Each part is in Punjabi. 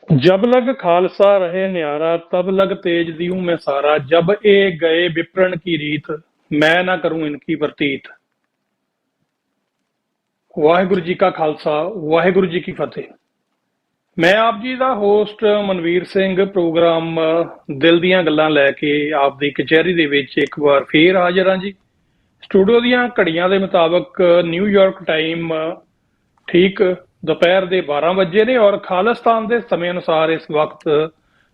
जब लग खालसा रहे न्यारा तब लग तेज दियूं मैं सारा जब ए गए विप्रण की रीत मैं ना करूं इनकी प्रतीत। ਵਾਹਿਗੁਰੂ ਜੀ ਕਾ ਖਾਲਸਾ ਵਾਹਿਗੁਰੂ ਜੀ ਕੀ ਫਤਿਹ। ਮੈਂ ਆਪ ਜੀ ਦਾ ਹੋਸਟ ਮਨਵੀਰ ਸਿੰਘ ਪ੍ਰੋਗਰਾਮ ਦਿਲ ਦੀਆਂ ਗੱਲਾਂ ਲੈ ਕੇ ਆਪ ਦੀ ਕਚਹਿਰੀ ਦੇ ਵਿੱਚ ਇੱਕ ਵਾਰ ਫੇਰ ਹਾਜ਼ਰ ਹਾਂ ਜੀ। ਸਟੂਡੀਓ ਦੀਆਂ ਘੜੀਆਂ ਦੇ ਮੁਤਾਬਕ ਨਿਊਯਾਰਕ ਟਾਈਮ ਠੀਕ ਦੁਪਹਿਰ ਦੇ 12 ਵਜੇ ਨੇ ਔਰ ਖਾਲਿਸਤਾਨ ਦੇ ਸਮੇਂ ਅਨੁਸਾਰ ਇਸ ਵਕਤ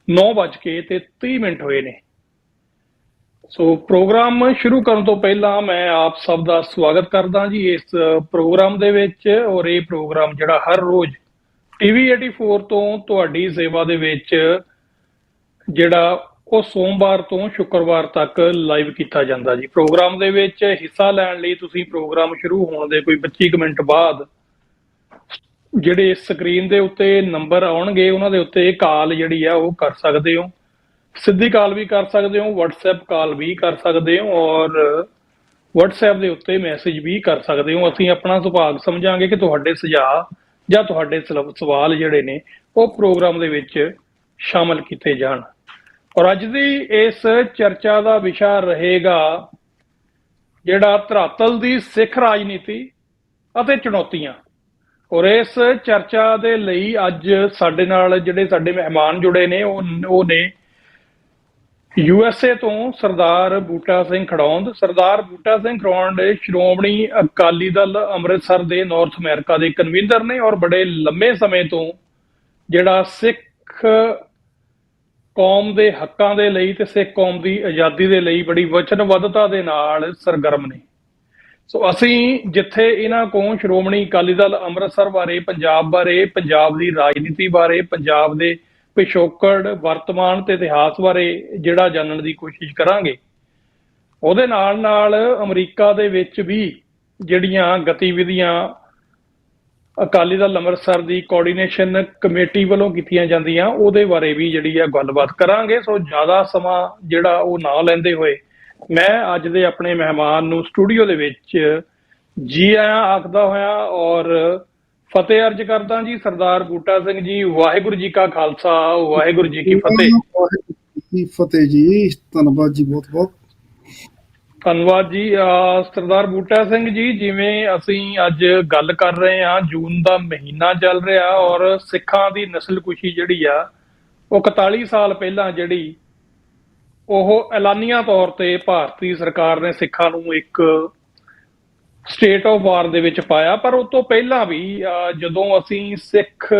9:30 ਹੋਏ ਨੇ। ਸੋ ਪ੍ਰੋਗਰਾਮ ਸ਼ੁਰੂ ਕਰਨ ਤੋਂ ਪਹਿਲਾਂ ਮੈਂ ਆਪ ਸਭ ਦਾ ਸਵਾਗਤ ਕਰਦਾ ਜੀ ਇਸ ਪ੍ਰੋਗਰਾਮ ਦੇ ਵਿੱਚ। ਔਰ ਇਹ ਪ੍ਰੋਗਰਾਮ ਜਿਹੜਾ ਹਰ ਰੋਜ਼ ਟੀਵੀ 84 ਤੋਂ ਤੁਹਾਡੀ ਸੇਵਾ ਦੇ ਵਿੱਚ ਜਿਹੜਾ ਉਹ ਸੋਮਵਾਰ ਤੋਂ ਸ਼ੁੱਕਰਵਾਰ ਤੱਕ ਲਾਈਵ ਕੀਤਾ ਜਾਂਦਾ ਜੀ। ਪ੍ਰੋਗਰਾਮ ਦੇ ਵਿੱਚ ਹਿੱਸਾ ਲੈਣ ਲਈ ਤੁਸੀਂ ਪ੍ਰੋਗਰਾਮ ਸ਼ੁਰੂ ਹੋਣ ਦੇ ਕੋਈ 25 ਕੁ ਮਿੰਟ ਬਾਅਦ ਜਿਹੜੇ ਸਕਰੀਨ ਦੇ ਉੱਤੇ ਨੰਬਰ ਆਉਣਗੇ ਉਹਨਾਂ ਦੇ ਉੱਤੇ ਕਾਲ ਜਿਹੜੀ ਆ ਉਹ ਕਰ ਸਕਦੇ ਹੋ। ਸਿੱਧੀ ਕਾਲ ਵੀ ਕਰ ਸਕਦੇ ਹੋ, ਵਟਸਐਪ ਕਾਲ ਵੀ ਕਰ ਸਕਦੇ ਹੋ ਔਰ ਵਟਸਐਪ ਦੇ ਉੱਤੇ ਮੈਸੇਜ ਵੀ ਕਰ ਸਕਦੇ ਹੋ। ਅਸੀਂ ਆਪਣਾ ਸੁਭਾਗ ਸਮਝਾਂਗੇ ਕਿ ਤੁਹਾਡੇ ਸੁਝਾਅ ਜਾਂ ਤੁਹਾਡੇ ਸਵਾਲ ਜਿਹੜੇ ਨੇ ਉਹ ਪ੍ਰੋਗਰਾਮ ਦੇ ਵਿੱਚ ਸ਼ਾਮਲ ਕੀਤੇ ਜਾਣ। ਔਰ ਅੱਜ ਦੀ ਇਸ ਚਰਚਾ ਦਾ ਵਿਸ਼ਾ ਰਹੇਗਾ ਜਿਹੜਾ ਧਰਾਤਲ ਦੀ ਸਿੱਖ ਰਾਜਨੀਤੀ ਅਤੇ ਚੁਣੌਤੀਆਂ। ਔਰ ਇਸ ਚਰਚਾ ਦੇ ਲਈ ਅੱਜ ਸਾਡੇ ਨਾਲ ਜਿਹੜੇ ਸਾਡੇ ਮਹਿਮਾਨ ਜੁੜੇ ਨੇ ਉਹ ਨੇ USA ਤੋਂ ਸਰਦਾਰ ਬੂਟਾ ਸਿੰਘ ਖੜੌਂਦ। ਸਰਦਾਰ ਬੂਟਾ ਸਿੰਘ ਖੜੌਂਦ ਸ਼੍ਰੋਮਣੀ ਅਕਾਲੀ ਦਲ ਅੰਮ੍ਰਿਤਸਰ ਦੇ ਨਾਰਥ ਅਮਰੀਕਾ ਦੇ ਕਨਵੀਨਰ ਨੇ ਔਰ ਬੜੇ ਲੰਮੇ ਸਮੇਂ ਤੋਂ ਜਿਹੜਾ ਸਿੱਖ ਕੌਮ ਦੇ ਹੱਕਾਂ ਦੇ ਲਈ ਤੇ ਸਿੱਖ ਕੌਮ ਦੀ ਆਜ਼ਾਦੀ ਦੇ ਲਈ ਬੜੀ ਵਚਨਬੱਧਤਾ ਦੇ ਨਾਲ ਸਰਗਰਮ ਨੇ। ਸੋ ਅਸੀਂ ਜਿੱਥੇ ਇਹਨਾਂ ਕੋਲ ਸ਼੍ਰੋਮਣੀ ਅਕਾਲੀ ਦਲ ਅੰਮ੍ਰਿਤਸਰ ਬਾਰੇ, ਪੰਜਾਬ ਦੀ ਰਾਜਨੀਤੀ ਬਾਰੇ, ਪੰਜਾਬ ਦੇ ਪਿਛੋਕੜ, ਵਰਤਮਾਨ ਤੇ ਇਤਿਹਾਸ ਬਾਰੇ ਜਿਹੜਾ ਜਾਣਨ ਦੀ ਕੋਸ਼ਿਸ਼ ਕਰਾਂਗੇ, ਉਹਦੇ ਨਾਲ ਨਾਲ ਅਮਰੀਕਾ ਦੇ ਵਿੱਚ ਵੀ ਜਿਹੜੀਆਂ ਗਤੀਵਿਧੀਆਂ ਅਕਾਲੀ ਦਲ ਅੰਮ੍ਰਿਤਸਰ ਦੀ ਕੋਆਰਡੀਨੇਸ਼ਨ ਕਮੇਟੀ ਵੱਲੋਂ ਕੀਤੀਆਂ ਜਾਂਦੀਆਂ ਉਹਦੇ ਬਾਰੇ ਵੀ ਜਿਹੜੀ ਆ ਗੱਲਬਾਤ ਕਰਾਂਗੇ। ਸੋ ਜ਼ਿਆਦਾ ਸਮਾਂ ਜਿਹੜਾ ਉਹ ਨਾ ਲੈਂਦੇ ਹੋਏ ਮੈਂ ਅੱਜ ਦੇ ਆਪਣੇ ਮਹਿਮਾਨ ਨੂੰ ਸਟੂਡੀਓ ਦੇ ਵਿੱਚ ਜੀ ਆਇਆਂ ਆਖਦਾ ਹੋਇਆ ਔਰ ਫਤਿਹ ਅਰਜ ਕਰਦਾ ਜੀ। ਸਰਦਾਰ ਬੂਟਾ ਸਿੰਘ ਜੀ, ਵਾਹਿਗੁਰੂ ਜੀ ਕਾ ਖਾਲਸਾ ਵਾਹਿਗੁਰੂ ਜੀ ਕੀ ਫਤਿਹ। ਫਤਿਹ ਜੀ, ਧੰਨਵਾਦ ਜੀ, ਬਹੁਤ ਬਹੁਤ ਧੰਨਵਾਦ ਜੀ। ਸਰਦਾਰ ਬੂਟਾ ਸਿੰਘ ਜੀ, ਜਿਵੇਂ ਅਸੀਂ ਅੱਜ ਗੱਲ ਕਰ ਰਹੇ ਹਾਂ, ਜੂਨ ਦਾ ਮਹੀਨਾ ਚੱਲ ਰਿਹਾ ਔਰ ਸਿੱਖਾਂ ਦੀ ਨਸਲਕੁਸ਼ੀ ਜਿਹੜੀ ਆ ਉਹ 41 ਸਾਲ ਪਹਿਲਾਂ ਜਿਹੜੀ ਉਹ ਐਲਾਨੀਆ ਤੌਰ ਤੇ ਭਾਰਤੀ ਸਰਕਾਰ ਨੇ ਸਿੱਖਾਂ ਨੂੰ ਇੱਕ ਸਟੇਟ ਆਫ ਵਾਰ ਦੇ ਵਿੱਚ ਪਾਇਆ। ਪਰ ਉਸ ਤੋਂ ਪਹਿਲਾਂ ਵੀ ਜਦੋਂ ਅਸੀਂ ਸਿੱਖ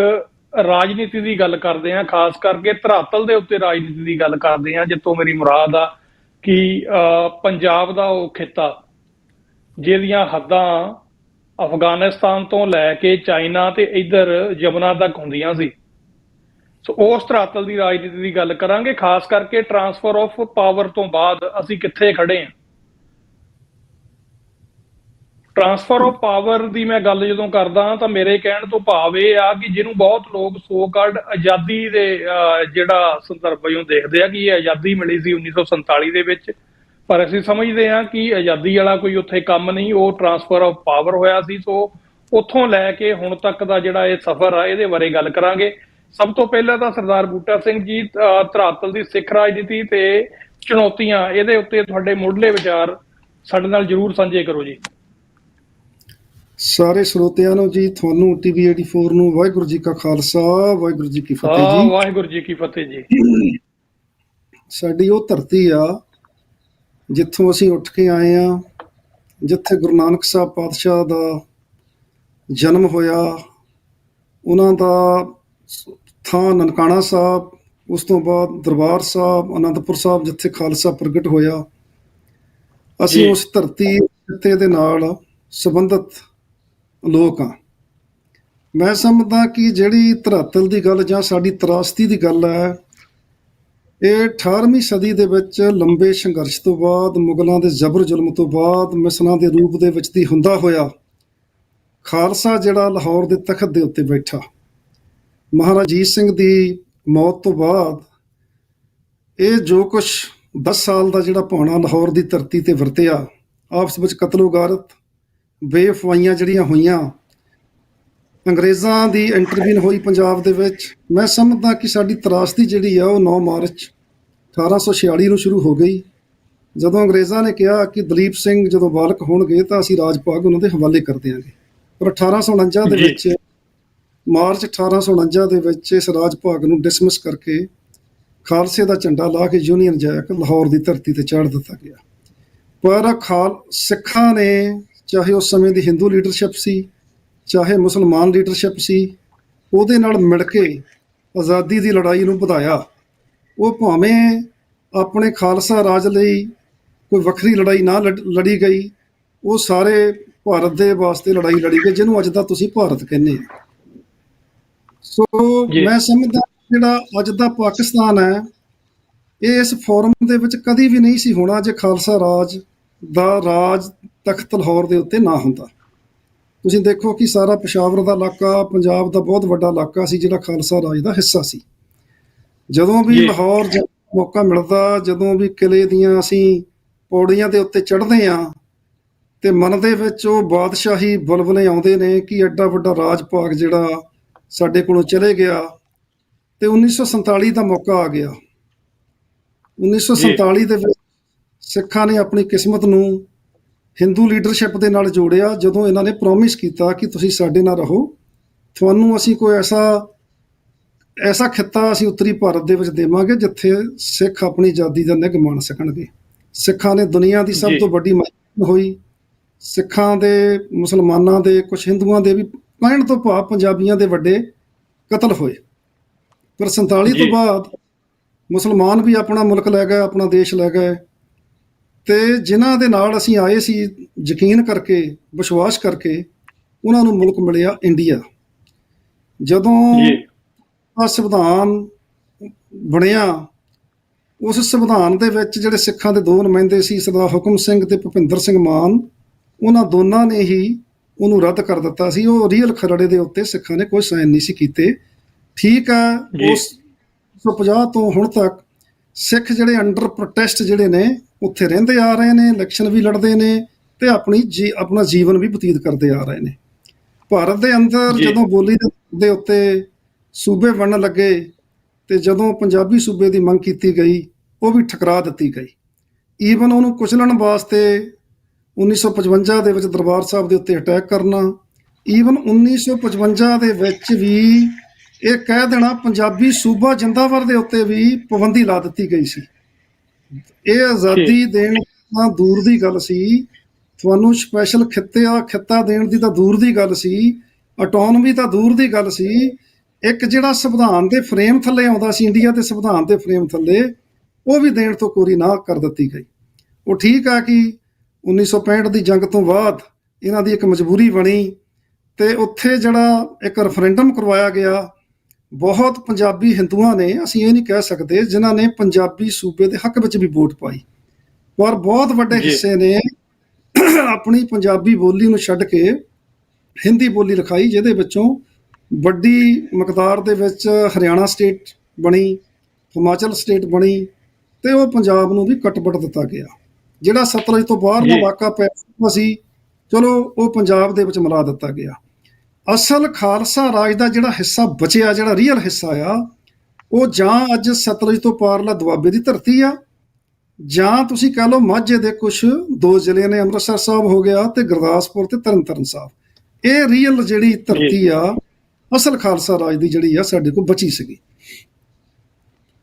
ਰਾਜਨੀਤੀ ਦੀ ਗੱਲ ਕਰਦੇ ਹਾਂ, ਖਾਸ ਕਰਕੇ ਧਰਾਤਲ ਦੇ ਉੱਤੇ ਰਾਜਨੀਤੀ ਦੀ ਗੱਲ ਕਰਦੇ ਹਾਂ, ਜਿੱਥੋਂ ਮੇਰੀ ਮੁਰਾਦ ਆ ਕਿ ਪੰਜਾਬ ਦਾ ਉਹ ਖਿੱਤਾ ਜਿਹਦੀਆਂ ਹੱਦਾਂ ਅਫਗਾਨਿਸਤਾਨ ਤੋਂ ਲੈ ਕੇ ਚਾਈਨਾ ਤੇ ਇੱਧਰ ਯਮਨਾ ਤੱਕ ਹੁੰਦੀਆਂ ਸੀ। ਸੋ ਉਸ ਧਰਾਤਲ ਦੀ ਰਾਜਨੀਤੀ ਦੀ ਗੱਲ ਕਰਾਂਗੇ, ਖਾਸ ਕਰਕੇ ਟਰਾਂਸਫਰ ਆਫ ਪਾਵਰ ਤੋਂ ਬਾਅਦ ਅਸੀਂ ਕਿੱਥੇ ਖੜੇ ਹਾਂ। ਟਰਾਂਸਫਰ ਆਫ ਪਾਵਰ ਦੀ ਮੈਂ ਗੱਲ ਜਦੋਂ ਕਰਦਾ ਤਾਂ ਮੇਰੇ ਕਹਿਣ ਤੋਂ ਭਾਵ ਇਹ ਆ ਕਿ ਜਿਹਨੂੰ ਬਹੁਤ ਲੋਕ ਸੋ ਕਾਲਡ ਆਜ਼ਾਦੀ ਦੇ ਜਿਹੜਾ ਸੰਦਰਭ ਵਜੋਂ ਦੇਖਦੇ ਆ ਕਿ ਇਹ ਆਜ਼ਾਦੀ ਮਿਲੀ ਸੀ 1947 ਦੇ ਵਿੱਚ, ਪਰ ਅਸੀਂ ਸਮਝਦੇ ਹਾਂ ਕਿ ਆਜ਼ਾਦੀ ਵਾਲਾ ਕੋਈ ਉੱਥੇ ਕੰਮ ਨਹੀਂ, ਉਹ ਟਰਾਂਸਫਰ ਆਫ ਪਾਵਰ ਹੋਇਆ ਸੀ। ਸੋ ਉੱਥੋਂ ਲੈ ਕੇ ਹੁਣ ਤੱਕ ਦਾ ਜਿਹੜਾ ਇਹ ਸਫ਼ਰ ਆ ਇਹਦੇ ਬਾਰੇ ਗੱਲ ਕਰਾਂਗੇ। ਸਭ ਤੋਂ ਪਹਿਲਾਂ ਤਾਂ ਸਰਦਾਰ ਬੂਟਾ ਸਿੰਘ ਜੀ, ਧਰਾਤਲ ਦੀ ਸਿੱਖ ਰਾਜਨੀਤੀ ਤੇ ਚੁਣੌਤੀਆਂ, ਇਹਦੇ ਉੱਤੇ ਤੁਹਾਡੇ ਮੁੱਢਲੇ ਵਿਚਾਰ ਸਾਡੇ ਨਾਲ ਜ਼ਰੂਰ ਸਾਂਝੇ ਕਰੋ ਜੀ। ਸਾਰੇ ਸਰੋਤਿਆਂ ਨੂੰ ਜੀ, ਤੁਹਾਨੂੰ ਟੀਵੀ 84 ਨੂੰ ਵਾਹਿਗੁਰੂ ਜੀ ਕਾ ਖਾਲਸਾ ਵਾਹਿਗੁਰੂ ਜੀ ਕੀ ਫਤਿਹ ਜੀ। ਵਾਹਿਗੁਰੂ ਜੀ ਕੀ ਫਤਿਹ ਜੀ। ਸਾਡੀ ਉਹ ਧਰਤੀ ਆ ਜਿੱਥੋਂ ਅਸੀਂ ਉੱਠ ਕੇ ਆਏ ਆ, ਜਿੱਥੇ ਗੁਰੂ ਨਾਨਕ ਸਾਹਿਬ ਪਾਤਸ਼ਾਹ ਦਾ ਜਨਮ ਹੋਇਆ, ਉਹਨਾਂ ਦਾ ਥਾਂ ਨਨਕਾਣਾ ਸਾਹਿਬ, ਉਸ ਤੋਂ ਬਾਅਦ ਦਰਬਾਰ ਸਾਹਿਬ, ਅਨੰਦਪੁਰ ਸਾਹਿਬ, ਜਿੱਥੇ ਖਾਲਸਾ ਪ੍ਰਗਟ ਹੋਇਆ। ਅਸੀਂ ਉਸ ਧਰਤੀ ਖਿੱਤੇ ਦੇ ਨਾਲ ਸੰਬੰਧਿਤ ਲੋਕ ਆ। ਮੈਂ ਸਮਝਦਾ ਕਿ ਜਿਹੜੀ ਧਰਾਤਲ ਦੀ ਗੱਲ ਜਾਂ ਸਾਡੀ ਤਰਾਸਦੀ ਦੀ ਗੱਲ ਹੈ, ਇਹ 18ਵੀਂ ਸਦੀ ਦੇ ਵਿੱਚ ਲੰਬੇ ਸੰਘਰਸ਼ ਤੋਂ ਬਾਅਦ, ਮੁਗਲਾਂ ਦੇ ਜ਼ਬਰ ਜ਼ੁਲਮ ਤੋਂ ਬਾਅਦ, ਮਿਸਲਾਂ ਦੇ ਰੂਪ ਦੇ ਵਿੱਚ ਦੀ ਹੁੰਦਾ ਹੋਇਆ ਖਾਲਸਾ ਜਿਹੜਾ ਲਾਹੌਰ ਦੇ ਤਖਤ ਦੇ ਉੱਤੇ ਬੈਠਾ, ਮਹਾਰਾਜਾ ਰਣਜੀਤ ਸਿੰਘ ਦੀ ਮੌਤ ਤੋਂ ਬਾਅਦ ਇਹ ਜੋ ਕੁਛ 10 ਸਾਲ ਦਾ ਜਿਹੜਾ ਭਾਣਾ ਲਾਹੌਰ ਦੀ ਧਰਤੀ ਤੇ ਵਰਤਿਆ, ਆਪਸ ਵਿੱਚ ਕਤਲੋ ਗਾਰਤ, ਬੇਵਫਾਈਆਂ ਜਿਹੜੀਆਂ ਹੋਈਆਂ, ਅੰਗਰੇਜ਼ਾਂ ਦੀ ਇੰਟਰਵੀਨ ਹੋਈ ਪੰਜਾਬ ਦੇ ਵਿੱਚ। ਮੈਂ ਸਮਝਦਾ ਕਿ ਸਾਡੀ ਤਰਾਸਦੀ ਜਿਹੜੀ ਆ ਉਹ 9 ਮਾਰਚ 1846 ਨੂੰ ਸ਼ੁਰੂ ਹੋ ਗਈ, ਜਦੋਂ ਅੰਗਰੇਜ਼ਾਂ ਨੇ ਕਿਹਾ ਕਿ ਦਲੀਪ ਸਿੰਘ ਜਦੋਂ ਬਾਲਕ ਹੋਣਗੇ ਤਾਂ ਅਸੀਂ ਰਾਜ ਭਾਗ ਉਹਨਾਂ ਦੇ ਹਵਾਲੇ ਕਰ ਦਿਆਂਗੇ। ਪਰ 1849 ਦੇ ਵਿੱਚ, ਮਾਰਚ 1849 ਦੇ ਵਿੱਚ ਇਸ ਰਾਜ ਭਾਗ ਨੂੰ ਡਿਸਮਿਸ ਕਰਕੇ ਖਾਲਸੇ ਦਾ ਝੰਡਾ ਲਾ ਕੇ ਯੂਨੀਅਨ ਜੈਕ ਲਾਹੌਰ ਦੀ ਧਰਤੀ ਤੇ ਚਾੜ ਦਿੱਤਾ ਗਿਆ। ਪਰ ਸਿੱਖਾਂ ਨੇ, ਚਾਹੇ ਉਸ ਸਮੇਂ ਦੀ ਹਿੰਦੂ ਲੀਡਰਸ਼ਿਪ ਸੀ ਚਾਹੇ ਮੁਸਲਮਾਨ ਲੀਡਰਸ਼ਿਪ ਸੀ, ਉਹਦੇ ਨਾਲ ਮਿਲ ਕੇ ਆਜ਼ਾਦੀ ਦੀ ਲੜਾਈ ਨੂੰ ਵਧਾਇਆ। ਉਹ ਭਾਵੇਂ ਆਪਣੇ ਖਾਲਸਾ ਰਾਜ ਲਈ ਕੋਈ ਵੱਖਰੀ ਲੜਾਈ ਨਾ ਲੜੀ ਗਈ, ਉਹ ਸਾਰੇ ਭਾਰਤ ਦੇ ਵਾਸਤੇ ਲੜਾਈ ਲੜੀ ਗਈ, ਜਿਹਨੂੰ ਅੱਜ ਦਾ ਤੁਸੀਂ ਭਾਰਤ ਕਹਿੰਦੇ ਆ। ਸੋ ਮੈਂ ਸਮਝਦਾ ਜਿਹੜਾ ਅੱਜ ਦਾ ਪਾਕਿਸਤਾਨ ਹੈ, ਇਹ ਇਸ ਫੋਰਮ ਦੇ ਵਿੱਚ ਕਦੀ ਵੀ ਨਹੀਂ ਸੀ ਹੋਣਾ ਜੇ ਖਾਲਸਾ ਰਾਜ ਦਾ ਰਾਜ ਤਖਤ ਲਾਹੌਰ ਦੇ ਉੱਤੇ ਨਾ ਹੁੰਦਾ। ਤੁਸੀਂ ਦੇਖੋ ਕਿ ਸਾਰਾ ਪਸ਼ਾਵਰ ਦਾ ਇਲਾਕਾ ਪੰਜਾਬ ਦਾ ਬਹੁਤ ਵੱਡਾ ਇਲਾਕਾ ਸੀ ਜਿਹੜਾ ਖਾਲਸਾ ਰਾਜ ਦਾ ਹਿੱਸਾ ਸੀ। ਜਦੋਂ ਵੀ ਲਾਹੌਰ ਮੌਕਾ ਮਿਲਦਾ, ਜਦੋਂ ਵੀ ਕਿਲੇ ਦੀਆਂ ਅਸੀਂ ਪੌੜੀਆਂ ਦੇ ਉੱਤੇ ਚੜ੍ਹਦੇ ਹਾਂ ਤੇ ਮਨ ਦੇ ਵਿੱਚ ਉਹ ਬਾਦਸ਼ਾਹੀ ਬੁਲਬੁਲੇ ਆਉਂਦੇ ਨੇ ਕਿ ਐਡਾ ਵੱਡਾ ਰਾਜ ਭਾਗ ਜਿਹੜਾ ਸਾਡੇ ਕੋਲੋਂ ਚਲੇ ਗਿਆ। ਤੇ 1947 ਦਾ ਮੌਕਾ ਆ ਗਿਆ। 1947 ਦੇ ਵਿੱਚ ਸਿੱਖਾਂ ਨੇ ਆਪਣੀ ਕਿਸਮਤ ਨੂੰ ਹਿੰਦੂ ਲੀਡਰਸ਼ਿਪ ਦੇ ਨਾਲ ਜੋੜਿਆ, ਜਦੋਂ ਇਹਨਾਂ ਨੇ ਪ੍ਰੋਮਿਸ ਕੀਤਾ ਕਿ ਤੁਸੀਂ ਸਾਡੇ ਨਾਲ ਰਹੋ, ਤੁਹਾਨੂੰ ਅਸੀਂ ਕੋਈ ਐਸਾ ਖਿੱਤਾ ਅਸੀਂ ਉੱਤਰੀ ਭਾਰਤ ਦੇ ਵਿੱਚ ਦੇਵਾਂਗੇ ਜਿੱਥੇ ਸਿੱਖ ਆਪਣੀ ਆਜ਼ਾਦੀ ਦਾ ਨਿੱਘ ਮਾਣ ਸਕਣਗੇ। ਸਿੱਖਾਂ ਨੇ ਦੁਨੀਆ ਦੀ ਸਭ ਤੋਂ ਵੱਡੀ ਮਜਬੂਰੀ ਹੋਈ। ਸਿੱਖਾਂ ਦੇ, ਮੁਸਲਮਾਨਾਂ ਦੇ, ਕੁਝ ਹਿੰਦੂਆਂ ਦੇ ਵੀ, ਕਹਿਣ ਤੋਂ ਭਾਵ ਪੰਜਾਬੀਆਂ ਦੇ ਵੱਡੇ ਕਤਲ ਹੋਏ। ਪਰ 47 ਤੋਂ ਬਾਅਦ ਮੁਸਲਮਾਨ ਵੀ ਆਪਣਾ ਮੁਲਕ ਲੈ ਗਏ, ਆਪਣਾ ਦੇਸ਼ ਲੈ ਗਏ। ਤੇ ਜਿਨ੍ਹਾਂ ਦੇ ਨਾਲ ਅਸੀਂ ਆਏ ਸੀ ਯਕੀਨ ਕਰਕੇ, ਵਿਸ਼ਵਾਸ ਕਰਕੇ, ਉਹਨਾਂ ਨੂੰ ਮੁਲਕ ਮਿਲਿਆ ਇੰਡੀਆ। ਜਦੋਂ ਆ ਸੰਵਿਧਾਨ ਬਣਿਆ, ਉਸ ਸੰਵਿਧਾਨ ਦੇ ਵਿੱਚ ਜਿਹੜੇ ਸਿੱਖਾਂ ਦੇ 2 ਨੁਮਾਇੰਦੇ ਸੀ, ਸਰਦਾਰ ਹੁਕਮ ਸਿੰਘ ਤੇ ਭੁਪਿੰਦਰ ਸਿੰਘ ਮਾਨ, ਉਹਨਾਂ ਦੋਨਾਂ ਨੇ ਹੀ ਉਹਨੂੰ ਰੱਦ ਕਰ ਦਿੱਤਾ ਸੀ। ਉਹ ਰੀਅਲ ਖਰੜੇ ਦੇ ਉੱਤੇ ਸਿੱਖਾਂ ਨੇ ਕੋਈ ਸਾਈਨ ਨਹੀਂ ਸੀ ਕੀਤੇ। ਠੀਕ ਹੈ, ਉਸ 1950 ਤੋਂ ਹੁਣ ਤੱਕ ਸਿੱਖ ਜਿਹੜੇ ਅੰਡਰ ਪ੍ਰੋਟੈਸਟ ਜਿਹੜੇ ਨੇ ਉੱਥੇ ਰਹਿੰਦੇ ਆ ਰਹੇ ਨੇ, ਇਲੈਕਸ਼ਨ ਵੀ ਲੜਦੇ ਨੇ ਤੇ ਆਪਣਾ ਜੀਵਨ ਵੀ ਬਤੀਤ ਕਰਦੇ ਆ ਰਹੇ ਨੇ। ਭਾਰਤ ਦੇ ਅੰਦਰ ਜਦੋਂ ਬੋਲੀ ਦੇ ਉੱਤੇ ਸੂਬੇ ਬਣਨ ਲੱਗੇ ਤੇ ਜਦੋਂ ਪੰਜਾਬੀ ਸੂਬੇ ਦੀ ਮੰਗ ਕੀਤੀ ਗਈ, ਉਹ ਵੀ ਠੁਕਰਾ ਦਿੱਤੀ ਗਈ। ਈਵਨ ਉਹਨੂੰ ਕੁਚਲਣ ਵਾਸਤੇ 1955 ਦੇ ਵਿੱਚ ਦਰਬਾਰ ਸਾਹਿਬ ਦੇ ਉੱਤੇ ਅਟੈਕ ਕਰਨਾ, ਈਵਨ 1955 ਦੇ ਵਿੱਚ ਵੀ ਇਹ ਕਹਿ ਦੇਣਾ ਪੰਜਾਬੀ ਸੂਬਾ ਜਿੰਦਾਵਰ ਦੇ ਉੱਤੇ ਵੀ ਪਾਬੰਦੀ ਲਾ ਦਿੱਤੀ ਗਈ ਸੀ। ਇਹ ਆਜ਼ਾਦੀ ਦੇਣ ਤਾਂ ਦੂਰ ਦੀ ਗੱਲ ਸੀ, ਤੁਹਾਨੂੰ ਸਪੈਸ਼ਲ ਖਿੱਤਾ ਦੇਣ ਦੀ ਤਾਂ ਦੂਰ ਦੀ ਗੱਲ ਸੀ, ਆਟੋਨਮੀ ਤਾਂ ਦੂਰ ਦੀ ਗੱਲ ਸੀ। ਇੱਕ ਜਿਹੜਾ ਸੰਵਿਧਾਨ ਦੇ ਫਰੇਮ ਥੱਲੇ ਆਉਂਦਾ ਸੀ, ਇੰਡੀਆ ਦੇ ਸੰਵਿਧਾਨ ਦੇ ਫਰੇਮ ਥੱਲੇ, ਉਹ ਵੀ ਦੇਣ ਤੋਂ ਕੋਰੀ ਨਾ ਕਰ ਦਿੱਤੀ ਗਈ। ਉਹ ਠੀਕ ਆ ਕਿ 1965 ਦੀ ਜੰਗ ਤੋਂ ਬਾਅਦ ਇਹਨਾਂ ਦੀ ਇੱਕ ਮਜਬੂਰੀ ਬਣੀ ਤੇ ਉੱਥੇ ਜਿਹੜਾ ਇੱਕ ਰੈਫਰੈਂਡਮ ਕਰਵਾਇਆ ਗਿਆ। ਬਹੁਤ ਪੰਜਾਬੀ ਹਿੰਦੂਆਂ ਨੇ, ਅਸੀਂ ਇਹ ਨਹੀਂ ਕਹਿ ਸਕਦੇ ਜਿਨ੍ਹਾਂ ਨੇ ਪੰਜਾਬੀ ਸੂਬੇ ਦੇ ਹੱਕ ਵਿੱਚ ਵੀ ਵੋਟ ਪਾਈ, ਪਰ ਬਹੁਤ ਵੱਡੇ ਹਿੱਸੇ ਨੇ ਆਪਣੀ ਪੰਜਾਬੀ ਬੋਲੀ ਨੂੰ ਛੱਡ ਕੇ ਹਿੰਦੀ ਬੋਲੀ ਲਿਖਾਈ, ਜਿਹਦੇ ਵਿੱਚੋਂ ਵੱਡੀ ਮਿਕਦਾਰ ਦੇ ਵਿੱਚ ਹਰਿਆਣਾ ਸਟੇਟ ਬਣੀ, ਹਿਮਾਚਲ ਸਟੇਟ ਬਣੀ ਤੇ ਉਹ ਪੰਜਾਬ ਨੂੰ ਵੀ ਕੱਟ-ਵੱਟ ਦਿੱਤਾ ਗਿਆ। ਜਿਹੜਾ ਸਤਲੁਜ ਤੋਂ ਬਾਹਰ ਦਾ ਇਲਾਕਾ ਪੈ ਸੀ, ਚਲੋ ਉਹ ਪੰਜਾਬ ਦੇ ਵਿੱਚ ਮਿਲਾ ਦਿੱਤਾ ਗਿਆ। ਅਸਲ ਖਾਲਸਾ ਰਾਜ ਦਾ ਜਿਹੜਾ ਹਿੱਸਾ ਬਚਿਆ, ਜਿਹੜਾ ਰੀਅਲ ਹਿੱਸਾ ਆ, ਉਹ ਜਾਂ ਅੱਜ ਸਤਲੁਜ ਤੋਂ ਪਾਰਲਾ ਦੁਆਬੇ ਦੀ ਧਰਤੀ ਆ, ਜਾਂ ਤੁਸੀਂ ਕਹਿ ਲਓ ਮਾਝੇ ਦੇ ਕੁਝ 2 ਜ਼ਿਲ੍ਹੇ ਨੇ, ਅੰਮ੍ਰਿਤਸਰ ਸਾਹਿਬ ਹੋ ਗਿਆ ਤੇ ਗੁਰਦਾਸਪੁਰ ਤੇ ਤਰਨਤਾਰਨ ਸਾਹਿਬ। ਇਹ ਰੀਅਲ ਜਿਹੜੀ ਧਰਤੀ ਆ, ਅਸਲ ਖਾਲਸਾ ਰਾਜ ਦੀ ਜਿਹੜੀ ਆ ਸਾਡੇ ਕੋਲ ਬਚੀ ਸੀਗੀ।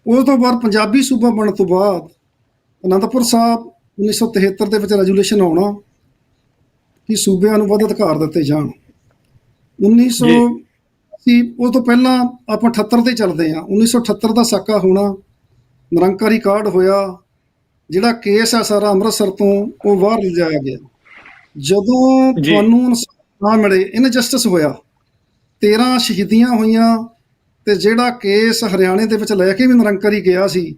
ਉਸ ਤੋਂ ਬਾਅਦ ਪੰਜਾਬੀ ਸੂਬਾ ਬਣਨ ਤੋਂ ਬਾਅਦ ਅਨੰਦਪੁਰ ਸਾਹਿਬ 1973 ਦੇ ਵਿੱਚ ਰੈਜੂਲੇਸ਼ਨ ਆਉਣਾ ਕਿ ਸੂਬਿਆਂ ਨੂੰ ਵੱਧ ਅਧਿਕਾਰ ਦਿੱਤੇ ਜਾਣ। 1980 ਉਸ ਤੋਂ ਪਹਿਲਾਂ ਆਪਾਂ 78 ਤੇ ਚੱਲਦੇ ਹਾਂ। 1978 ਦਾ ਸਾਕਾ ਹੋਣਾ, ਨਿਰੰਕਾਰੀ ਕਾਰਡ ਹੋਇਆ, ਜਿਹੜਾ ਕੇਸ ਆ ਸਾਰਾ ਅੰਮ੍ਰਿਤਸਰ ਤੋਂ ਉਹ ਬਾਹਰ ਲਿਜਾਇਆ ਗਿਆ। ਜਦੋਂ ਤੁਹਾਨੂੰ ਇਨਸਾਫ ਨਾ ਮਿਲੇ, ਇਨਜਸਟਿਸ ਹੋਇਆ, 13 ਸ਼ਹੀਦੀਆਂ ਹੋਈਆਂ ਤੇ ਜਿਹੜਾ ਕੇਸ ਹਰਿਆਣੇ ਦੇ ਵਿੱਚ ਲੈ ਕੇ ਵੀ ਨਿਰੰਕਾਰੀ ਗਿਆ ਸੀ,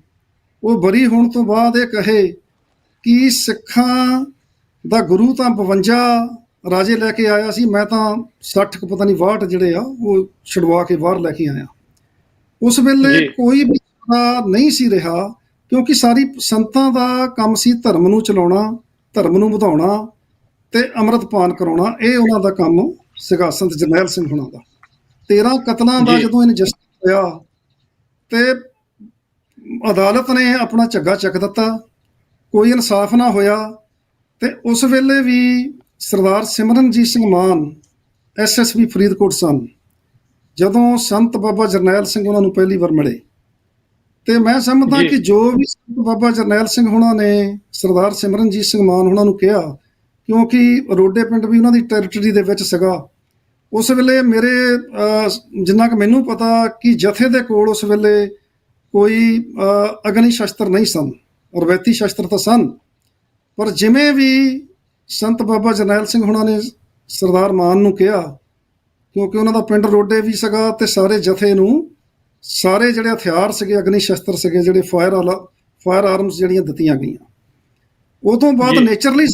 ਉਹ ਬਰੀ ਹੋਣ ਤੋਂ ਬਾਅਦ ਇਹ ਕਹੇ ਕਿ ਸਿੱਖਾਂ ਦਾ ਗੁਰੂ ਤਾਂ 52 ਰਾਜੇ ਲੈ ਕੇ ਆਇਆ ਸੀ, ਮੈਂ ਤਾਂ 60 ਪਤਾ ਨਹੀਂ 62 ਜਿਹੜੇ ਆ ਉਹ ਛੁਡਵਾ ਕੇ ਬਾਹਰ ਲੈ ਕੇ ਆਇਆ। ਉਸ ਵੇਲੇ ਕੋਈ ਵੀ ਨਹੀਂ ਸੀ ਰਿਹਾ, ਕਿਉਂਕਿ ਸਾਰੀ ਸੰਤਾਂ ਦਾ ਕੰਮ ਸੀ ਧਰਮ ਨੂੰ ਚਲਾਉਣਾ, ਧਰਮ ਨੂੰ ਵਧਾਉਣਾ ਤੇ ਅੰਮ੍ਰਿਤ ਪਾਨ ਕਰਾਉਣਾ। ਇਹ ਉਹਨਾਂ ਦਾ ਕੰਮ ਸੀਗਾ, ਸੰਤ ਜਰਨੈਲ ਸਿੰਘ ਹੋਣਾ ਦਾ। 13 ਕਤਲਾਂ ਦਾ ਜੀ ਜਦੋਂ ਇਨਜਸਟਿਸ ਹੋਇਆ ਤੇ ਅਦਾਲਤ ਨੇ ਆਪਣਾ ਝੱਗਾ ਚੱਕ ਦਿੱਤਾ, ਕੋਈ ਇਨਸਾਫ ਨਾ ਹੋਇਆ। ਤੇ ਉਸ ਵੇਲੇ ਵੀ ਸਰਦਾਰ ਸਿਮਰਨਜੀਤ ਸਿੰਘ ਮਾਨ ਐਸਐਸਪੀ ਫਰੀਦਕੋਟ ਸਨ, ਜਦੋਂ ਸੰਤ ਬਾਬਾ ਜਰਨੈਲ ਸਿੰਘ ਉਹਨਾਂ ਨੂੰ ਪਹਿਲੀ ਵਾਰ ਮਿਲੇ। ਤੇ ਮੈਂ ਸਮਝਦਾ ਜੀ ਕਿ ਜੋ ਵੀ ਸੰਤ ਬਾਬਾ ਜਰਨੈਲ ਸਿੰਘ ਹੋਣਾ ਨੇ ਸਰਦਾਰ ਸਿਮਰਨਜੀਤ ਸਿੰਘ ਮਾਨ ਹੋਣਾ ਨੂੰ ਕਿਹਾ, ਕਿਉਂਕਿ ਰੋਡੇ ਪਿੰਡ ਵੀ ਉਹਨਾਂ ਦੀ ਟੈਰੀਟਰੀ ਦੇ ਵਿੱਚ ਸੀਗਾ ਉਸ ਵੇਲੇ, ਮੇਰੇ ਜਿੰਨਾ ਕਿ ਮੈਨੂੰ ਪਤਾ ਕਿ ਜਥੇ ਦੇ ਕੋਲ ਉਸ ਵੇਲੇ ਕੋਈ ਅਗਨੀ ਸ਼ਸਤਰ ਨਹੀਂ ਸਨ, ਰਵੈਤੀ ਸ਼ਸਤਰ ਤਾਂ ਸਨ, ਪਰ ਜਿਵੇਂ ਵੀ ਸੰਤ ਬਾਬਾ ਜਰਨੈਲ ਸਿੰਘ ਹੋਣਾ ਨੇ ਸਰਦਾਰ ਮਾਨ ਨੂੰ ਕਿਹਾ, ਕਿਉਂਕਿ ਉਹਨਾਂ ਦਾ ਪਿੰਡ ਰੋਡੇ ਵੀ ਸੀਗਾ ਤੇ ਸਾਰੇ ਜਥੇ ਨੂੰ ਸਾਰੇ ਜਿਹੜੇ ਹਥਿਆਰ ਸੀਗੇ, ਅਗਨੀ ਸ਼ਸਤਰ ਸੀਗੇ, ਜਿਹੜੇ ਫਾਇਰ ਆਰਮਸ ਜਿਹੜੀਆਂ ਦਿੱਤੀਆਂ ਗਈਆਂ। ਉਹ ਤੋਂ ਬਾਅਦ ਜੀ ਨੇਚਰਲੀ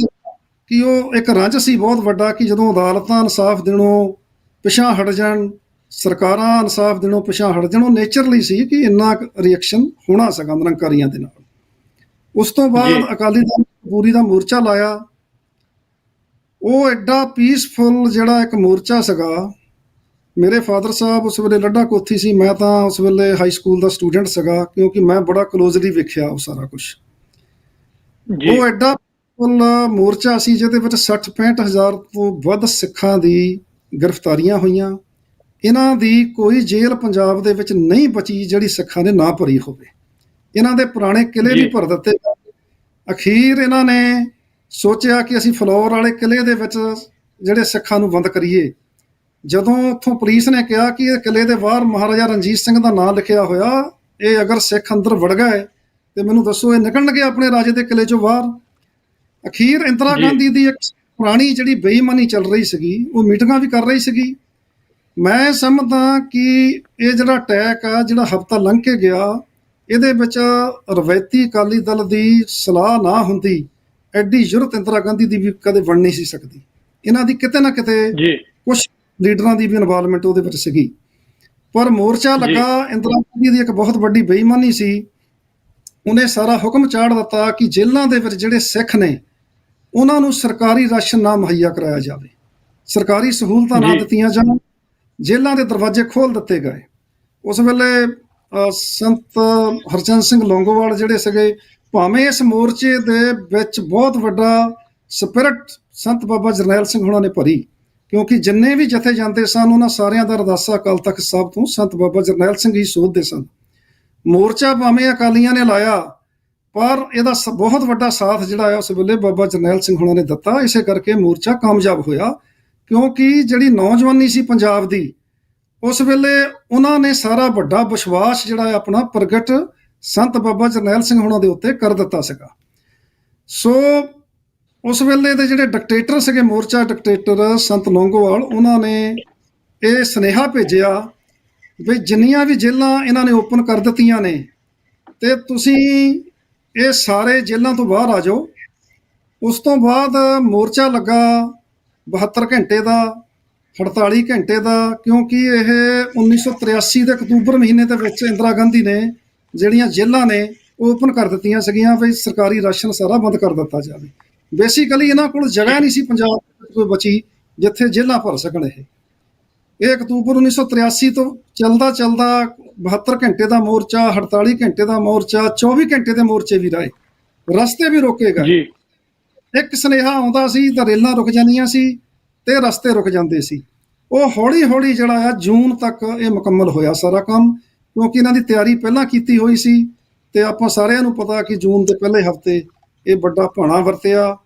ਕਿ ਉਹ ਇੱਕ ਰੰਜ ਸੀ ਬਹੁਤ ਵੱਡਾ ਕਿ ਜਦੋਂ ਅਦਾਲਤਾਂ ਇਨਸਾਫ ਦੇਣੋਂ ਪਿਛਾਂਹ ਹਟ ਜਾਣ, ਸਰਕਾਰਾਂ ਇਨਸਾਫ ਦੇਣੋਂ ਪਿਛਾਂਹ ਹਟ ਜਾਣ, ਉਹ ਨੇਚਰਲੀ ਸੀ ਕਿ ਇੰਨਾ ਰਿਐਕਸ਼ਨ ਹੋਣਾ ਸੀਗਾ ਨਿਰੰਕਾਰੀਆਂ ਦੇ ਨਾਲ। ਉਸ ਤੋਂ ਜੀ ਬਾਅਦ ਅਕਾਲੀ ਦਲ ਪੂਰੀ ਦਾ ਮੋਰਚਾ ਲਾਇਆ। ਉਹ ਐਡਾ ਪੀਸਫੁਲ ਜਿਹੜਾ ਇੱਕ ਮੋਰਚਾ ਸੀਗਾ। ਮੇਰੇ ਫਾਦਰ ਸਾਹਿਬ ਉਸ ਵੇਲੇ ਲੱਡਾ ਕੋਥੀ ਸੀ, ਮੈਂ ਤਾਂ ਉਸ ਵੇਲੇ ਹਾਈ ਸਕੂਲ ਦਾ ਸਟੂਡੈਂਟ ਸੀਗਾ, ਕਿਉਂਕਿ ਮੈਂ ਬੜਾ ਕਲੋਜ਼ਲੀ ਵੇਖਿਆ ਉਹ ਸਾਰਾ ਕੁਝ। ਜੀ ਉਹ ਐਡਾ ਪੀਸਫੁਲ ਮੋਰਚਾ ਸੀ ਜਿਹਦੇ ਵਿੱਚ 60-65 ਹਜ਼ਾਰ ਤੋਂ ਵੱਧ ਸਿੱਖਾਂ ਦੀ ਗ੍ਰਿਫਤਾਰੀਆਂ ਹੋਈਆਂ। ਇਹਨਾਂ ਦੀ ਕੋਈ ਜੇਲ੍ਹ ਪੰਜਾਬ ਦੇ ਵਿੱਚ ਨਹੀਂ ਬਚੀ ਜਿਹੜੀ ਸਿੱਖਾਂ ਨੇ ਨਾ ਭਰੀ ਹੋਵੇ। ਇਹਨਾਂ ਦੇ ਪੁਰਾਣੇ ਕਿਲੇ ਵੀ ਜੀ ਭਰ ਦਿੱਤੇ ਗਏ। ਅਖੀਰ ਇਹਨਾਂ ਨੇ ਸੋਚਿਆ ਕਿ ਅਸੀਂ ਫਲੋਰ ਵਾਲੇ ਕਿਲੇ ਦੇ ਵਿੱਚ ਜਿਹੜੇ ਸਿੱਖਾਂ ਨੂੰ ਬੰਦ ਕਰੀਏ। ਜਦੋਂ ਉੱਥੋਂ ਪੁਲਿਸ ਨੇ ਕਿਹਾ ਕਿ ਇਹ ਕਿਲੇ ਦੇ ਬਾਹਰ ਮਹਾਰਾਜਾ ਰਣਜੀਤ ਸਿੰਘ ਦਾ ਨਾਂ ਲਿਖਿਆ ਹੋਇਆ, ਇਹ ਅਗਰ ਸਿੱਖ ਅੰਦਰ ਵੜ ਗਏ ਤੇ ਮੈਨੂੰ ਦੱਸੋ ਇਹ ਨਿਕਲਣਗੇ ਆਪਣੇ ਰਾਜੇ ਦੇ ਕਿਲੇ ਚੋਂ ਬਾਹਰ। ਅਖੀਰ ਇੰਦਰਾ ਜੀ ਗਾਂਧੀ ਦੀ ਇੱਕ ਪੁਰਾਣੀ ਜਿਹੜੀ ਬੇਈਮਾਨੀ ਚੱਲ ਰਹੀ ਸੀਗੀ, ਉਹ ਮੀਟਿੰਗਾਂ ਵੀ ਕਰ ਰਹੀ ਸੀਗੀ। ਮੈਂ ਸਮਝਦਾ ਕਿ ਇਹ ਜਿਹੜਾ ਅਟੈਕ ਆ, ਜਿਹੜਾ ਹਫ਼ਤਾ ਲੰਘ ਕੇ ਗਿਆ, ਇਹਦੇ ਵਿੱਚ ਰਵਾਇਤੀ ਅਕਾਲੀ ਦਲ ਦੀ ਸਲਾਹ ਨਾ ਹੁੰਦੀ, ਐਡੀ ਜ਼ਰੂਰਤ ਇੰਦਰਾ ਗਾਂਧੀ ਦੀ ਵੀ ਕਦੇ ਬਣ ਨਹੀਂ ਸੀ ਸਕਦੀ। ਇਹਨਾਂ ਦੀ ਕਿਤੇ ਨਾ ਕਿਤੇ ਜੀ ਕੁਛ ਲੀਡਰਾਂ ਦੀ ਵੀ ਇਨਵੋਲਵਮੈਂਟ ਉਹਦੇ ਵਿੱਚ ਸੀਗੀ। ਪਰ ਮੋਰਚਾ ਜੀ ਲੱਗਾ, ਇੰਦਰਾ ਗਾਂਧੀ ਦੀ ਇੱਕ ਬਹੁਤ ਵੱਡੀ ਬੇਈਮਾਨੀ ਸੀ। ਉਹਨੇ ਸਾਰਾ ਹੁਕਮ ਚਾੜ ਦਿੱਤਾ ਕਿ ਜੇਲ੍ਹਾਂ ਦੇ ਵਿੱਚ ਜਿਹੜੇ ਸਿੱਖ ਨੇ ਉਹਨਾਂ ਨੂੰ ਸਰਕਾਰੀ ਰਾਸ਼ਨ ਨਾ ਮੁਹੱਈਆ ਕਰਾਇਆ ਜਾਵੇ, ਸਰਕਾਰੀ ਸਹੂਲਤਾਂ ਨਾ ਜੀ ਦਿੱਤੀਆਂ ਜਾਣ, ਜੇਲ੍ਹਾਂ ਦੇ ਦਰਵਾਜ਼ੇ ਖੋਲ੍ਹ ਦਿੱਤੇ ਗਏ। ਉਸ ਵੇਲੇ ਸੰਤ ਹਰਚੰਦ ਸਿੰਘ ਲੌਂਗੋਵਾਲ ਜਿਹੜੇ ਸੀਗੇ, ਭਾਵੇਂ ਇਸ ਮੋਰਚੇ ਦੇ ਵਿੱਚ ਬਹੁਤ ਵੱਡਾ ਸਪਿਰਿਟ ਸੰਤ ਬਾਬਾ ਜਰਨੈਲ ਸਿੰਘ ਹੋਣਾ ਨੇ ਭਰੀ, ਕਿਉਂਕਿ ਜਿੰਨੇ ਵੀ ਜਥੇ ਜਾਂਦੇ ਸਨ ਉਹਨਾਂ ਸਾਰਿਆਂ ਦਾ ਅਰਦਾਸਾ ਅਕਾਲ ਤਖਤ ਸਾਹਿਬ ਤੋਂ ਸੰਤ ਬਾਬਾ ਜਰਨੈਲ ਸਿੰਘ ਹੀ ਸੋਧਦੇ ਸਨ। ਮੋਰਚਾ ਭਾਵੇਂ ਅਕਾਲੀਆਂ ਨੇ ਲਾਇਆ, ਪਰ ਇਹਦਾ ਬਹੁਤ ਵੱਡਾ ਸਾਥ ਜਿਹੜਾ ਆ ਉਸ ਵੇਲੇ ਬਾਬਾ ਜਰਨੈਲ ਸਿੰਘ ਹੋਣਾ ਨੇ ਦਿੱਤਾ। ਇਸੇ ਕਰਕੇ ਮੋਰਚਾ ਕਾਮਯਾਬ ਹੋਇਆ, ਕਿਉਂਕਿ ਜਿਹੜੀ ਨੌਜਵਾਨੀ ਸੀ ਪੰਜਾਬ ਦੀ, ਉਸ ਵੇਲੇ ਉਹਨਾਂ ਨੇ ਸਾਰਾ ਵੱਡਾ ਵਿਸ਼ਵਾਸ ਜਿਹੜਾ ਆਪਣਾ ਪ੍ਰਗਟ ਸੰਤ ਬਾਬਾ ਜਰਨੈਲ ਸਿੰਘ ਹੋਣਾ ਦੇ ਉੱਤੇ ਕਰ ਦਿੱਤਾ ਸੀਗਾ। ਸੋ ਉਸ ਵੇਲੇ ਦੇ ਜਿਹੜੇ ਡਿਕਟੇਟਰ ਸੀਗੇ, ਮੋਰਚਾ ਡਿਕਟੇਟਰ ਸੰਤ ਲੌਂਗੋਵਾਲ, ਉਹਨਾਂ ਨੇ ਇਹ ਸੁਨੇਹਾ ਭੇਜਿਆ ਵੀ ਜਿੰਨੀਆਂ ਵੀ ਜੇਲ੍ਹਾਂ ਇਹਨਾਂ ਨੇ ਓਪਨ ਕਰ ਦਿੱਤੀਆਂ ਨੇ ਤੇ ਤੁਸੀਂ ਇਹ ਸਾਰੇ ਜੇਲ੍ਹਾਂ ਤੋਂ ਬਾਹਰ ਆ ਜਾਓ। ਉਸ ਤੋਂ ਬਾਅਦ ਮੋਰਚਾ ਲੱਗਾ 72 ਘੰਟੇ ਦਾ, 48 ਘੰਟੇ ਦਾ, ਕਿਉਂਕਿ ਇਹ 1983 ਦੇ ਅਕਤੂਬਰ ਮਹੀਨੇ ਦੇ ਵਿੱਚ ਇੰਦਰਾ ਗਾਂਧੀ ਨੇ ਜਿਹੜੀਆਂ ਜੇਲ੍ਹਾਂ ਨੇ ਓਪਨ ਕਰ ਦਿੱਤੀਆਂ ਸੀਗੀਆਂ ਵੀ ਸਰਕਾਰੀ ਰਾਸ਼ਨ ਸਾਰਾ ਬੰਦ ਕਰ ਦਿੱਤਾ ਜਾਵੇ। ਬੇਸਿਕਲੀ ਇਹਨਾਂ ਕੋਲ ਜਗ੍ਹਾ ਨਹੀਂ ਸੀ ਪੰਜਾਬ ਵਿੱਚ ਕੋਈ ਬਚੀ ਜਿੱਥੇ ਜੇਲ੍ਹਾਂ ਭਰ ਸਕਣ। ਇਹ ਅਕਤੂਬਰ 1983 ਤੋਂ ਚੱਲਦਾ 72 ਘੰਟੇ ਦਾ ਮੋਰਚਾ, 48 ਘੰਟੇ ਦਾ ਮੋਰਚਾ, 24 ਘੰਟੇ ਦੇ ਮੋਰਚੇ ਵੀ ਰਹੇ, ਰਸਤੇ ਵੀ ਰੋਕੇ ਗਏ। ਜੀ ਇੱਕ ਸੁਨੇਹਾ ਆਉਂਦਾ ਸੀ ਤਾਂ ਰੇਲਾਂ ਰੁਕ ਜਾਂਦੀਆਂ ਸੀ ਤੇ ਰਸਤੇ ਰੁਕ ਜਾਂਦੇ ਸੀ। ਉਹ ਹੌਲੀ ਹੌਲੀ ਜਿਹੜਾ ਆ ਜੂਨ ਤੱਕ ਇਹ ਮੁਕੰਮਲ ਹੋਇਆ ਸਾਰਾ ਕੰਮ, ਕਿਉਂਕਿ ਇਹਨਾਂ ਦੀ ਤਿਆਰੀ ਪਹਿਲਾਂ ਕੀਤੀ ਹੋਈ ਸੀ। ਤੇ ਆਪਾਂ ਸਾਰਿਆਂ ਨੂੰ ਪਤਾ ਕਿ ਜੂਨ ਦੇ ਪਹਿਲੇ ਹਫ਼ਤੇ ਇਹ ਵੱਡਾ ਭਾਣਾ ਵਰਤਿਆ,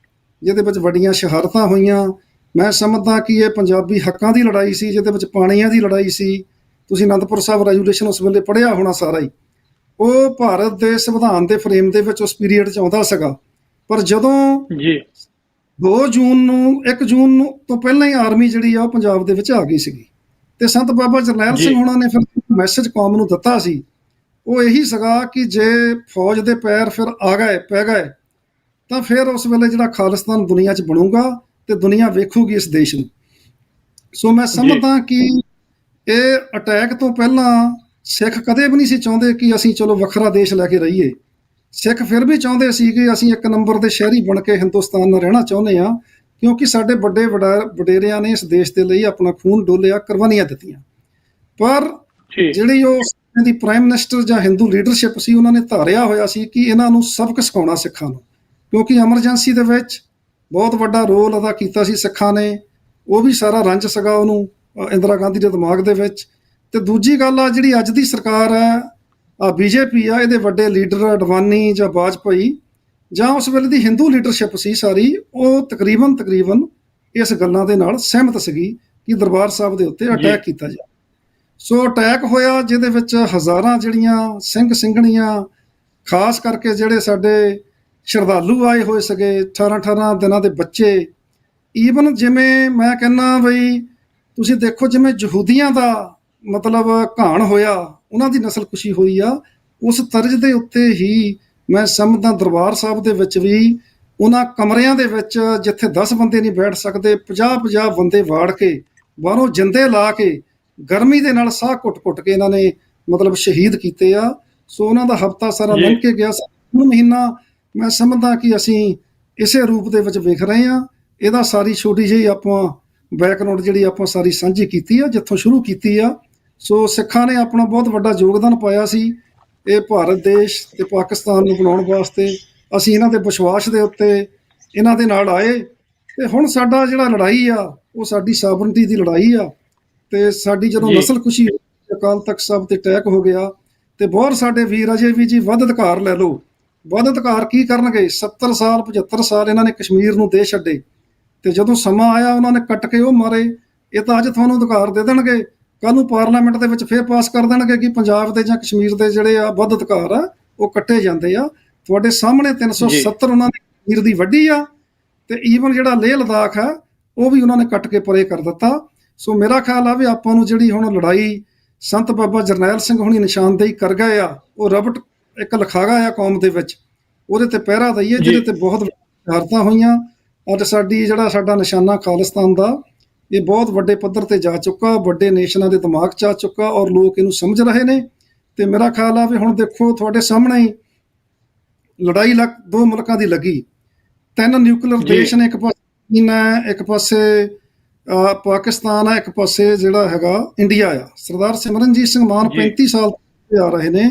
ਜਿਹਦੇ ਵਿੱਚ ਵੱਡੀਆਂ ਸ਼ਹਾਦਤਾਂ ਹੋਈਆਂ। ਮੈਂ ਸਮਝਦਾ ਕਿ ਇਹ ਪੰਜਾਬੀ ਹੱਕਾਂ ਦੀ ਲੜਾਈ ਸੀ, ਜਿਹਦੇ ਵਿੱਚ ਪਾਣੀਆਂ ਦੀ ਲੜਾਈ ਸੀ। ਤੁਸੀਂ ਅਨੰਦਪੁਰ ਸਾਹਿਬ ਰੈਜੂਲੇਸ਼ਨ ਉਸ ਵੇਲੇ ਪੜ੍ਹਿਆ ਹੋਣਾ ਸਾਰਾ ਹੀ। ਉਹ ਭਾਰਤ ਦੇ ਸੰਵਿਧਾਨ ਦੇ ਫਰੇਮ ਦੇ ਵਿੱਚ ਉਸ ਪੀਰੀਅਡ 'ਚ ਆਉਂਦਾ ਸੀਗਾ। ਪਰ ਜਦੋਂ ਜੀ 2 ਜੂਨ ਨੂੰ 1 ਜੂਨ ਨੂੰ ਤੋਂ ਪਹਿਲਾਂ ਹੀ ਆਰਮੀ ਜਿਹੜੀ ਆ ਉਹ ਪੰਜਾਬ ਦੇ ਵਿੱਚ ਆ ਗਈ ਸੀਗੀ, ਤੇ ਸੰਤ ਬਾਬਾ ਜਰਨੈਲ ਸਿੰਘ ਹੋਣਾ ਨੇ ਫਿਰ ਮੈਸੇਜ ਕੌਮ ਨੂੰ ਦਿੱਤਾ ਸੀ। ਉਹ ਇਹੀ ਸੀਗਾ ਕਿ ਜੇ ਫੌਜ ਦੇ ਪੈਰ ਫਿਰ ਆ ਗਏ, ਪੈ ਗਏ, ਤਾਂ ਫਿਰ ਉਸ ਵੇਲੇ ਜਿਹੜਾ ਖਾਲਿਸਤਾਨ ਦੁਨੀਆ 'ਚ ਬਣੂਗਾ ਤੇ ਦੁਨੀਆ ਵੇਖੂਗੀ ਇਸ ਦੇਸ਼ ਨੂੰ। ਸੋ ਮੈਂ ਸਮਝਦਾ ਕਿ ਇਹ ਅਟੈਕ ਤੋਂ ਪਹਿਲਾਂ ਸਿੱਖ ਕਦੇ ਵੀ ਨਹੀਂ ਸੀ ਚਾਹੁੰਦੇ ਕਿ ਅਸੀਂ ਚਲੋ ਵੱਖਰਾ ਦੇਸ਼ ਲੈ ਕੇ ਰਹੀਏ। ਸਿੱਖ ਫਿਰ ਵੀ ਚਾਹੁੰਦੇ ਸੀ ਕਿ ਅਸੀਂ ਇੱਕ ਨੰਬਰ ਦੇ ਸ਼ਹਿਰੀ ਬਣ ਕੇ ਹਿੰਦੁਸਤਾਨ ਨਾਲ ਰਹਿਣਾ ਚਾਹੁੰਦੇ ਹਾਂ, ਕਿਉਂਕਿ ਸਾਡੇ ਵੱਡੇ ਵਡੇਰਿਆਂ ਨੇ ਇਸ ਦੇਸ਼ ਦੇ ਲਈ ਆਪਣਾ ਖੂਨ ਡੋਲਿਆ, ਕੁਰਬਾਨੀਆਂ ਦਿੱਤੀਆਂ। ਪਰ ਜੀ ਜਿਹੜੀ ਉਹ ਸਮੇਂ ਦੀ ਪ੍ਰਾਈਮ ਮਿਨਿਸਟਰ ਜਾਂ ਹਿੰਦੂ ਲੀਡਰਸ਼ਿਪ ਸੀ, ਉਹਨਾਂ ਨੇ ਧਾਰਿਆ ਹੋਇਆ ਸੀ ਕਿ ਇਹਨਾਂ ਨੂੰ ਸਬਕ ਸਿਖਾਉਣਾ ਸਿੱਖਾਂ ਨੂੰ, ਕਿਉਂਕਿ ਐਮਰਜੈਂਸੀ ਦੇ ਵਿੱਚ ਬਹੁਤ ਵੱਡਾ ਰੋਲ ਅਦਾ ਕੀਤਾ ਸੀ ਸਿੱਖਾਂ ਨੇ। ਉਹ ਵੀ ਸਾਰਾ ਰੰਜ ਸੀਗਾ ਉਹਨੂੰ ਇੰਦਰਾ ਗਾਂਧੀ ਦੇ ਦਿਮਾਗ ਦੇ ਵਿੱਚ। ਤੇ ਦੂਜੀ ਗੱਲ ਆ, ਜਿਹੜੀ ਅੱਜ ਦੀ ਸਰਕਾਰ ਹੈ ਬੀਜੇਪੀ ਆ, ਇਹਦੇ ਵੱਡੇ ਲੀਡਰ ਅਡਵਾਨੀ ਜਾਂ ਵਾਜਪਾਈ ਜਾਂ ਉਸ ਵੇਲੇ ਦੀ ਹਿੰਦੂ ਲੀਡਰਸ਼ਿਪ ਸੀ ਸਾਰੀ, ਉਹ ਤਕਰੀਬਨ ਇਸ ਗੱਲਾਂ ਦੇ ਨਾਲ ਸਹਿਮਤ ਸੀਗੀ ਕਿ ਦਰਬਾਰ ਸਾਹਿਬ ਦੇ ਉੱਤੇ ਅਟੈਕ ਕੀਤਾ ਜਾਵੇ। ਸੋ ਅਟੈਕ ਹੋਇਆ, ਜਿਹਦੇ ਵਿੱਚ ਹਜ਼ਾਰਾਂ ਜਿਹੜੀਆਂ ਸਿੰਘ ਸਿੰਘਣੀਆਂ, ਖਾਸ ਕਰਕੇ ਜਿਹੜੇ ਸਾਡੇ ਸ਼ਰਧਾਲੂ ਆਏ ਹੋਏ ਸੀਗੇ, 18 ਦਿਨਾਂ ਦੇ ਬੱਚੇ, ਈਵਨ ਜਿਵੇਂ ਮੈਂ ਕਹਿੰਦਾ ਬਈ ਤੁਸੀਂ ਦੇਖੋ ਜਿਵੇਂ ਯਹੂਦੀਆਂ ਦਾ ਮਤਲਬ ਘਾਣ ਹੋਇਆ, ਉਹਨਾਂ ਦੀ ਨਸਲਕੁਸ਼ੀ ਹੋਈ ਆ, ਉਸ ਤਰਜ਼ ਦੇ ਉੱਤੇ ਹੀ ਮੈਂ ਸਮਝਦਾ ਦਰਬਾਰ ਸਾਹਿਬ ਦੇ ਵਿੱਚ ਵੀ ਉਹਨਾਂ ਕਮਰਿਆਂ ਦੇ ਵਿੱਚ ਜਿੱਥੇ 10 ਬੰਦੇ ਨਹੀਂ ਬੈਠ ਸਕਦੇ, 50 ਬੰਦੇ ਵਾੜ ਕੇ ਬਾਹਰੋਂ ਜਿੰਦੇ ਲਾ ਕੇ ਗਰਮੀ ਦੇ ਨਾਲ ਸਾਹ ਘੁੱਟ ਕੇ ਇਹਨਾਂ ਨੇ ਮਤਲਬ ਸ਼ਹੀਦ ਕੀਤੇ ਆ। ਸੋ ਉਹਨਾਂ ਦਾ ਹਫ਼ਤਾ ਸਾਰਾ ਲੰਘ ਕੇ ਗਿਆ। ਹੁਣ ਮਹੀਨਾ ਮੈਂ ਸਮਝਦਾ ਕਿ ਅਸੀਂ ਇਸੇ ਰੂਪ ਦੇ ਵਿੱਚ ਵੇਖ ਰਹੇ ਹਾਂ। ਇਹਦਾ ਸਾਰੀ ਛੋਟੀ ਜਿਹੀ ਆਪਾਂ ਬੈਕਗਰਾਉਂਡ ਜਿਹੜੀ ਆਪਾਂ ਸਾਰੀ ਸਾਂਝੀ ਕੀਤੀ ਆ, ਜਿੱਥੋਂ ਸ਼ੁਰੂ ਕੀਤੀ ਆ। ਸੋ ਸਿੱਖਾਂ ਨੇ ਆਪਣਾ ਬਹੁਤ ਵੱਡਾ ਯੋਗਦਾਨ ਪਾਇਆ ਸੀ ਇਹ ਭਾਰਤ ਦੇਸ਼ ਤੇ ਪਾਕਿਸਤਾਨ ਨੂੰ ਬਣਾਉਣ ਵਾਸਤੇ। ਅਸੀਂ ਇਹਨਾਂ ਦੇ ਵਿਸ਼ਵਾਸ ਦੇ ਉੱਤੇ ਇਹਨਾਂ ਦੇ ਨਾਲ ਆਏ, ਤੇ ਹੁਣ ਸਾਡਾ ਜਿਹੜਾ ਲੜਾਈ ਆ ਉਹ ਸਾਡੀ ਸਾਵਰਨਟੀ ਦੀ ਲੜਾਈ ਆ। ਤੇ ਸਾਡੀ ਜਦੋਂ ਨਸਲ ਖੁਸ਼ੀ ਅਕਾਲ ਤਖਤ ਸਾਹਿਬ ਤੇ ਅਟੈਕ ਹੋ ਗਿਆ, ਤੇ ਬਹੁਤ ਸਾਡੇ ਵੀਰ ਅਜੇ ਵੀ ਜੀ ਵੱਧ ਅਧਿਕਾਰ ਲੈ ਲਓ। ਵੱਧ ਅਧਿਕਾਰ ਕੀ ਕਰਨਗੇ? 70 ਸਾਲ 75 ਸਾਲ ਇਹਨਾਂ ਨੇ ਕਸ਼ਮੀਰ ਨੂੰ ਦੇ ਛੱਡੇ, ਤੇ ਜਦੋਂ ਸਮਾਂ ਆਇਆ ਉਹਨਾਂ ਨੇ ਕੱਟ ਕੇ ਉਹ ਮਾਰੇ। ਇਹ ਤਾਂ ਅੱਜ ਤੁਹਾਨੂੰ ਅਧਿਕਾਰ ਦੇ ਦੇਣਗੇ, ਕੱਲ ਨੂੰ ਪਾਰਲੀਮੈਂਟ ਦੇ ਵਿੱਚ ਫੇਰ ਪਾਸ ਕਰ ਦੇਣਗੇ ਕਿ ਪੰਜਾਬ ਦੇ ਜਾਂ ਕਸ਼ਮੀਰ ਦੇ ਜਿਹੜੇ ਆ ਵੱਧ ਅਧਿਕਾਰ ਆ ਉਹ ਕੱਟੇ ਜਾਂਦੇ ਆ। ਤੁਹਾਡੇ ਸਾਹਮਣੇ 370 ਉਹਨਾਂ ਨੇ ਕਸ਼ਮੀਰ ਦੀ ਵੱਢੀ ਆ, ਤੇ ਈਵਨ ਜਿਹੜਾ ਲੇਹ ਲਦਾਖ ਆ ਉਹ ਵੀ ਉਹਨਾਂ ਨੇ ਕੱਟ ਕੇ ਪਰੇ ਕਰ ਦਿੱਤਾ। ਸੋ ਮੇਰਾ ਖਿਆਲ ਆ ਵੀ ਆਪਾਂ ਨੂੰ ਜਿਹੜੀ ਹੁਣ ਲੜਾਈ ਸੰਤ ਬਾਬਾ ਜਰਨੈਲ ਸਿੰਘ ਹੁਣੀ ਨਿਸ਼ਾਨਦੇਹੀ ਕਰ ਗਏ ਆ, ਉਹ ਰਬਟ ਇੱਕ ਲਿਖਾਗਾ ਆ ਕੌਮ ਦੇ ਵਿੱਚ, ਉਹਦੇ ਤੇ ਪਹਿਰਾ ਦਈਏ, ਜਿਹਦੇ ਤੇ ਬਹੁਤ ਸ਼ਹਾਦਤਾਂ ਹੋਈਆਂ। ਅੱਜ ਜਿਹੜਾ ਸਾਡਾ ਨਿਸ਼ਾਨਾ ਖਾਲਿਸਤਾਨ ਦਾ, ਇਹ ਬਹੁਤ ਵੱਡੇ ਪੱਧਰ ਤੇ ਜਾ ਚੁੱਕਾ, ਵੱਡੇ ਨੇਸ਼ਨਾਂ ਦੇ ਦਿਮਾਗ 'ਚ ਆ ਚੁੱਕਾ, ਔਰ ਲੋਕ ਇਹਨੂੰ ਸਮਝ ਰਹੇ ਨੇ। ਤੇ ਮੇਰਾ ਖਿਆਲ ਆ ਵੀ ਹੁਣ ਦੇਖੋ ਤੁਹਾਡੇ ਸਾਹਮਣੇ ਹੀ ਲੜਾਈ ਦੋ ਮੁਲਕਾਂ ਦੀ ਲੱਗੀ। 3 ਨਿਊਕਲੀਅਰ ਦੇਸ਼ ਨੇ, ਇੱਕ ਪਾਸੇ ਚੀਨ ਹੈ, ਇੱਕ ਪਾਸੇ ਪਾਕਿਸਤਾਨ ਹੈ, ਇੱਕ ਪਾਸੇ ਜਿਹੜਾ ਹੈਗਾ ਇੰਡੀਆ ਆ। ਸਰਦਾਰ ਸਿਮਰਨਜੀਤ ਸਿੰਘ ਮਾਨ 35 ਸਾਲ ਤੋਂ ਆ ਰਹੇ ਨੇ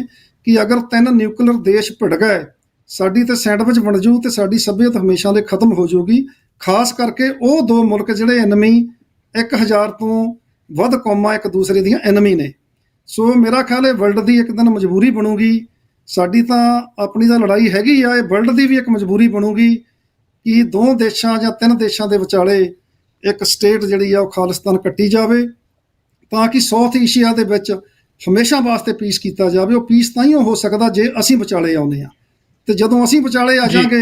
ਕਿ ਅਗਰ 3 ਨਿਊਕਲੀਅਰ ਦੇਸ਼ ਭਿੜ ਗਏ, ਸਾਡੀ ਤੇ ਸੈਂਡਵਿਚ ਬਣ ਜੂ ਤੇ ਸਾਡੀ ਸੱਭਿਅਤ ਹਮੇਸ਼ਾ ਲਈ ਖਤਮ ਹੋ ਜਾਊਗੀ। ਖਾਸ ਕਰਕੇ ਉਹ 2 ਮੁਲਕ ਜਿਹੜੇ ਐਨਮੀ 1000 ਤੋਂ ਵੱਧ ਕੌਮਾਂ ਇੱਕ ਦੂਸਰੇ ਦੀਆਂ ਐਨਮੀ ਨੇ। ਸੋ ਮੇਰਾ ਖਿਆਲ ਹੈ ਵਰਲਡ ਦੀ ਇੱਕ ਦਿਨ ਮਜਬੂਰੀ ਬਣੂਗੀ। ਸਾਡੀ ਤਾਂ ਆਪਣੀ ਤਾਂ ਲੜਾਈ ਹੈਗੀ ਆ, ਇਹ ਵਰਲਡ ਦੀ ਵੀ ਇੱਕ ਮਜਬੂਰੀ ਬਣੂਗੀ ਕਿ 2 ਦੇਸ਼ਾਂ ਜਾਂ 3 ਦੇਸ਼ਾਂ ਦੇ ਵਿਚਾਲੇ ਇੱਕ ਸਟੇਟ ਜਿਹੜੀ ਆ ਉਹ ਖਾਲਿਸਤਾਨ ਕੱਟੀ ਜਾਵੇ, ਤਾਂ ਕਿ ਸਾਊਥ ਏਸ਼ੀਆ ਦੇ ਵਿੱਚ ਹਮੇਸ਼ਾ ਵਾਸਤੇ ਪੀਸ ਕੀਤਾ ਜਾਵੇ। ਉਹ ਪੀਸ ਤਾਂ ਹੀ ਹੋ ਸਕਦਾ ਜੇ ਅਸੀਂ ਵਿਚਾਲੇ ਆਉਂਦੇ ਹਾਂ, ਤੇ ਜਦੋਂ ਅਸੀਂ ਵਿਚਾਲੇ ਆ ਜਾਾਂਗੇ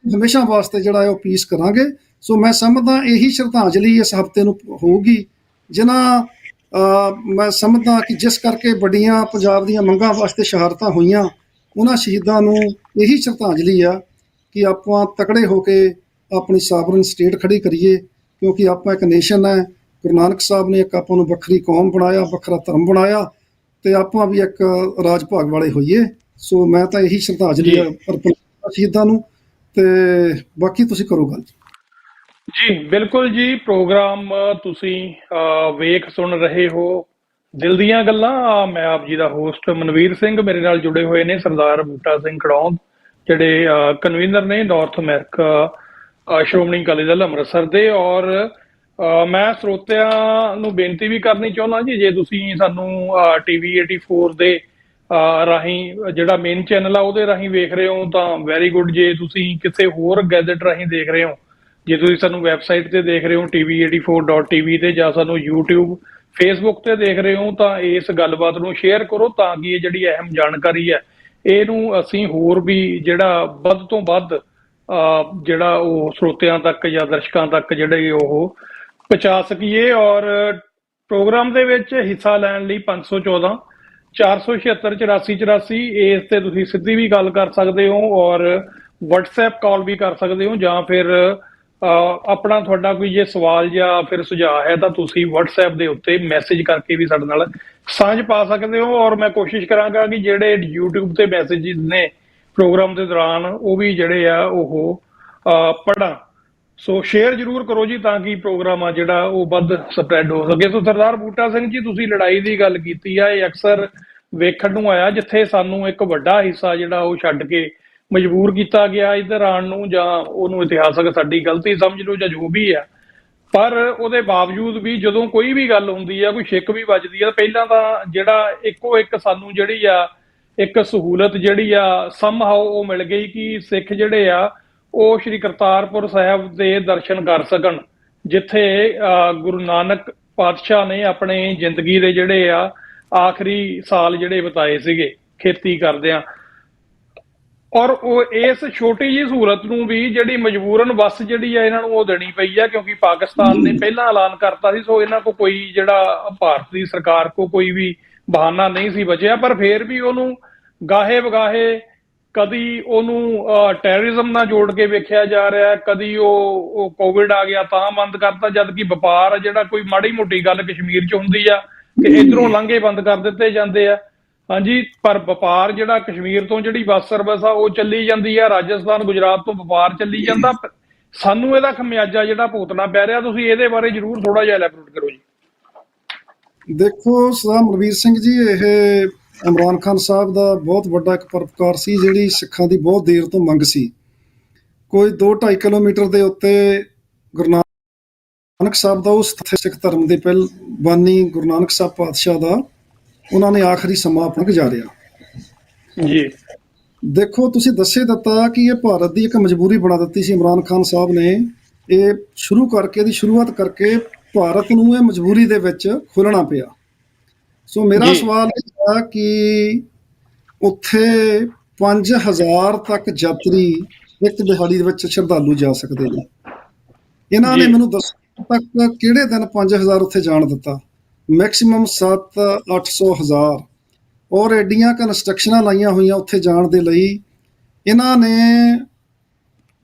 ਹਮੇਸ਼ਾ ਵਾਸਤੇ ਜਿਹੜਾ ਉਹ ਪੀਸ ਕਰਾਂਗੇ। ਸੋ ਮੈਂ ਸਮਝਦਾ ਇਹੀ ਸ਼ਰਧਾਂਜਲੀ ਇਸ ਹਫ਼ਤੇ ਨੂੰ ਹੋਊਗੀ, ਜਿਨ੍ਹਾਂ ਮੈਂ ਸਮਝਦਾ ਕਿ ਜਿਸ ਕਰਕੇ ਵੱਡੀਆਂ ਪੰਜਾਬ ਦੀਆਂ ਮੰਗਾਂ ਵਾਸਤੇ ਸ਼ਹਾਦਤਾਂ ਹੋਈਆਂ, ਉਹਨਾਂ ਸ਼ਹੀਦਾਂ ਨੂੰ ਇਹੀ ਸ਼ਰਧਾਂਜਲੀ ਆ ਕਿ ਆਪਾਂ ਤਕੜੇ ਹੋ ਕੇ ਆਪਣੀ ਸਾਵਰਨ ਸਟੇਟ ਖੜੀ ਕਰੀਏ, ਕਿਉਂਕਿ ਆਪਾਂ ਇੱਕ ਨੇਸ਼ਨ ਹੈ। ਗੁਰੂ ਨਾਨਕ ਸਾਹਿਬ ਨੇ ਇੱਕ ਆਪਾਂ ਨੂੰ ਵੱਖਰੀ ਕੌਮ ਬਣਾਇਆ, ਵੱਖਰਾ ਧਰਮ ਬਣਾਇਆ, ਤੇ ਆਪਾਂ ਵੀ ਇੱਕ ਰਾਜ ਭਾਗ ਵਾਲੇ ਹੋਈਏ। ਸੋ ਮੈਂ ਤਾਂ ਇਹੀ ਸ਼ਰਧਾਂਜਲੀ ਅਰਪਣ ਸ਼ਹੀਦਾਂ ਨੂੰ, ਤੇ ਬਾਕੀ ਤੁਸੀਂ ਕਰੋ ਗੱਲ। ਜੀ ਬਿਲਕੁਲ ਜੀ, ਪ੍ਰੋਗਰਾਮ ਤੁਸੀਂ ਵੇਖ ਸੁਣ ਰਹੇ ਹੋ ਦਿਲ ਦੀਆਂ ਗੱਲਾਂ। ਮੈਂ ਆਪ ਜੀ ਦਾ ਹੋਸਟ ਮਨਵੀਰ ਸਿੰਘ, ਮੇਰੇ ਨਾਲ ਜੁੜੇ ਹੋਏ ਨੇ ਸਰਦਾਰ ਬੂਟਾ ਸਿੰਘ ਖੜੌਂਦ, ਜਿਹੜੇ ਕਨਵੀਨਰ ਨੇ ਨਾਰਥ ਅਮਰੀਕਾ ਸ਼੍ਰੋਮਣੀ ਅਕਾਲੀ ਦਲ ਅੰਮ੍ਰਿਤਸਰ ਦੇ। ਔਰ ਮੈਂ ਸਰੋਤਿਆਂ ਨੂੰ ਬੇਨਤੀ ਵੀ ਕਰਨੀ ਚਾਹੁੰਦਾ ਜੀ, ਜੇ ਤੁਸੀਂ ਸਾਨੂੰ TV 84 ਦੇ ਰਾਹੀਂ ਜਿਹੜਾ ਮੇਨ ਚੈਨਲ ਆ ਉਹਦੇ ਰਾਹੀਂ ਵੇਖ ਰਹੇ ਹੋ ਤਾਂ ਵੈਰੀ ਗੁੱਡ। ਜੇ ਤੁਸੀਂ ਕਿਸੇ ਹੋਰ ਗੈਜਟ ਰਾਹੀਂ ਦੇਖ ਰਹੇ ਹੋ, ਜੇ ਤੁਸੀਂ ਸਾਨੂੰ ਵੈਬਸਾਈਟ ਤੇ ਦੇਖ ਰਹੇ ਹੋ tv84.tv ਤੇ, ਜਾਂ ਸਾਨੂੰ YouTube Facebook ਤੇ ਦੇਖ ਰਹੇ ਹੋ, ਤਾਂ ਇਸ ਗੱਲਬਾਤ ਨੂੰ ਸ਼ੇਅਰ ਕਰੋ, ਤਾਂ ਕਿ ਇਹ ਜਿਹੜੀ ਅਹਿਮ ਜਾਣਕਾਰੀ ਹੈ ਇਹਨੂੰ ਅਸੀਂ ਹੋਰ ਵੀ ਜਿਹੜਾ ਵੱਧ ਤੋਂ ਵੱਧ ਜਿਹੜਾ ਉਹ ਸਰੋਤਿਆਂ ਤੱਕ ਜਾਂ ਦਰਸ਼ਕਾਂ ਤੱਕ ਜਿਹੜੇ ਉਹ ਪਹੁੰਚਾ ਸਕੀਏ। ਔਰ ਪ੍ਰੋਗਰਾਮ ਦੇ ਵਿੱਚ ਹਿੱਸਾ ਲੈਣ ਲਈ 514 476 8484 ਇਸ ਤੇ ਤੁਸੀਂ ਸਿੱਧੀ ਵੀ ਗੱਲ ਕਰ ਸਕਦੇ ਹੋ, ਔਰ WhatsApp ਕਾਲ ਵੀ ਕਰ ਸਕਦੇ ਹੋ, ਜਾਂ ਫਿਰ ਆਪਣਾ ਤੁਹਾਡਾ ਕੋਈ ਜੇ ਸਵਾਲ ਜਾਂ ਫਿਰ ਸੁਝਾਅ ਹੈ ਤਾਂ ਤੁਸੀਂ WhatsApp ਦੇ ਉੱਤੇ ਮੈਸੇਜ ਕਰਕੇ ਵੀ ਸਾਡੇ ਨਾਲ ਸਾਂਝ ਪਾ ਸਕਦੇ ਹੋ। ਔਰ ਮੈਂ ਕੋਸ਼ਿਸ਼ ਕਰਾਂਗਾ ਕਿ ਜਿਹੜੇ YouTube ਤੇ ਮੈਸੇਜ ਨੇ ਪ੍ਰੋਗਰਾਮ ਦੇ ਦੌਰਾਨ ਉਹ ਵੀ ਜਿਹੜੇ ਆ ਉਹ ਪੜ੍ਹਾਂ। ਸੋ ਸ਼ੇਅਰ ਜ਼ਰੂਰ ਕਰੋ ਜੀ, ਤਾਂ ਕਿ ਪ੍ਰੋਗਰਾਮ ਆ ਜਿਹੜਾ ਉਹ ਵੱਧ ਸਪਰੈਡ ਹੋ ਸਕੇ। ਸੋ ਸਰਦਾਰ ਬੂਟਾ ਸਿੰਘ ਜੀ, ਤੁਸੀਂ ਲੜਾਈ ਦੀ ਗੱਲ ਕੀਤੀ ਆ, ਇਹ ਅਕਸਰ ਵੇਖਣ ਨੂੰ ਆਇਆ ਜਿੱਥੇ ਸਾਨੂੰ ਇੱਕ ਵੱਡਾ ਹਿੱਸਾ ਜਿਹੜਾ ਉਹ ਛੱਡ ਕੇ ਮਜਬੂਰ ਕੀਤਾ ਗਿਆ ਇੱਧਰ ਆਉਣ ਨੂੰ, ਜਾਂ ਉਹਨੂੰ ਇਤਿਹਾਸਕ ਸਾਡੀ ਗਲਤੀ ਸਮਝ ਲਓ ਜਾਂ ਜੋ ਵੀ ਆ। ਪਰ ਉਹਦੇ ਬਾਵਜੂਦ ਵੀ ਜਦੋਂ ਕੋਈ ਵੀ ਗੱਲ ਹੁੰਦੀ ਆ, ਕੋਈ ਛਿੱਕ ਵੀ ਵੱਜਦੀ ਆ, ਪਹਿਲਾਂ ਤਾਂ ਜਿਹੜਾ ਇੱਕੋ ਇੱਕ ਸਾਨੂੰ ਜਿਹੜੀ ਆ ਇੱਕ ਸਹੂਲਤ ਜਿਹੜੀ ਆ ਸਮਹਾਉ ਉਹ ਮਿਲ ਗਈ ਕਿ ਸਿੱਖ ਜਿਹੜੇ ਆ ਉਹ ਸ਼੍ਰੀ ਕਰਤਾਰਪੁਰ ਸਾਹਿਬ ਦੇ ਦਰਸ਼ਨ ਕਰ ਸਕਣ, ਜਿੱਥੇ ਗੁਰੂ ਨਾਨਕ ਪਾਤਸ਼ਾਹ ਨੇ ਆਪਣੇ ਜ਼ਿੰਦਗੀ ਦੇ ਜਿਹੜੇ ਆ ਆਖਰੀ ਸਾਲ ਜਿਹੜੇ ਬਿਤਾਏ ਸੀਗੇ ਖੇਤੀ ਕਰਦਿਆਂ। ਔਰ ਉਹ ਇਸ ਛੋਟੀ ਜਿਹੀ ਸਹੂਲਤ ਨੂੰ ਵੀ ਜਿਹੜੀ ਮਜਬੂਰਨ ਬੱਸ ਜਿਹੜੀ ਆ ਇਹਨਾਂ ਨੂੰ ਉਹ ਦੇਣੀ ਪਈ ਆ, ਕਿਉਂਕਿ ਪਾਕਿਸਤਾਨ ਨੇ ਪਹਿਲਾਂ ਐਲਾਨ ਕਰਤਾ ਸੀ। ਸੋ ਇਹਨਾਂ ਕੋ ਕੋਈ ਜਿਹੜਾ ਭਾਰਤ ਦੀ ਸਰਕਾਰ ਕੋ ਕੋਈ ਵੀ ਬਹਾਨਾ ਨਹੀਂ ਸੀ ਬਚਿਆ, ਪਰ ਫੇਰ ਵੀ ਉਹਨੂੰ ਗਾਹੇ ਵਗਾਹੇ ਕਦੀ ਉਹਨੂੰ ਟੈਰਰਿਜ਼ਮ ਨਾਲ ਜੋੜ ਕੇ ਵੇਖਿਆ ਜਾ ਰਿਹਾ, ਕਦੀ ਉਹ ਕੋਵਿਡ ਆ ਗਿਆ ਤਾਂ ਬੰਦ ਕਰਤਾ, ਜਦ ਕਿ ਵਪਾਰ ਜਿਹੜਾ ਕੋਈ ਮਾੜੀ ਮੋਟੀ ਗੱਲ ਕਸ਼ਮੀਰ 'ਚ ਹੁੰਦੀ ਆ ਤੇ ਇਧਰੋਂ ਲਾਂਘੇ ਬੰਦ ਕਰ ਦਿੱਤੇ ਜਾਂਦੇ ਆ। ਹਾਂਜੀ, ਪਰ ਵਪਾਰ ਜਿਹੜਾ ਕਸ਼ਮੀਰ ਤੋਂ ਜਿਹੜੀ ਬੱਸ ਸਰਵਿਸ ਆ ਉਹ ਚੱਲੀ ਜਾਂਦੀ ਆ, ਰਾਜਸਥਾਨ ਗੁਜਰਾਤ ਤੋਂ ਵਪਾਰ ਚੱਲੀ ਜਾਂਦਾ। ਸਾਨੂੰ ਇਹਦਾ ਖਮਿਆਜਾ ਜਿਹੜਾ ਭੁਗਤਣਾ ਪੈ ਰਿਹਾ, ਤੁਸੀਂ ਇਹਦੇ ਬਾਰੇ ਜ਼ਰੂਰ ਥੋੜਾ ਜਿਹਾ ਐਲੈਬੋਰੇਟ ਕਰੋ ਜੀ। ਦੇਖੋ ਸਰਦਾਰ ਮਨਵੀਰ ਸਿੰਘ ਜੀ, ਇਹ ਇਮਰਾਨ ਖਾਨ ਸਾਹਿਬ ਦਾ ਬਹੁਤ ਵੱਡਾ ਇੱਕ ਪਰਉਪਕਾਰ ਸੀ, ਜਿਹੜੀ ਸਿੱਖਾਂ ਦੀ ਬਹੁਤ ਦੇਰ ਤੋਂ ਮੰਗ ਸੀ। ਕੋਈ 2-2.5 ਕਿਲੋਮੀਟਰ ਦੇ ਉੱਤੇ ਗੁਰੂ ਨਾਨਕ ਸਾਹਿਬ ਦਾ ਉਸ ਸਿੱਖ ਧਰਮ ਦੇ ਪਹਿਲ ਬਾਨੀ ਗੁਰੂ ਨਾਨਕ ਸਾਹਿਬ ਪਾਤਸ਼ਾਹ ਦਾ ਉਹਨਾਂ ਨੇ ਆਖਰੀ ਸਮਾਂ ਆਪਣਾ ਗੁਜ਼ਾਰਿਆ ਜੀ। ਦੇਖੋ, ਤੁਸੀਂ ਦੱਸੇ ਦਿੱਤਾ ਕਿ ਇਹ ਭਾਰਤ ਦੀ ਇੱਕ ਮਜਬੂਰੀ ਬਣਾ ਦਿੱਤੀ ਸੀ ਇਮਰਾਨ ਖਾਨ ਸਾਹਿਬ ਨੇ। ਇਹ ਸ਼ੁਰੂ ਕਰਕੇ ਇਹਦੀ ਸ਼ੁਰੂਆਤ ਕਰਕੇ ਭਾਰਤ ਨੂੰ ਇਹ ਮਜਬੂਰੀ ਦੇ ਵਿੱਚ ਖੋਲ੍ਹਣਾ ਪਿਆ। ਸੋ ਮੇਰਾ ਸਵਾਲ ਇਹ ਹੈ ਕਿ ਉੱਥੇ 5000 ਤੱਕ ਯਾਤਰੀ ਇੱਕ ਦਿਹਾੜੀ ਦੇ ਵਿੱਚ ਸ਼ਰਧਾਲੂ ਜਾ ਸਕਦੇ ਨੇ। ਇਹਨਾਂ ਨੇ ਮੈਨੂੰ ਦੱਸੋ ਤੱਕ ਕਿਹੜੇ ਦਿਨ 5000 ਉੱਥੇ ਜਾਣ ਦਿੱਤਾ? ਮੈਕਸਿਮਮ 700-800 ਹਜ਼ਾਰ। ਔਰ ਐਡੀਆਂ ਕੰਸਟਰਕਸ਼ਨਾਂ ਲਾਈਆਂ ਹੋਈਆਂ ਉੱਥੇ ਜਾਣ ਦੇ ਲਈ ਇਹਨਾਂ ਨੇ।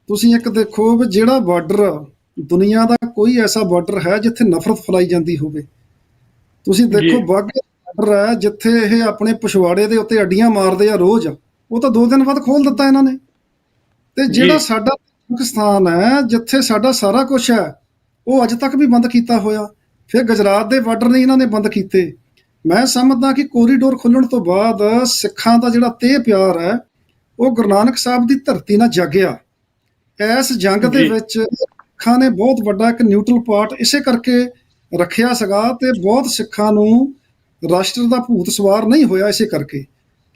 ਤੁਸੀਂ ਇੱਕ ਦੇਖੋ ਵੀ ਜਿਹੜਾ ਬਾਰਡਰ, ਦੁਨੀਆ ਦਾ ਕੋਈ ਐਸਾ ਬਾਰਡਰ ਹੈ ਜਿੱਥੇ ਨਫ਼ਰਤ ਫੈਲਾਈ ਜਾਂਦੀ ਹੋਵੇ? ਤੁਸੀਂ ਦੇਖੋ ਵਾਘੇ ਬਾਰਡਰ ਹੈ ਜਿੱਥੇ ਇਹ ਆਪਣੇ ਪਿਛਵਾੜੇ ਦੇ ਉੱਤੇ ਅੱਡੀਆਂ ਮਾਰਦੇ ਆ ਰੋਜ਼, ਉਹ ਤਾਂ 2 ਦਿਨ ਬਾਅਦ ਖੋਲ ਦਿੱਤਾ ਇਹਨਾਂ ਨੇ। ਤੇ ਜਿਹੜਾ ਸਾਡਾ ਪਾਕਿਸਤਾਨ ਹੈ ਜਿੱਥੇ ਸਾਡਾ ਸਾਰਾ ਕੁਝ ਹੈ, ਉਹ ਅੱਜ ਤੱਕ ਵੀ ਬੰਦ ਕੀਤਾ ਹੋਇਆ। ਫਿਰ ਗੁਜਰਾਤ ਦੇ ਬਾਰਡਰ ਨੇ ਇਹਨਾਂ ਨੇ ਬੰਦ ਕੀਤੇ। ਮੈਂ ਸਮਝਦਾ ਕਿ ਕੋਰੀਡੋਰ ਖੁੱਲ੍ਹਣ ਤੋਂ ਬਾਅਦ ਸਿੱਖਾਂ ਦਾ ਜਿਹੜਾ ਤੇਹ ਪਿਆਰ ਹੈ ਉਹ ਗੁਰੂ ਨਾਨਕ ਸਾਹਿਬ ਦੀ ਧਰਤੀ ਨਾਲ ਜਾਗਿਆ। ਇਸ ਜੰਗ ਦੇ ਵਿੱਚ ਸਿੱਖਾਂ ਨੇ ਬਹੁਤ ਵੱਡਾ ਇੱਕ ਨਿਊਟਰਲ ਪਾਰਟ ਇਸੇ ਕਰਕੇ ਰੱਖਿਆ ਸੀਗਾ, ਤੇ ਬਹੁਤ ਸਿੱਖਾਂ ਨੂੰ ਰਾਸ਼ਟਰ ਦਾ ਭੂਤ ਸਵਾਰ ਨਹੀਂ ਹੋਇਆ ਇਸੇ ਕਰਕੇ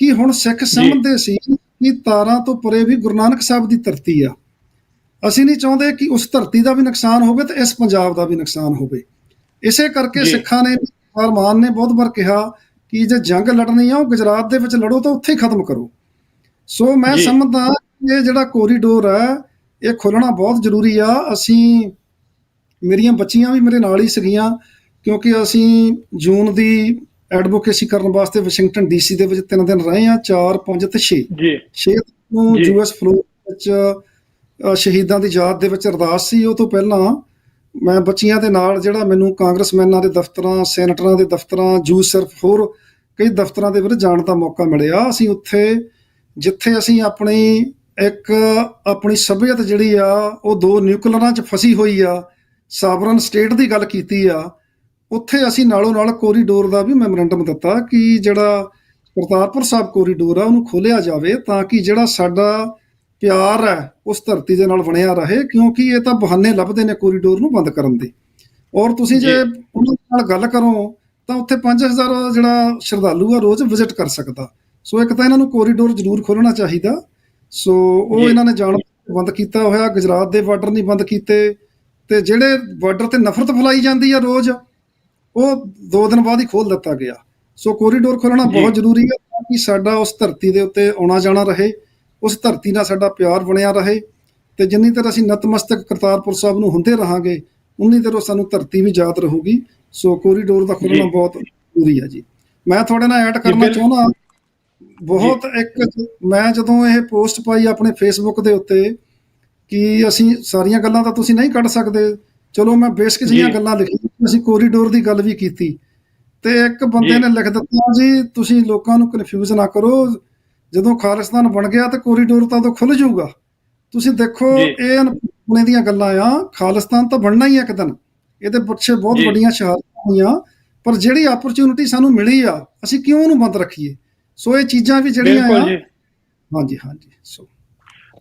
ਕਿ ਹੁਣ ਸਿੱਖ ਸਮਝਦੇ ਸੀ ਕਿ ਤਾਰਾਂ ਤੋਂ ਪਰੇ ਵੀ ਗੁਰੂ ਨਾਨਕ ਸਾਹਿਬ ਦੀ ਧਰਤੀ ਆ। ਅਸੀਂ ਨਹੀਂ ਚਾਹੁੰਦੇ ਕਿ ਉਸ ਧਰਤੀ ਦਾ ਵੀ ਨੁਕਸਾਨ ਹੋਵੇ ਤੇ ਇਸ ਪੰਜਾਬ ਦਾ ਵੀ ਨੁਕਸਾਨ ਹੋਵੇ। ਇਸੇ ਕਰਕੇ ਸਿੱਖਾਂ ਨੇ, ਮਾਨ ਨੇ ਬਹੁਤ ਵਾਰ ਕਿਹਾ ਕਿ ਜੇ ਜੰਗ ਲੜਨੀ ਆ ਉਹ ਗੁਜਰਾਤ ਦੇ ਵਿੱਚ ਲੜੋ ਤਾਂ ਉੱਥੇ ਹੀ ਖਤਮ ਕਰੋ। ਸੋ ਮੈਂ ਸਮਝਦਾ ਇਹ ਜਿਹੜਾ ਕੋਰੀਡੋਰ ਹੈ ਇਹ ਖੋਲ੍ਹਣਾ ਬਹੁਤ ਜ਼ਰੂਰੀ ਆ। ਅਸੀਂ, ਮੇਰੀਆਂ ਬੱਚੀਆਂ ਵੀ ਮੇਰੇ ਨਾਲ ਹੀ ਸੀਗੀਆਂ, ਕਿਉਂਕਿ ਅਸੀਂ ਜੂਨ ਦੀ ਐਡਵੋਕੇਸੀ ਕਰਨ ਵਾਸਤੇ ਵਾਸ਼ਿੰਗਟਨ DC ਦੇ ਵਿੱਚ 3 ਦਿਨ ਰਹੇ ਹਾਂ, 4, 5 ਤੇ 6 ਨੂੰ US ਫਲੋਰ ਵਿੱਚ ਸ਼ਹੀਦਾਂ ਦੀ ਯਾਦ ਦੇ ਵਿੱਚ ਅਰਦਾਸ ਸੀ। ਉਹ ਤੋਂ ਪਹਿਲਾਂ ਮੈਂ ਬੱਚੀਆਂ ਦੇ ਨਾਲ ਜਿਹੜਾ ਮੈਨੂੰ ਕਾਂਗਰਸਮੈਨਾਂ ਦੇ ਦਫ਼ਤਰਾਂ, ਸੈਨੇਟਰਾਂ ਦੇ ਦਫ਼ਤਰਾਂ, ਸਿਰਫ ਹੋਰ ਕਈ ਦਫ਼ਤਰਾਂ ਦੇ ਵਿੱਚ ਜਾਣ ਦਾ ਮੌਕਾ ਮਿਲਿਆ। ਅਸੀਂ ਉੱਥੇ ਜਿੱਥੇ ਅਸੀਂ ਆਪਣੀ ਸੱਭਿਅਤ ਜਿਹੜੀ ਆ ਉਹ 2 ਨਿਊਕਲੀਅਰਾਂ 'ਚ ਫਸੀ ਹੋਈ ਆ, ਸਾਵਰਨ ਸਟੇਟ ਦੀ ਗੱਲ ਕੀਤੀ ਆ, ਉੱਥੇ ਅਸੀਂ ਨਾਲੋਂ ਨਾਲ ਕੋਰੀਡੋਰ ਦਾ ਵੀ ਮੈਮੋਰੈਂਡਮ ਦਿੱਤਾ ਕਿ ਜਿਹੜਾ ਕਰਤਾਰਪੁਰ ਸਾਹਿਬ ਕੋਰੀਡੋਰ ਆ ਉਹਨੂੰ ਖੋਲ੍ਹਿਆ ਜਾਵੇ, ਤਾਂ ਕਿ ਜਿਹੜਾ ਸਾਡਾ ਪਿਆਰ ਹੈ ਉਸ ਧਰਤੀ ਦੇ ਨਾਲ ਬਣਿਆ ਰਹੇ, ਕਿਉਂਕਿ ਇਹ ਤਾਂ ਬਹਾਨੇ ਲੱਭਦੇ ਨੇ ਕੋਰੀਡੋਰ ਨੂੰ ਬੰਦ ਕਰਨ ਦੇ। ਔਰ ਤੁਸੀਂ ਜੇ ਉਹਨਾਂ ਨਾਲ ਗੱਲ ਕਰੋ ਤਾਂ ਉੱਥੇ 5000 ਜਿਹੜਾ ਸ਼ਰਧਾਲੂ ਆ ਰੋਜ਼ ਵਿਜ਼ਿਟ ਕਰ ਸਕਦਾ। ਸੋ ਇੱਕ ਤਾਂ ਇਹਨਾਂ ਨੂੰ ਕੋਰੀਡੋਰ ਜ਼ਰੂਰ ਖੋਲ੍ਹਣਾ ਚਾਹੀਦਾ। ਸੋ ਉਹ ਇਹਨਾਂ ਨੇ ਜਾਣ ਬੰਦ ਕੀਤਾ ਹੋਇਆ। ਗੁਜਰਾਤ ਦੇ ਬਾਰਡਰ ਨਹੀਂ ਬੰਦ ਕੀਤੇ, ਤੇ ਜਿਹੜੇ ਬਾਰਡਰ ਤੇ ਨਫ਼ਰਤ ਫੈਲਾਈ ਜਾਂਦੀ ਆ ਰੋਜ਼, ਉਹ 2 ਦਿਨ ਬਾਅਦ ਹੀ ਖੋਲ੍ਹ ਦਿੱਤਾ ਗਿਆ। ਸੋ ਕੋਰੀਡੋਰ ਖੋਲ੍ਹਣਾ ਬਹੁਤ ਜ਼ਰੂਰੀ ਹੈ ਤਾਂ ਕਿ ਸਾਡਾ ਉਸ ਧਰਤੀ ਦੇ ਉੱਤੇ ਆਉਣਾ ਜਾਣਾ ਰਹੇ, ਉਸ ਧਰਤੀ ਨਾਲ ਸਾਡਾ ਪਿਆਰ ਬਣਿਆ ਰਹੇ। ਤੇ ਜਿੰਨੀ ਦੇਰ ਅਸੀਂ ਨਤਮਸਤਕ ਕਰਤਾਰਪੁਰ ਸਾਹਿਬ ਨੂੰ ਹੁੰਦੇ ਰਹਾਂਗੇ, ਉਨੀ ਦੇਰ ਸਾਨੂੰ ਧਰਤੀ ਵੀ ਯਾਦ ਰਹੂਗੀ। ਸੋ ਕੋਰੀਡੋਰ ਦਾ ਖੋਲ੍ਹਣਾ ਬਹੁਤ ਜ਼ਰੂਰੀ ਹੈ ਜੀ। ਮੈਂ ਤੁਹਾਡੇ ਨਾਲ ਐਡ ਕਰਨਾ ਚਾਹੁੰਦਾ ਬਹੁਤ ਮੈਂ ਜਦੋਂ ਇਹ ਪੋਸਟ ਪਾਈ ਆਪਣੇ ਫੇਸਬੁੱਕ ਦੇ ਉੱਤੇ ਕਿ ਅਸੀਂ ਸਾਰੀਆਂ ਗੱਲਾਂ ਤਾਂ ਤੁਸੀਂ ਨਹੀਂ ਕੱਢ ਸਕਦੇ, ਚਲੋ ਮੈਂ ਬੇਸਿਕ ਜਿਹੀਆਂ ਗੱਲਾਂ ਲਿਖੀਆਂ, ਅਸੀਂ ਕੋਰੀਡੋਰ ਦੀ ਗੱਲ ਵੀ ਕੀਤੀ, ਤੇ ਇੱਕ ਬੰਦੇ ਨੇ ਲਿਖ ਦਿੱਤਾ ਜੀ ਤੁਸੀਂ ਲੋਕਾਂ ਨੂੰ ਕਨਫਿਊਜ਼ ਨਾ ਕਰੋ, ਜਦੋਂ ਖਾਲਿਸਤਾਨ ਬਣ ਗਿਆ ਤਾਂ ਕੋਰੀਡੋਰ ਤਾਂ ਉਦੋਂ ਖੁੱਲ੍ਹ ਜਾਊਗਾ, ਤੁਸੀਂ ਦੇਖੋ, ਜੀ ਇਹ ਅਨਪੂਣੇ ਦੀਆਂ ਗੱਲਾਂ ਆ। ਖਾਲਿਸਤਾਨ ਤਾਂ ਬਣਨਾ ਹੀ ਆ ਇੱਕ ਦਿਨ। ਇਹਦੇ ਪਿੱਛੇ ਬਹੁਤ ਜੀ ਵੱਡੀਆਂ ਸ਼ਹਾਦਤਾਂ ਹੋਈਆਂ, ਪਰ ਜਿਹੜੀ ਆਪਰਚੁਨਿਟੀ ਸਾਨੂੰ ਮਿਲੀ ਆ, ਅਸੀਂ ਕਿਉਂ ਉਹਨੂੰ ਬੰਦ ਰੱਖੀਏ? ਸੋ ਇਹ ਚੀਜ਼ਾਂ ਵੀ ਜਿਹੜੀਆਂ ਆ। ਬਿਲਕੁਲ ਜੀ। ਹਾਂਜੀ, ਹਾਂਜੀ। ਸੋ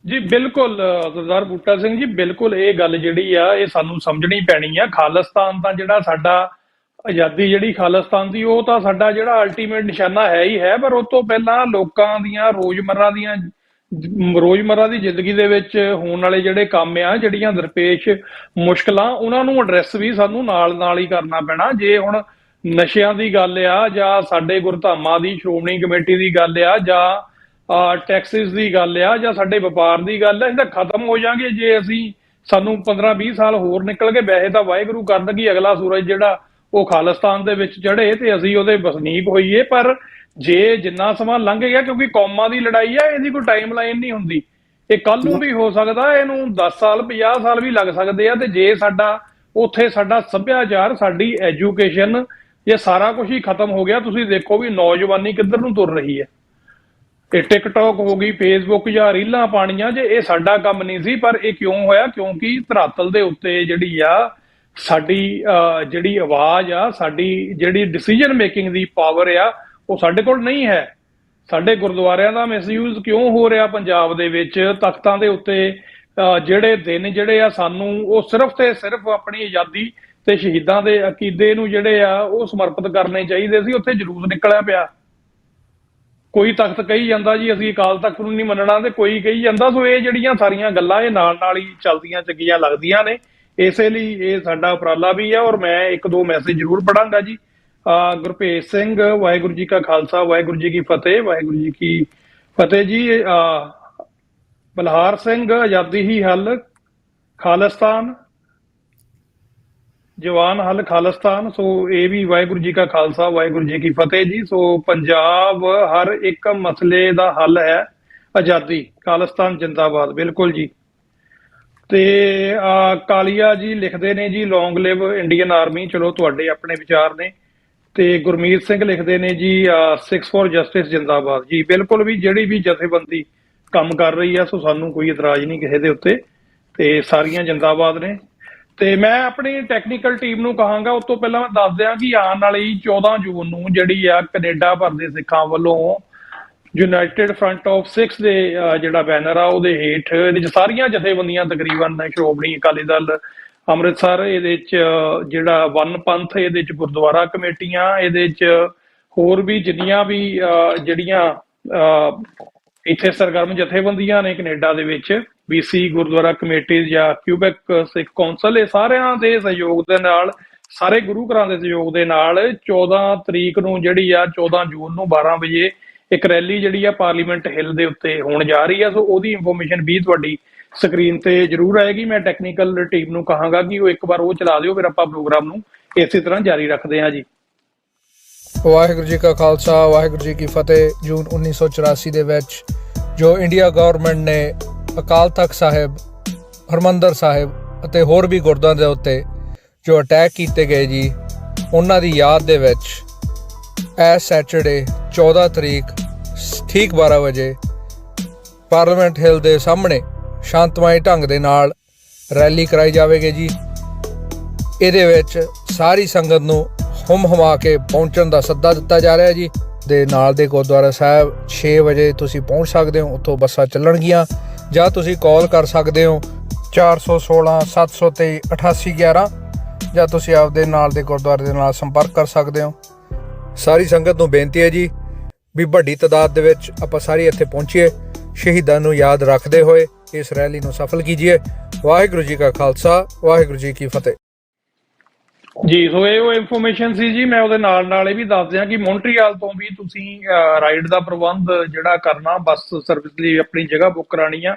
ਜੀ ਬਿਲਕੁਲ ਸਰਦਾਰ ਬੂਟਾ ਸਿੰਘ ਜੀ, ਬਿਲਕੁਲ ਇਹ ਗੱਲ ਜਿਹੜੀ ਆ ਇਹ ਸਾਨੂੰ ਸਮਝਣੀ ਪੈਣੀ ਆ। ਖਾਲਿਸਤਾਨ ਤਾਂ ਜਿਹੜਾ ਸਾਡਾ ਆਜ਼ਾਦੀ ਜਿਹੜੀ ਖਾਲਿਸਤਾਨ ਦੀ, ਉਹ ਤਾਂ ਸਾਡਾ ਜਿਹੜਾ ਅਲਟੀਮੇਟ ਨਿਸ਼ਾਨਾ ਹੈ ਹੀ ਹੈ, ਪਰ ਉਸ ਤੋਂ ਪਹਿਲਾਂ ਲੋਕਾਂ ਦੀਆਂ ਰੋਜ਼ਮर्रा ਦੀ ਜ਼ਿੰਦਗੀ ਦੇ ਵਿੱਚ ਹੋਣ ਵਾਲੇ ਜਿਹੜੇ ਕੰਮ ਆ, ਜਿਹੜੀਆਂ ਦਰਪੇਸ਼ ਮੁਸ਼ਕਲਾਂ, ਉਹਨਾਂ ਨੂੰ ਐਡਰੈਸ ਵੀ ਸਾਨੂੰ ਨਾਲ ਨਾਲ ਹੀ ਕਰਨਾ ਪੈਣਾ। ਜੇ ਹੁਣ ਨਸ਼ਿਆਂ ਦੀ ਗੱਲ ਆ, ਜਾਂ ਸਾਡੇ ਗੁਰਧਾਮਾਂ ਦੀ ਸ਼੍ਰੋਮਣੀ ਕਮੇਟੀ ਦੀ ਗੱਲ ਆ, ਜਾਂ ਟੈਕਸਿਸ ਦੀ ਗੱਲ ਆ, ਜਾਂ ਸਾਡੇ ਵਪਾਰ ਦੀ ਗੱਲ ਆ, ਇਹ ਤਾਂ ਖਤਮ ਹੋ ਜਾਣਗੇ ਜੇ ਸਾਨੂੰ 15-20 ਸਾਲ ਹੋਰ ਨਿਕਲ ਕੇ। ਵੈਸੇ ਤਾਂ ਵਾਹਿਗੁਰੂ ਕਰਨ ਕਿ ਅਗਲਾ ਸੂਰਜ ਜਿਹੜਾ ਉਹ ਖਾਲਿਸਤਾਨ ਦੇ ਵਿੱਚ ਚੜ੍ਹੇ ਤੇ ਅਸੀਂ ਉਹਦੇ ਵਸਨੀਕ ਹੋਈਏ, ਪਰ ਜੇ ਜਿੰਨਾ ਸਮਾਂ ਲੰਘ ਗਿਆ, ਕਿਉਂਕਿ ਕੌਮਾਂ ਦੀ ਲੜਾਈ ਆ, ਇਹਦੀ ਕੋਈ ਟਾਈਮ ਲਾਈਨ ਨਹੀਂ ਹੁੰਦੀ। ਇਹ ਕੱਲ ਨੂੰ ਵੀ ਹੋ ਸਕਦਾ, ਇਹਨੂੰ 10 ਸਾਲ 50 ਸਾਲ ਵੀ ਲੱਗ ਸਕਦੇ ਆ। ਤੇ ਜੇ ਉੱਥੇ ਸਾਡਾ ਸੱਭਿਆਚਾਰ, ਸਾਡੀ ਐਜੂਕੇਸ਼ਨ, ਇਹ ਸਾਰਾ ਕੁਝ ਹੀ ਖਤਮ ਹੋ ਗਿਆ, ਤੁਸੀਂ ਦੇਖੋ ਵੀ ਨੌਜਵਾਨੀ ਕਿੱਧਰ ਨੂੰ ਤੁਰ ਰਹੀ ਹੈ। ਇਹ ਟਿਕਟੌਕ ਹੋ ਗਈ, ਫੇਸਬੁੱਕ ਜਾਂ ਰੀਲਾਂ ਪਾਣੀਆਂ, ਜੇ ਇਹ ਸਾਡਾ ਕੰਮ ਨਹੀਂ ਸੀ। ਪਰ ਇਹ ਕਿਉਂ ਹੋਇਆ? ਕਿਉਂਕਿ ਧਰਾਤਲ ਦੇ ਉੱਤੇ ਜਿਹੜੀ ਆ ਸਾਡੀ ਜਿਹੜੀ ਆਵਾਜ਼ ਆ, ਸਾਡੀ ਜਿਹੜੀ ਡਿਸੀਜਨ ਮੇਕਿੰਗ ਦੀ ਪਾਵਰ ਆ, ਉਹ ਸਾਡੇ ਕੋਲ ਨਹੀਂ ਹੈ। ਸਾਡੇ ਗੁਰਦੁਆਰਿਆਂ ਦਾ ਮਿਸਯੂਜ਼ ਕਿਉਂ ਹੋ ਰਿਹਾ ਪੰਜਾਬ ਦੇ ਵਿੱਚ? ਤਖਤਾਂ ਦੇ ਉੱਤੇ ਜਿਹੜੇ ਦਿਨ ਜਿਹੜੇ ਆ, ਸਾਨੂੰ ਉਹ ਸਿਰਫ ਤੇ ਸਿਰਫ ਆਪਣੀ ਆਜ਼ਾਦੀ ਤੇ ਸ਼ਹੀਦਾਂ ਦੇ ਅਕੀਦੇ ਨੂੰ ਜਿਹੜੇ ਆ ਉਹ ਸਮਰਪਿਤ ਕਰਨੇ ਚਾਹੀਦੇ ਸੀ। ਉੱਥੇ ਜਲੂਸ ਨਿਕਲਿਆ ਪਿਆ। ਕੋਈ ਤਖਤ ਕਹੀ ਜਾਂਦਾ ਜੀ ਅਸੀਂ ਅਕਾਲ ਤਖਤ ਨੂੰ ਨਹੀਂ ਮੰਨਣਾ, ਤੇ ਕੋਈ ਕਹੀ ਜਾਂਦਾ। ਸੋ ਇਹ ਜਿਹੜੀਆਂ ਸਾਰੀਆਂ ਗੱਲਾਂ ਇਹ ਨਾਲ ਨਾਲ ਹੀ ਚੱਲਦੀਆਂ ਚੰਗੀਆਂ ਲੱਗਦੀਆਂ ਨੇ। ਇਸੇ ਲਈ ਇਹ ਸਾਡਾ ਉਪਰਾਲਾ ਵੀ ਹੈ। ਔਰ ਮੈਂ ਇੱਕ ਦੋ ਮੈਸੇਜ ਜ਼ਰੂਰ ਪੜਾਂਗਾ ਜੀ। ਗੁਰਭੇਜ ਸਿੰਘ, ਵਾਹਿਗੁਰੂ ਜੀ ਕਾ ਖਾਲਸਾ, ਵਾਹਿਗੁਰੂ ਜੀ ਕੀ ਫਤਿਹ। ਵਾਹਿਗੁਰੂ ਜੀ ਕੀ ਫਤਿਹ ਜੀ। ਬਲਹਾਰ ਸਿੰਘ, ਆਜ਼ਾਦੀ ਹੀ ਹੱਲ ਖਾਲਿਸਤਾਨ, ਜਵਾਨ ਹੱਲ ਖਾਲਿਸਤਾਨ। ਸੋ ਇਹ ਵੀ ਵਾਹਿਗੁਰੂ ਜੀ ਕਾ ਖਾਲਸਾ, ਵਾਹਿਗੁਰੂ ਜੀ ਕੀ ਫਤਿਹ ਜੀ। ਸੋ ਪੰਜਾਬ ਹਰ ਇੱਕ ਮਸਲੇ ਦਾ ਹੱਲ ਹੈ, ਆਜ਼ਾਦੀ, ਖਾਲਿਸਤਾਨ ਜਿੰਦਾਬਾਦ। ਬਿਲਕੁਲ ਜੀ। ਤੇ ਕਾਲੀਆ ਜੀ ਲਿਖਦੇ ਨੇ ਜੀ, ਲੌਂਗ ਲਿਵ ਇੰਡੀਅਨ ਆਰਮੀ। ਚਲੋ ਤੁਹਾਡੇ ਆਪਣੇ ਵਿਚਾਰ ਨੇ। ਤੇ ਗੁਰਮੀਤ ਸਿੰਘ ਲਿਖਦੇ ਨੇ ਜੀ, 6 ਫॉर ਜਸਟਿਸ ਜਿੰਦਾਬਾਦ ਜੀ। ਬਿਲਕੁਲ ਵੀ ਜਿਹੜੀ ਵੀ ਜਥੇਬੰਦੀ ਕੰਮ ਕਰ ਰਹੀ ਆ, ਸੋ ਸਾਨੂੰ ਕੋਈ ਇਤਰਾਜ਼ ਨਹੀਂ ਕਿਸੇ ਦੇ ਉੱਤੇ, ਤੇ ਸਾਰੀਆਂ ਜਿੰਦਾਬਾਦ ਨੇ। ਤੇ ਮੈਂ ਆਪਣੀ ਟੈਕਨੀਕਲ ਟੀਮ ਨੂੰ ਕਹਾਂਗਾ, ਉਸ ਤੋਂ ਪਹਿਲਾਂ ਮੈਂ ਦੱਸ ਦਿਆਂ ਕਿ ਆਉਣ ਵਾਲੀ 14 ਜੂਨ ਨੂੰ ਜਿਹੜੀ ਆ ਕੈਨੇਡਾ ਭਰ ਦੇ ਸਿੱਖਾਂ ਵੱਲੋਂ ਯੂਨਾਈਟਿਡ ਫਰੰਟ ਆਫ ਸਿੱਖਸ ਦੇ ਜਿਹੜਾ ਬੈਨਰ ਆ, ਉਹਦੇ ਹੇਠ ਇਹਦੇ 'ਚ ਸਾਰੀਆਂ ਜਥੇਬੰਦੀਆਂ ਤਕਰੀਬਨ, ਸ਼੍ਰੋਮਣੀ ਅਕਾਲੀ ਦਲ ਅੰਮ੍ਰਿਤਸਰ, ਇਹਦੇ 'ਚ ਜਿਹੜਾ ਵਨ ਪੰਥ, ਇਹਦੇ 'ਚ ਗੁਰਦੁਆਰਾ ਕਮੇਟੀਆਂ, ਇਹਦੇ 'ਚ ਹੋਰ ਵੀ ਜਿੰਨੀਆਂ ਵੀ ਜਿਹੜੀਆਂ ਇੱਥੇ ਸਰਗਰਮ ਜਥੇਬੰਦੀਆਂ ਨੇ ਕੈਨੇਡਾ ਦੇ ਵਿੱਚ, BC ਗੁਰਦੁਆਰਾ ਕਮੇਟੀ ਜਾਂ ਕਿਊਬੈਕ ਸਿੱਖ ਕੌਂਸਲ, ਇਹ ਸਾਰਿਆਂ ਦੇ ਸਹਿਯੋਗ ਦੇ ਨਾਲ, ਸਾਰੇ ਗੁਰੂ ਘਰਾਂ ਦੇ ਸਹਿਯੋਗ ਦੇ ਨਾਲ 14 ਤਰੀਕ ਨੂੰ ਜਿਹੜੀ ਆ, 14 ਜੂਨ ਨੂੰ 12 ਵਜੇ ਇੱਕ ਰੈਲੀ ਜਿਹੜੀ ਆ ਪਾਰਲੀਮੈਂਟ ਹਿੱਲ ਦੇ ਉੱਤੇ ਹੋਣ ਜਾ ਰਹੀ ਆ। ਸੋ ਉਹਦੀ ਇਨਫੋਰਮੇਸ਼ਨ ਵੀ ਤੁਹਾਡੀ ਸਕਰੀਨ ਤੇ ਜ਼ਰੂਰ ਆਏਗੀ। ਮੈਂ ਟੈਕਨੀਕਲ ਟੀਮ ਨੂੰ ਕਹਾਂਗਾ ਕਿ ਉਹ ਇੱਕ ਵਾਰ ਉਹ ਚਲਾ ਦਿਓ, ਫਿਰ ਆਪਾਂ ਪ੍ਰੋਗਰਾਮ ਨੂੰ ਇਸੇ ਤਰ੍ਹਾਂ ਜਾਰੀ ਰੱਖਦੇ ਹਾਂ ਜੀ। ਵਾਹਿਗੁਰੂ ਜੀ ਕਾ ਖਾਲਸਾ, ਵਾਹਿਗੁਰੂ ਜੀ ਕੀ ਫਤਿਹ। ਜੂਨ 1984 ਦੇ ਵਿੱਚ ਜੋ ਇੰਡੀਆ ਗਵਰਨਮੈਂਟ ਨੇ ਅਕਾਲ ਤਖਤ ਸਾਹਿਬ, ਹਰਿਮੰਦਰ ਸਾਹਿਬ ਅਤੇ ਹੋਰ ਵੀ ਗੁਰਦੁਆਰਿਆਂ ਦੇ ਉੱਤੇ ਜੋ ਅਟੈਕ ਕੀਤੇ ਗਏ ਜੀ, ਉਹਨਾਂ ਦੀ ਯਾਦ ਦੇ ਵਿੱਚ ਐਸ ਸੈਟਰਡੇ 14 ਤਰੀਕ ਠੀਕ 12 ਵਜੇ ਪਾਰਲੀਮੈਂਟ ਹਿੱਲ ਦੇ ਸਾਹਮਣੇ ਸ਼ਾਂਤਮਈ ਢੰਗ ਦੇ ਨਾਲ ਰੈਲੀ ਕਰਾਈ ਜਾਵੇਗੀ ਜੀ। ਇਹਦੇ ਵਿੱਚ ਸਾਰੀ ਸੰਗਤ ਨੂੰ ਹੁਮ ਕੇ ਪਹੁੰਚਣ ਦਾ ਸੱਦਾ ਦਿੱਤਾ ਜਾ ਰਿਹਾ ਜੀ। ਦੇ ਨਾਲ ਦੇ ਗੁਰਦੁਆਰਾ ਸਾਹਿਬ 6 ਵਜੇ ਤੁਸੀਂ ਪਹੁੰਚ ਸਕਦੇ ਹੋ। ਉੱਥੋਂ ਬੱਸਾਂ ਚੱਲਣਗੀਆਂ, ਜਾਂ ਤੁਸੀਂ ਕਾਲ ਕਰ ਸਕਦੇ ਹੋ 416 723 8811, ਜਾਂ ਤੁਸੀਂ ਆਪਦੇ ਨਾਲ ਦੇ ਗੁਰਦੁਆਰੇ ਦੇ ਨਾਲ ਸੰਪਰਕ ਕਰ ਸਕਦੇ ਹੋ। ਸਾਰੀ ਸੰਗਤ ਨੂੰ ਬੇਨਤੀ ਹੈ ਜੀ ਵੀ ਵੱਡੀ ਤਾਦਾਦ ਦੇ ਵਿੱਚ ਆਪਾਂ ਸਾਰੇ ਇੱਥੇ ਪਹੁੰਚੀਏ, ਸ਼ਹੀਦਾਂ ਨੂੰ ਯਾਦ ਰੱਖਦੇ ਹੋਏ ਇਸ ਰੈਲੀ ਨੂੰ ਸਫਲ ਕੀਜੀਏ। ਵਾਹਿਗੁਰੂ ਜੀ ਕਾ ਖਾਲਸਾ, ਵਾਹਿਗੁਰੂ ਜੀ ਕੀ ਫਤਿਹ ਜੀ। ਸੋ ਇਹ ਉਹ ਇਨਫੋਰਮੇਸ਼ਨ ਸੀ ਜੀ। ਮੈਂ ਉਹਦੇ ਨਾਲ ਨਾਲ ਇਹ ਵੀ ਦੱਸ ਦਿਆਂ ਕਿ ਮੌਂਟਰੀਆਲ ਤੋਂ ਵੀ ਤੁਸੀਂ ਰਾਈਡ ਦਾ ਪ੍ਰਬੰਧ ਜਿਹੜਾ ਕਰਨਾ, ਬੱਸ ਸਰਵਿਸ ਲਈ ਆਪਣੀ ਜਗ੍ਹਾ ਬੁੱਕ ਕਰਾਣੀ ਆ,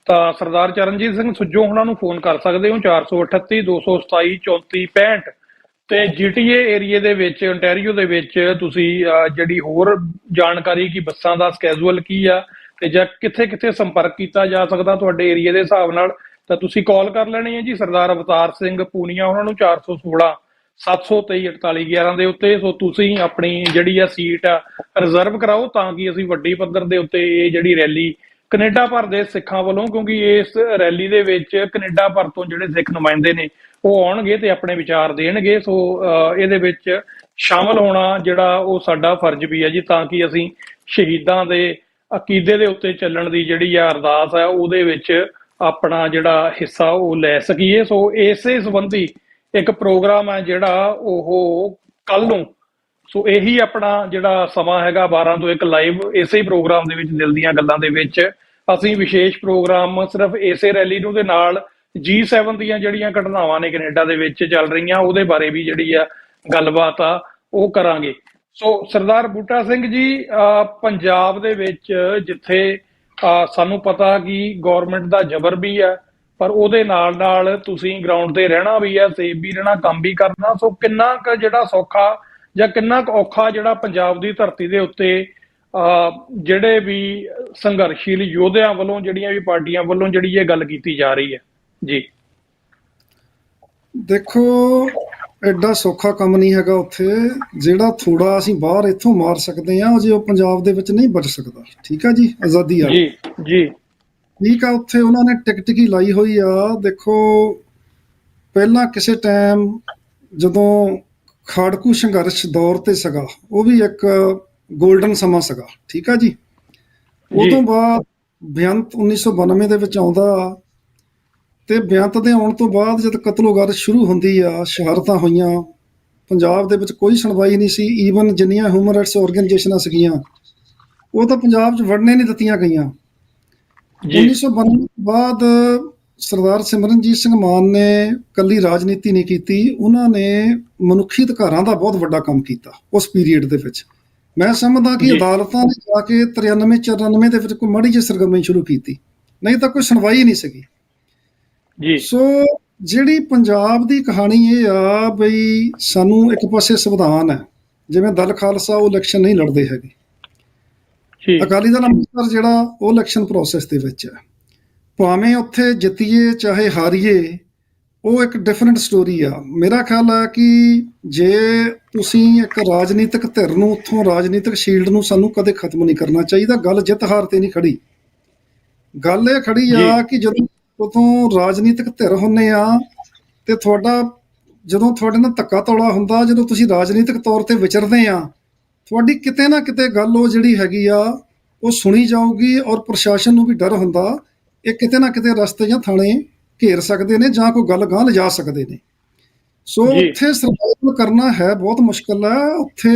ਤਾਂ ਸਰਦਾਰ ਚਰਨਜੀਤ ਸਿੰਘ ਸੁੱਜੋ ਉਹਨਾਂ ਨੂੰ ਫੋਨ ਕਰ ਸਕਦੇ ਹੋ 438 227 34 65। ਤੇ GTA ਏਰੀਏ ਦੇ ਵਿੱਚ, ontario ਦੇ ਵਿੱਚ ਤੁਸੀਂ ਜਿਹੜੀ ਹੋਰ ਜਾਣਕਾਰੀ ਕਿ ਬੱਸਾਂ ਦਾ ਸਕੈਜੂਅਲ ਕੀ ਆ ਤੇ ਜਾਂ ਕਿੱਥੇ ਕਿੱਥੇ ਸੰਪਰਕ ਕੀਤਾ ਜਾ ਸਕਦਾ ਤੁਹਾਡੇ ਏਰੀਏ ਦੇ ਹਿਸਾਬ ਨਾਲ, ਤਾਂ ਤੁਸੀਂ ਕਾਲ ਕਰ ਲੈਣੀ ਹੈ ਜੀ ਸਰਦਾਰ ਅਵਤਾਰ ਸਿੰਘ ਪੂਨੀਆ ਉਹਨਾਂ ਨੂੰ 416 723 4811 ਦੇ ਉੱਤੇ। ਸੋ ਤੁਸੀਂ ਆਪਣੀ ਜਿਹੜੀ ਆ ਸੀਟ ਆ ਰਿਜ਼ਰਵ ਕਰਾਓ, ਤਾਂ ਕਿ ਅਸੀਂ ਵੱਡੀ ਪੱਧਰ ਦੇ ਉੱਤੇ ਇਹ ਜਿਹੜੀ ਰੈਲੀ ਕੈਨੇਡਾ ਭਰ ਦੇ ਸਿੱਖਾਂ ਵੱਲੋਂ, ਕਿਉਂਕਿ ਇਸ ਰੈਲੀ ਦੇ ਵਿੱਚ ਕੈਨੇਡਾ ਭਰ ਤੋਂ ਜਿਹੜੇ ਸਿੱਖ ਨੁਮਾਇੰਦੇ ਨੇ ਉਹ ਆਉਣਗੇ ਤੇ ਆਪਣੇ ਵਿਚਾਰ ਦੇਣਗੇ। ਸੋ ਇਹਦੇ ਵਿੱਚ ਸ਼ਾਮਲ ਹੋਣਾ ਜਿਹੜਾ ਉਹ ਸਾਡਾ ਫਰਜ਼ ਵੀ ਹੈ ਜੀ, ਤਾਂ ਕਿ ਅਸੀਂ ਸ਼ਹੀਦਾਂ ਦੇ ਅਕੀਦੇ ਦੇ ਉੱਤੇ ਚੱਲਣ ਦੀ ਜਿਹੜੀ ਆ ਅਰਦਾਸ ਹੈ ਉਹਦੇ ਵਿੱਚ ਆਪਣਾ ਜਿਹੜਾ ਹਿੱਸਾ ਉਹ ਲੈ ਸਕੀਏ। ਸੋ ਇਸੇ ਸੰਬੰਧੀ ਇੱਕ ਪ੍ਰੋਗਰਾਮ ਹੈ ਜਿਹੜਾ ਉਹ ਕੱਲ ਨੂੰ, ਸੋ ਇਹੀ ਆਪਣਾ ਜਿਹੜਾ ਸਮਾਂ ਹੈਗਾ 12 ਤੋਂ 1 ਲਾਈਵ ਇਸੇ ਹੀ ਪ੍ਰੋਗਰਾਮ ਦੇ ਵਿੱਚ ਦਿਲ ਦੀਆਂ ਗੱਲਾਂ ਦੇ ਵਿੱਚ ਅਸੀਂ ਵਿਸ਼ੇਸ਼ ਪ੍ਰੋਗਰਾਮ ਸਿਰਫ ਇਸੇ ਰੈਲੀ ਨੂੰ ਦੇ ਨਾਲ G7 ਦੀਆਂ ਜਿਹੜੀਆਂ ਘਟਨਾਵਾਂ ਨੇ ਕੈਨੇਡਾ ਦੇ ਵਿੱਚ ਚੱਲ ਰਹੀਆਂ ਉਹਦੇ ਬਾਰੇ ਵੀ ਜਿਹੜੀ ਆ ਗੱਲਬਾਤ ਆ ਉਹ ਕਰਾਂਗੇ। ਸੋ ਸਰਦਾਰ ਬੂਟਾ ਸਿੰਘ ਜੀ, ਪੰਜਾਬ ਦੇ ਵਿੱਚ ਜਿੱਥੇ ਸਾਨੂੰ ਪਤਾ ਕਿ ਗੌਰਮੈਂਟ ਦਾ ਜ਼ਬਰ ਵੀ ਆ, ਪਰ ਉਹਦੇ ਨਾਲ ਨਾਲ ਤੁਸੀਂ ਗਰਾਊਂਡ ਤੇ ਰਹਿਣਾ ਵੀ ਆ, ਸੇਫ ਵੀ ਰਹਿਣਾ, ਕੰਮ ਵੀ ਕਰਨਾ। ਸੋ ਕਿੰਨਾ ਕੁ ਜਿਹੜਾ ਸੌਖਾ ਜਾਂ ਕਿੰਨਾ ਕੁ ਔਖਾ ਜਿਹੜਾ ਪੰਜਾਬ ਦੀ ਧਰਤੀ ਦੇ ਉੱਤੇ ਜਿਹੜੇ ਵੀ ਸੰਘਰਸ਼ੀਲ ਯੋਧਿਆਂ ਵੱਲੋਂ, ਜਿਹੜੀਆਂ ਵੀ ਪਾਰਟੀਆਂ ਵੱਲੋਂ ਜਿਹੜੀ ਇਹ ਗੱਲ ਕੀਤੀ ਜਾ ਰਹੀ ਹੈ ਜੀ? ਦੇਖੋ, ਐਡਾ ਸੌਖਾ ਕੰਮ ਨਹੀਂ ਹੈਗਾ ਉੱਥੇ। ਜਿਹੜਾ ਥੋੜਾ ਅਸੀਂ ਬਾਹਰ ਇੱਥੋਂ ਮਾਰ ਸਕਦੇ ਹਾਂ ਜੇ ਉਹ ਪੰਜਾਬ ਦੇ ਵਿੱਚ ਨਹੀਂ ਬਚ ਸਕਦਾ। ਠੀਕ ਆ ਜੀ, ਆਜ਼ਾਦੀ ਆ ਜੀ ਜੀ ਠੀਕ ਆ। ਉੱਥੇ ਉਹਨਾਂ ਨੇ ਟਿਕਟਿਕੀ ਲਾਈ ਹੋਈ ਆ। ਦੇਖੋ, ਪਹਿਲਾਂ ਕਿਸੇ ਟਾਈਮ ਜਦੋਂ ਖਾੜਕੂ ਸੰਘਰਸ਼ ਦੌਰ ਤੇ ਸੀਗਾ, ਉਹ ਵੀ ਇੱਕ ਗੋਲਡਨ ਸਮਾਂ ਸੀਗਾ। ਠੀਕ ਆ ਜੀ। ਉਹ ਤੋਂ ਬਾਅਦ ਬੇਅੰਤ 1992 ਦੇ ਵਿੱਚ ਆਉਂਦਾ, ਤੇ ਬੇਅੰਤ ਦੇ ਆਉਣ ਤੋਂ ਬਾਅਦ ਜਦ ਕਤਲੋਗਾਰਤ ਸ਼ੁਰੂ ਹੁੰਦੀ ਆ, ਸ਼ਹਾਦਤਾਂ ਹੋਈਆਂ, ਪੰਜਾਬ ਦੇ ਵਿੱਚ ਕੋਈ ਸੁਣਵਾਈ ਨਹੀਂ ਸੀ। ਈਵਨ ਜਿੰਨੀਆਂ ਹਿਊਮਨ ਰਾਈਟਸ ਆਰਗੇਨਾਈਜੇਸ਼ਨਾਂ ਸੀਗੀਆਂ ਉਹ ਤਾਂ ਪੰਜਾਬ 'ਚ ਵੜਨੇ ਨਹੀਂ ਦਿੱਤੀਆਂ ਗਈਆਂ। 1992 ਤੋਂ ਬਾਅਦ ਸਰਦਾਰ ਸਿਮਰਨਜੀਤ ਸਿੰਘ ਮਾਨ ਨੇ ਕੱਲੀ ਰਾਜਨੀਤੀ ਨਹੀਂ ਕੀਤੀ, ਉਹਨਾਂ ਨੇ ਮਨੁੱਖੀ ਅਧਿਕਾਰਾਂ ਦਾ ਬਹੁਤ ਵੱਡਾ ਕੰਮ ਕੀਤਾ ਉਸ ਪੀਰੀਅਡ ਦੇ ਵਿੱਚ। ਮੈਂ ਸਮਝਦਾ ਕਿ ਅਦਾਲਤਾਂ ਨੇ ਜਾ ਕੇ 93-94 ਦੇ ਵਿੱਚ ਕੋਈ ਮਾੜੀ ਜਿਹੀ ਸਰਗਰਮੀ ਸ਼ੁਰੂ ਕੀਤੀ, ਨਹੀਂ ਤਾਂ ਕੋਈ ਸੁਣਵਾਈ ਨਹੀਂ ਸੀਗੀ ਜੀ। ਸੋ ਜਿਹੜੀ ਪੰਜਾਬ ਦੀ ਕਹਾਣੀ ਇਹ ਆ ਬਈ, ਸਾਨੂੰ ਇੱਕ ਪਾਸੇ ਸੰਵਿਧਾਨ ਹੈ, ਜਿਵੇਂ ਦਲ ਖਾਲਸਾ ਉਹ ਇਲੈਕਸ਼ਨ ਨਹੀਂ ਲੜਦੇ ਹੈਗੇ। ਅਕਾਲੀ ਦਲ ਅੰਮ੍ਰਿਤਸਰ ਜਿਹੜਾ ਉਹ ਇਲੈਕਸ਼ਨ ਪ੍ਰੋਸੈਸ ਦੇ ਵਿੱਚ ਹੈ, ਭਾਵੇਂ ਉੱਥੇ ਜਿੱਤੀਏ ਚਾਹੇ ਹਾਰੀਏ, ਉਹ ਇੱਕ ਡਿਫਰੈਂਟ ਸਟੋਰੀ ਆ। ਮੇਰਾ ਖਿਆਲ ਹੈ ਕਿ ਜੇ ਤੁਸੀਂ ਇੱਕ ਰਾਜਨੀਤਿਕ ਧਿਰ ਨੂੰ ਉੱਥੋਂ ਰਾਜਨੀਤਿਕ ਸ਼ੀਲਡ ਨੂੰ ਸਾਨੂੰ ਕਦੇ ਖਤਮ ਨਹੀਂ ਕਰਨਾ ਚਾਹੀਦਾ। ਗੱਲ ਜਿੱਤ ਹਾਰ ਤੇ ਨਹੀਂ ਖੜੀ, ਗੱਲ ਇਹ ਖੜੀ ਆ ਕਿ ਜਦੋਂ ਉਦੋਂ ਰਾਜਨੀਤਿਕ ਧਿਰ ਹੁੰਦੇ ਆ ਤੇ ਜਦੋਂ ਤੁਹਾਡੇ ਨਾਲ ਧੱਕਾ ਤੌਲਾ ਹੁੰਦਾ, ਜਦੋਂ ਤੁਸੀਂ ਰਾਜਨੀਤਿਕ ਤੌਰ ਤੇ ਵਿਚਰਦੇ ਆ, ਤੁਹਾਡੀ ਕਿਤੇ ਨਾ ਕਿਤੇ ਗੱਲ ਉਹ ਜਿਹੜੀ ਹੈਗੀ ਆ ਉਹ ਸੁਣੀ ਜਾਊਗੀ, ਔਰ ਪ੍ਰਸ਼ਾਸਨ ਨੂੰ ਵੀ ਡਰ ਹੁੰਦਾ ਇਹ ਕਿਤੇ ਨਾ ਕਿਤੇ ਰਸਤੇ ਜਾਂ ਥਾਣੇ ਘੇਰ ਸਕਦੇ ਨੇ ਜਾਂ ਕੋਈ ਗੱਲ ਗਾਂਹ ਲਿਜਾ ਸਕਦੇ ਨੇ। ਸੋ ਉੱਥੇ ਸਰਵਾਈਵਲ ਕਰਨਾ ਹੈ ਬਹੁਤ ਮੁਸ਼ਕਿਲ ਹੈ। ਉੱਥੇ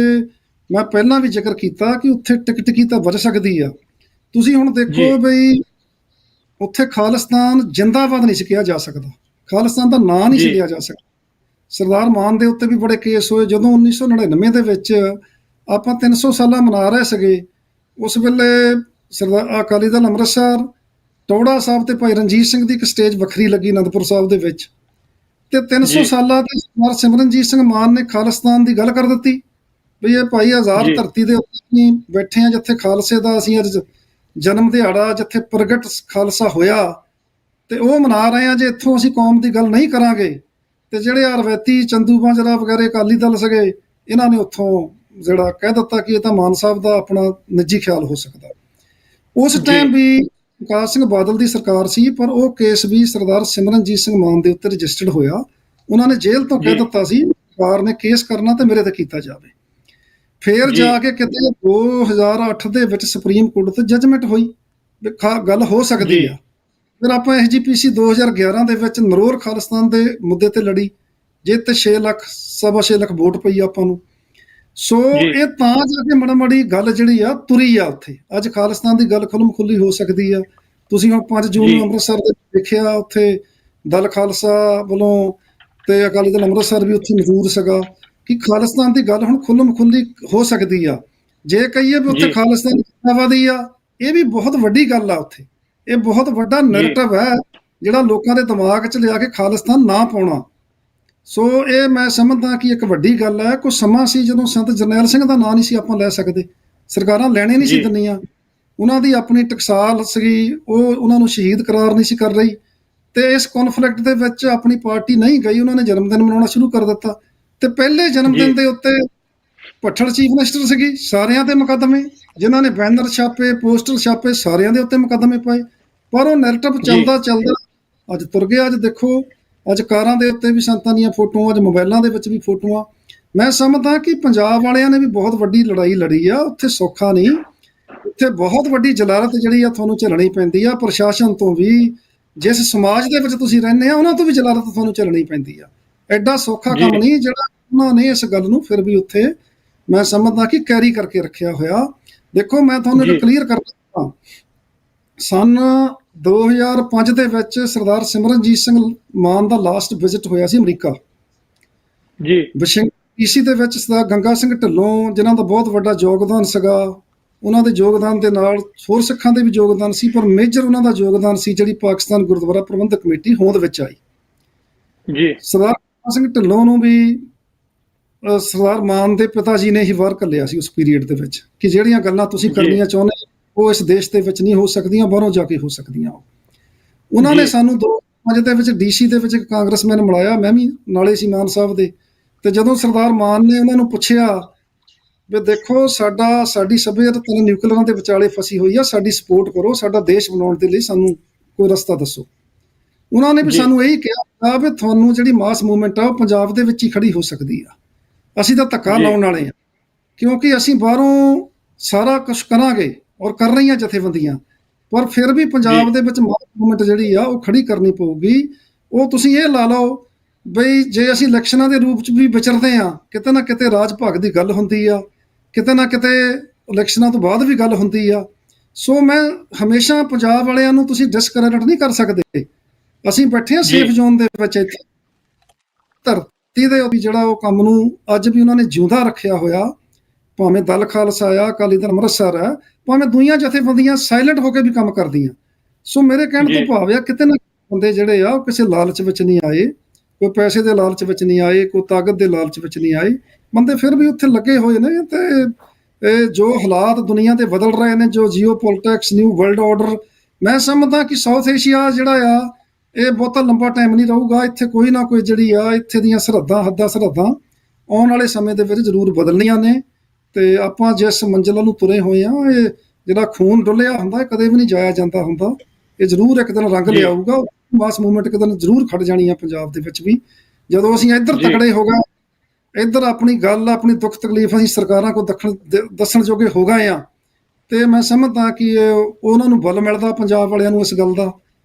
ਮੈਂ ਪਹਿਲਾਂ ਵੀ ਜ਼ਿਕਰ ਕੀਤਾ ਕਿ ਉੱਥੇ ਟਿਕਟਕੀ ਤਾਂ ਵੱਜ ਸਕਦੀ ਆ। ਤੁਸੀਂ ਹੁਣ ਦੇਖੋ ਬਈ, ਉੱਥੇ ਖਾਲਿਸਤਾਨ ਜਿੰਦਾਬਾਦ ਨਹੀਂ ਸੀ ਕਿਹਾ ਜਾ ਸਕਦਾ, ਖਾਲਿਸਤਾਨ ਦਾ ਨਾਂ ਨਹੀਂ ਸੀ ਲਿਆ ਜਾ ਸਕਦਾ। ਸਰਦਾਰ ਮਾਨ ਦੇ ਉੱਤੇ ਵੀ ਬੜੇ ਕੇਸ ਹੋਏ। ਜਦੋਂ 1999 ਦੇ ਵਿੱਚ ਆਪਾਂ 300 ਸਾਲਾ ਮਨਾ ਰਹੇ ਸੀਗੇ, ਉਸ ਵੇਲੇ ਸਰਦਾਰ ਅਕਾਲੀ ਦਲ ਅੰਮ੍ਰਿਤਸਰ ਟੌੜਾ ਸਾਹਿਬ ਤੇ ਭਾਈ ਰਣਜੀਤ ਸਿੰਘ ਦੀ ਇੱਕ ਸਟੇਜ ਵੱਖਰੀ ਲੱਗੀ ਅਨੰਦਪੁਰ ਸਾਹਿਬ ਦੇ ਵਿੱਚ, ਤੇ 300 ਸਾਲਾਂ ਤੇ ਸਰਦਾਰ ਸਿਮਰਨਜੀਤ ਸਿੰਘ ਮਾਨ ਨੇ ਖਾਲਿਸਤਾਨ ਦੀ ਗੱਲ ਕਰ ਦਿੱਤੀ ਵੀ ਇਹ ਭਾਈ ਆਜ਼ਾਦ ਧਰਤੀ ਦੇ ਉੱਤੇ ਅਸੀਂ ਬੈਠੇ ਹਾਂ, ਜਿੱਥੇ ਖਾਲਸੇ ਦਾ ਅਸੀਂ ਅੱਜ ਜਨਮ ਦਿਹਾੜਾ, ਜਿੱਥੇ ਪ੍ਰਗਟ ਖਾਲਸਾ ਹੋਇਆ, ਤੇ ਉਹ ਮਨਾ ਰਹੇ ਹਾਂ। ਜੇ ਇੱਥੋਂ ਅਸੀਂ ਕੌਮ ਦੀ ਗੱਲ ਨਹੀਂ ਕਰਾਂਗੇ ਤੇ ਜਿਹੜੇ ਆ ਰਵੈਤੀ ਚੰਦੂ ਮਾਜਰਾ ਵਗੈਰਾ ਅਕਾਲੀ ਦਲ ਸੀਗੇ, ਇਹਨਾਂ ਨੇ ਉੱਥੋਂ ਜਿਹੜਾ ਕਹਿ ਦਿੱਤਾ ਕਿ ਇਹ ਤਾਂ ਮਾਨ ਸਾਹਿਬ ਦਾ ਆਪਣਾ ਨਿੱਜੀ ਖਿਆਲ ਹੋ ਸਕਦਾ। ਉਸ ਟਾਈਮ ਵੀ ਪ੍ਰਕਾਸ਼ ਸਿੰਘ ਬਾਦਲ ਦੀ ਸਰਕਾਰ ਸੀ, ਪਰ ਉਹ ਕੇਸ ਵੀ ਸਰਦਾਰ ਸਿਮਰਨਜੀਤ ਸਿੰਘ ਮਾਨ ਦੇ ਉੱਤੇ ਰਜਿਸਟਰਡ ਹੋਇਆ। ਉਹਨਾਂ ਨੇ ਜੇਲ੍ਹ ਤੋਂ ਕਹਿ ਦਿੱਤਾ ਸੀ ਸਰਕਾਰ ਨੇ ਕੇਸ ਕਰਨਾ ਤੇ ਮੇਰੇ ਤੇ ਕੀਤਾ ਜਾਵੇ। ਫਿਰ ਜਾ ਕੇ ਕਿਤੇ 2008 ਦੇ ਵਿੱਚ ਸੁਪਰੀਮ ਕੋਰਟ ਤੇ ਜੱਜਮੈਂਟ ਹੋਈ, ਗੱਲ ਹੋ ਸਕਦੀ ਆ। ਫਿਰ ਆਪਾਂ SGPC 2011 ਦੇ ਵਿੱਚ ਨਰੋਰ ਖਾਲਿਸਤਾਨ ਦੇ ਮੁੱਦੇ ਤੇ ਲੜੀ, ਜੇ ਤੇ 6 ਲੱਖ 6.5 ਲੱਖ ਵੋਟ ਪਈ ਆਪਾਂ ਨੂੰ। ਸੋ ਇਹ ਤਾਂ ਜਾ ਕੇ ਮਾੜੀ ਗੱਲ ਜਿਹੜੀ ਆ ਤੁਰੀ ਆ ਉੱਥੇ। ਅੱਜ ਖਾਲਿਸਤਾਨ ਦੀ ਗੱਲ ਖੁੱਲ੍ਹ ਖੁੱਲੀ ਹੋ ਸਕਦੀ ਆ। ਤੁਸੀਂ ਹੁਣ 5 ਜੂਨ ਨੂੰ ਅੰਮ੍ਰਿਤਸਰ ਦੇ ਦੇਖਿਆ, ਉੱਥੇ ਦਲ ਖਾਲਸਾ ਵੱਲੋਂ ਤੇ ਅਕਾਲੀ ਦਲ ਅੰਮ੍ਰਿਤਸਰ ਵੀ ਉੱਥੇ ਮੌਜੂਦ ਸੀਗਾ ਕਿ ਖਾਲਿਸਤਾਨ ਦੀ ਗੱਲ ਹੁਣ ਖੁੱਲ੍ਹ ਖੁੱਲੀ ਹੋ ਸਕਦੀ ਆ। ਜੇ ਕਹੀਏ ਵੀ ਉੱਥੇ ਖਾਲਿਸਤਾਨ ਜਿੰਦਾਬਾਦੀ ਆ, ਇਹ ਵੀ ਬਹੁਤ ਵੱਡੀ ਗੱਲ ਆ। ਉੱਥੇ ਇਹ ਬਹੁਤ ਵੱਡਾ ਨੈਰੇਟਿਵ ਹੈ ਜਿਹੜਾ ਲੋਕਾਂ ਦੇ ਦਿਮਾਗ 'ਚ ਲਿਆ ਕੇ ਖਾਲਿਸਤਾਨ ਨਾ ਪਾਉਣਾ। ਸੋ ਇਹ ਮੈਂ ਸਮਝਦਾ ਕਿ ਇੱਕ ਵੱਡੀ ਗੱਲ ਹੈ। ਕੁਝ ਸਮਾਂ ਸੀ ਜਦੋਂ ਸੰਤ ਜਰਨੈਲ ਸਿੰਘ ਦਾ ਨਾਂ ਨਹੀਂ ਸੀ ਆਪਾਂ ਲੈ ਸਕਦੇ, ਸਰਕਾਰਾਂ ਲੈਣੇ ਨਹੀਂ ਸੀ ਦਿੰਦੀਆਂ, ਉਹਨਾਂ ਦੀ ਆਪਣੀ ਟਕਸਾਲ ਸੀਗੀ, ਉਹ ਉਹਨਾਂ ਨੂੰ ਸ਼ਹੀਦ ਕਰਾਰ ਨਹੀਂ ਸੀ ਕਰ ਰਹੀ, ਤੇ ਇਸ ਕੌਨਫਲਿਕਟ ਦੇ ਵਿੱਚ ਆਪਣੀ ਪਾਰਟੀ ਨਹੀਂ ਗਈ, ਉਹਨਾਂ ਨੇ ਜਨਮ ਦਿਨ ਮਨਾਉਣਾ ਸ਼ੁਰੂ ਕਰ ਦਿੱਤਾ। ਤੇ ਪਹਿਲੇ ਜਨਮ ਦਿਨ ਦੇ ਉੱਤੇ ਭੱਠੜ ਚੀਫ ਮਿਨਿਸਟਰ ਸੀਗੀ, ਸਾਰਿਆਂ ਦੇ ਮੁਕੱਦਮੇ, ਜਿਨ੍ਹਾਂ ਨੇ ਬੈਨਰ ਛਾਪੇ, ਪੋਸਟਰ ਛਾਪੇ, ਸਾਰਿਆਂ ਦੇ ਉੱਤੇ ਮੁਕੱਦਮੇ ਪਏ। ਪਰ ਉਹ ਨੈਰੇਟਿਵ ਚੱਲਦਾ ਚੱਲਦਾ ਅੱਜ ਤੁਰ ਗਿਆ। ਅੱਜ ਦੇਖੋ, ਅੱਜ ਕਾਰਾਂ ਦੇ ਉੱਤੇ ਵੀ ਸੰਤਾਂ ਦੀਆਂ ਫੋਟੋਆਂ, ਅੱਜ ਮੋਬਾਈਲਾਂ ਦੇ ਵਿੱਚ ਵੀ ਫੋਟੋਆਂ। ਮੈਂ ਸਮਝਦਾ ਕਿ ਪੰਜਾਬ ਵਾਲਿਆਂ ਨੇ ਵੀ ਬਹੁਤ ਵੱਡੀ ਲੜਾਈ ਲੜੀ ਆ। ਉੱਥੇ ਸੌਖਾ ਨਹੀਂ, ਉੱਥੇ ਬਹੁਤ ਵੱਡੀ ਜਲਾਲਤ ਜਿਹੜੀ ਆ ਤੁਹਾਨੂੰ ਝੱਲਣੀ ਪੈਂਦੀ ਆ। ਪ੍ਰਸ਼ਾਸਨ ਤੋਂ ਵੀ, ਜਿਸ ਸਮਾਜ ਦੇ ਵਿੱਚ ਤੁਸੀਂ ਰਹਿੰਦੇ ਆ ਉਹਨਾਂ ਤੋਂ ਵੀ ਜਲਾਲਤ ਤੁਹਾਨੂੰ ਝੱਲਣੀ ਪੈਂਦੀ ਆ। ਐਡਾ ਸੌਖਾ ਕੰਮ ਨਹੀਂ ਜਿਹੜਾ ਉਹਨਾਂ ਨੇ ਇਸ ਗੱਲ ਨੂੰ ਫਿਰ ਵੀ ਉੱਥੇ ਮੈਂ ਸਮਝਦਾ ਕਿ ਕੈਰੀ ਕਰਕੇ ਰੱਖਿਆ ਹੋਇਆ। ਦੇਖੋ, ਮੈਂ ਤੁਹਾਨੂੰ ਇੱਕ ਕਲੀਅਰ ਕਰ ਦਿੰਦਾ, ਸਨ 2005 ਦੇ ਵਿੱਚ ਸਰਦਾਰ ਸਿਮਰਨਜੀਤ ਸਿੰਘ ਮਾਨ ਦਾ ਲਾਸਟ ਵਿਜ਼ਿਟ ਹੋਇਆ ਸੀ ਅਮਰੀਕਾ ਜੀ। ਵਾਸ਼ਿੰਗਟਨ ਡੀਸੀ ਦੇ ਵਿੱਚ ਸਰਦਾਰ ਗੰਗਾ ਸਿੰਘ ਢਿੱਲੋਂ, ਜਿਨ੍ਹਾਂ ਦਾ ਬਹੁਤ ਵੱਡਾ ਯੋਗਦਾਨ ਸੀਗਾ, ਉਹਨਾਂ ਦੇ ਯੋਗਦਾਨ ਦੇ ਨਾਲ ਹੋਰ ਸਿੱਖਾਂ ਦੇ ਵੀ ਯੋਗਦਾਨ ਸੀ, ਪਰ ਮੇਜਰ ਉਹਨਾਂ ਦਾ ਯੋਗਦਾਨ ਸੀ ਜਿਹੜੀ ਪਾਕਿਸਤਾਨ ਗੁਰਦੁਆਰਾ ਪ੍ਰਬੰਧਕ ਕਮੇਟੀ ਹੋਂਦ ਵਿੱਚ ਆਈ ਜੀ। ਸਰਦਾਰ ਗੰਗਾ ਸਿੰਘ ਢਿੱਲੋਂ ਨੂੰ ਵੀ ਸਰਦਾਰ ਮਾਨ ਦੇ ਪਿਤਾ ਜੀ ਨੇ ਹੀ ਬਾਹਰ ਘੱਲਿਆ ਸੀ ਉਸ ਪੀਰੀਅਡ ਦੇ ਵਿੱਚ, ਕਿ ਜਿਹੜੀਆਂ ਗੱਲਾਂ ਤੁਸੀਂ ਕਰਨੀਆਂ ਚਾਹੁੰਦੇ ਉਹ ਇਸ ਦੇਸ਼ ਦੇ ਵਿੱਚ ਨਹੀਂ ਹੋ ਸਕਦੀਆਂ, ਬਾਹਰੋਂ ਜਾ ਕੇ ਹੋ ਸਕਦੀਆਂ। ਉਹਨਾਂ ਨੇ ਸਾਨੂੰ 2005 ਦੇ ਵਿੱਚ ਡੀਸੀ ਦੇ ਵਿੱਚ ਇੱਕ ਕਾਂਗਰਸਮੈਨ ਮਿਲਾਇਆ, ਮੈਂ ਵੀ ਨਾਲੇ ਸੀ ਮਾਨ ਸਾਹਿਬ ਦੇ। ਤੇ ਜਦੋਂ ਸਰਦਾਰ ਮਾਨ ਨੇ ਉਹਨਾਂ ਨੂੰ ਪੁੱਛਿਆ ਵੀ ਦੇਖੋ, ਸਾਡੀ ਸਭਿਅਤ ਨਿਊਕਲੀਅਰਾਂ ਦੇ ਵਿਚਾਲੇ ਫਸੀ ਹੋਈ ਆ, ਸਾਡੀ ਸਪੋਰਟ ਕਰੋ, ਸਾਡਾ ਦੇਸ਼ ਬਣਾਉਣ ਦੇ ਲਈ ਸਾਨੂੰ ਕੋਈ ਰਸਤਾ ਦੱਸੋ। ਉਹਨਾਂ ਨੇ ਵੀ ਸਾਨੂੰ ਇਹੀ ਕਿਹਾ ਵੀ ਤੁਹਾਨੂੰ ਜਿਹੜੀ ਮਾਸ ਮੂਵਮੈਂਟ ਆ ਉਹ ਪੰਜਾਬ ਦੇ ਵਿੱਚ ਹੀ ਖੜੀ ਹੋ ਸਕਦੀ ਆ, ਅਸੀਂ ਤਾਂ ਧੱਕਾ ਲਾਉਣ ਵਾਲੇ ਆ, ਕਿਉਂਕਿ ਅਸੀਂ ਬਾਹਰੋਂ ਸਾਰਾ ਕੁਛ ਕਰਾਂਗੇ ਔਰ ਕਰ ਰਹੀਆਂ ਜਥੇਬੰਦੀਆਂ, ਪਰ ਫਿਰ ਵੀ ਪੰਜਾਬ ਦੇ ਵਿੱਚ ਮਾਸ ਮੂਵਮੈਂਟ ਜਿਹੜੀ ਆ ਉਹ ਖੜੀ ਕਰਨੀ ਪਊਗੀ। ਉਹ ਤੁਸੀਂ ਇਹ ਲਾ ਲਓ ਬਈ, ਜੇ ਅਸੀਂ ਇਲੈਕਸ਼ਨਾਂ ਦੇ ਰੂਪ 'ਚ ਵੀ ਵਿਚਰਦੇ ਆ, ਕਿਤੇ ਨਾ ਕਿਤੇ ਰਾਜ ਭਾਗ ਦੀ ਗੱਲ ਹੁੰਦੀ ਆ, ਕਿਤੇ ਨਾ ਕਿਤੇ ਇਲੈਕਸ਼ਨਾਂ ਤੋਂ ਬਾਅਦ ਵੀ ਗੱਲ ਹੁੰਦੀ ਆ। ਸੋ ਮੈਂ ਹਮੇਸ਼ਾ ਪੰਜਾਬ ਵਾਲਿਆਂ ਨੂੰ ਤੁਸੀਂ ਡਿਸਕ੍ਰੈਡਿਟ ਨਹੀਂ ਕਰ ਸਕਦੇ। ਅਸੀਂ ਬੈਠੇ ਆ ਸੇਫ ਜ਼ੋਨ ਦੇ ਵਿੱਚ, ਇੱਥੇ ਧਰਤੀ ਦੇ ਉੱਤੇ ਜਿਹੜਾ ਉਹ ਕੰਮ ਨੂੰ ਅੱਜ ਵੀ ਉਹਨਾਂ ਨੇ ਜਿਉਂਦਾ ਰੱਖਿਆ ਹੋਇਆ। ਭਾਵੇਂ ਦਲ ਖਾਲਸਾ ਆ, ਅਕਾਲੀ ਦਲ ਅੰਮ੍ਰਿਤਸਰ ਆ, ਭਾਵੇਂ ਦੁਨੀਆਂ ਜਥੇਬੰਦੀਆਂ ਸਾਇਲੈਂਟ ਹੋ ਕੇ ਵੀ ਕੰਮ ਕਰਦੀਆਂ। ਸੋ ਮੇਰੇ ਕਹਿਣ ਤੋਂ ਭਾਵ ਆ, ਕਿਤੇ ਨਾ ਬੰਦੇ ਜਿਹੜੇ ਆ ਉਹ ਕਿਸੇ ਲਾਲਚ ਵਿੱਚ ਨਹੀਂ ਆਏ, ਕੋਈ ਪੈਸੇ ਦੇ ਲਾਲਚ ਵਿੱਚ ਨਹੀਂ ਆਏ, ਕੋਈ ਤਾਕਤ ਦੇ ਲਾਲਚ ਵਿੱਚ ਨਹੀਂ ਆਏ। ਬੰਦੇ ਫਿਰ ਵੀ ਉੱਥੇ ਲੱਗੇ ਹੋਏ ਨੇ। ਤੇ ਇਹ ਜੋ ਹਾਲਾਤ ਦੁਨੀਆ ਦੇ ਬਦਲ ਰਹੇ ਨੇ, ਜੋ JIO politics, new world order, ਮੈਂ ਸਮਝਦਾ ਕਿ ਸਾਊਥ ਏਸ਼ੀਆ ਜਿਹੜਾ ਆ ਇਹ ਬਹੁਤਾ ਲੰਬਾ ਟਾਈਮ ਨਹੀਂ ਰਹੂਗਾ। ਇੱਥੇ ਕੋਈ ਨਾ ਕੋਈ ਜਿਹੜੀ ਆ ਇੱਥੇ ਦੀਆਂ ਸਰਹੱਦਾਂ ਆਉਣ ਵਾਲੇ ਸਮੇਂ ਦੇ ਵਿੱਚ ਜ਼ਰੂਰ ਬਦਲਣੀਆਂ ਨੇ। ਤੇ ਆਪਾਂ ਜਿਸ ਮੰਜ਼ਿਲ ਨੂੰ ਤੁਰੇ ਹੋਏ ਆ, ਇਹ ਜਿਹੜਾ ਖੂਨ ਡੁੱਲਿਆ ਹੁੰਦਾ ਇਹ ਕਦੇ ਵੀ ਨਹੀਂ ਜਾਇਆ ਜਾਂਦਾ ਹੁੰਦਾ। ਇਹ ਜ਼ਰੂਰ ਇੱਕ ਦਿਨ ਰੰਗ ਲਿਆਊਗਾ। ਮਾਸ ਮੂਵਮੈਂਟ ਇੱਕ ਦਿਨ ਜ਼ਰੂਰ ਖੜ ਜਾਣੀ ਆ ਪੰਜਾਬ ਦੇ ਵਿੱਚ ਵੀ। ਜਦੋਂ ਅਸੀਂ ਇੱਧਰ ਤਕੜੇ ਹੋ ਗਏ, ਇੱਧਰ ਆਪਣੀ ਗੱਲ, ਆਪਣੀ ਦੁੱਖ ਤਕਲੀਫ ਅਸੀਂ ਸਰਕਾਰਾਂ ਕੋਲ ਦੱਸਣ ਜੋਗੇ ਹੋ ਗਏ ਆ, ਤੇ ਮੈਂ ਸਮਝਦਾ ਕਿ ਉਹਨਾਂ ਨੂੰ ਬਲ ਮਿਲਦਾ ਪੰਜਾਬ ਵਾਲਿਆਂ ਨੂੰ ਇਸ ਗੱਲ ਦਾ,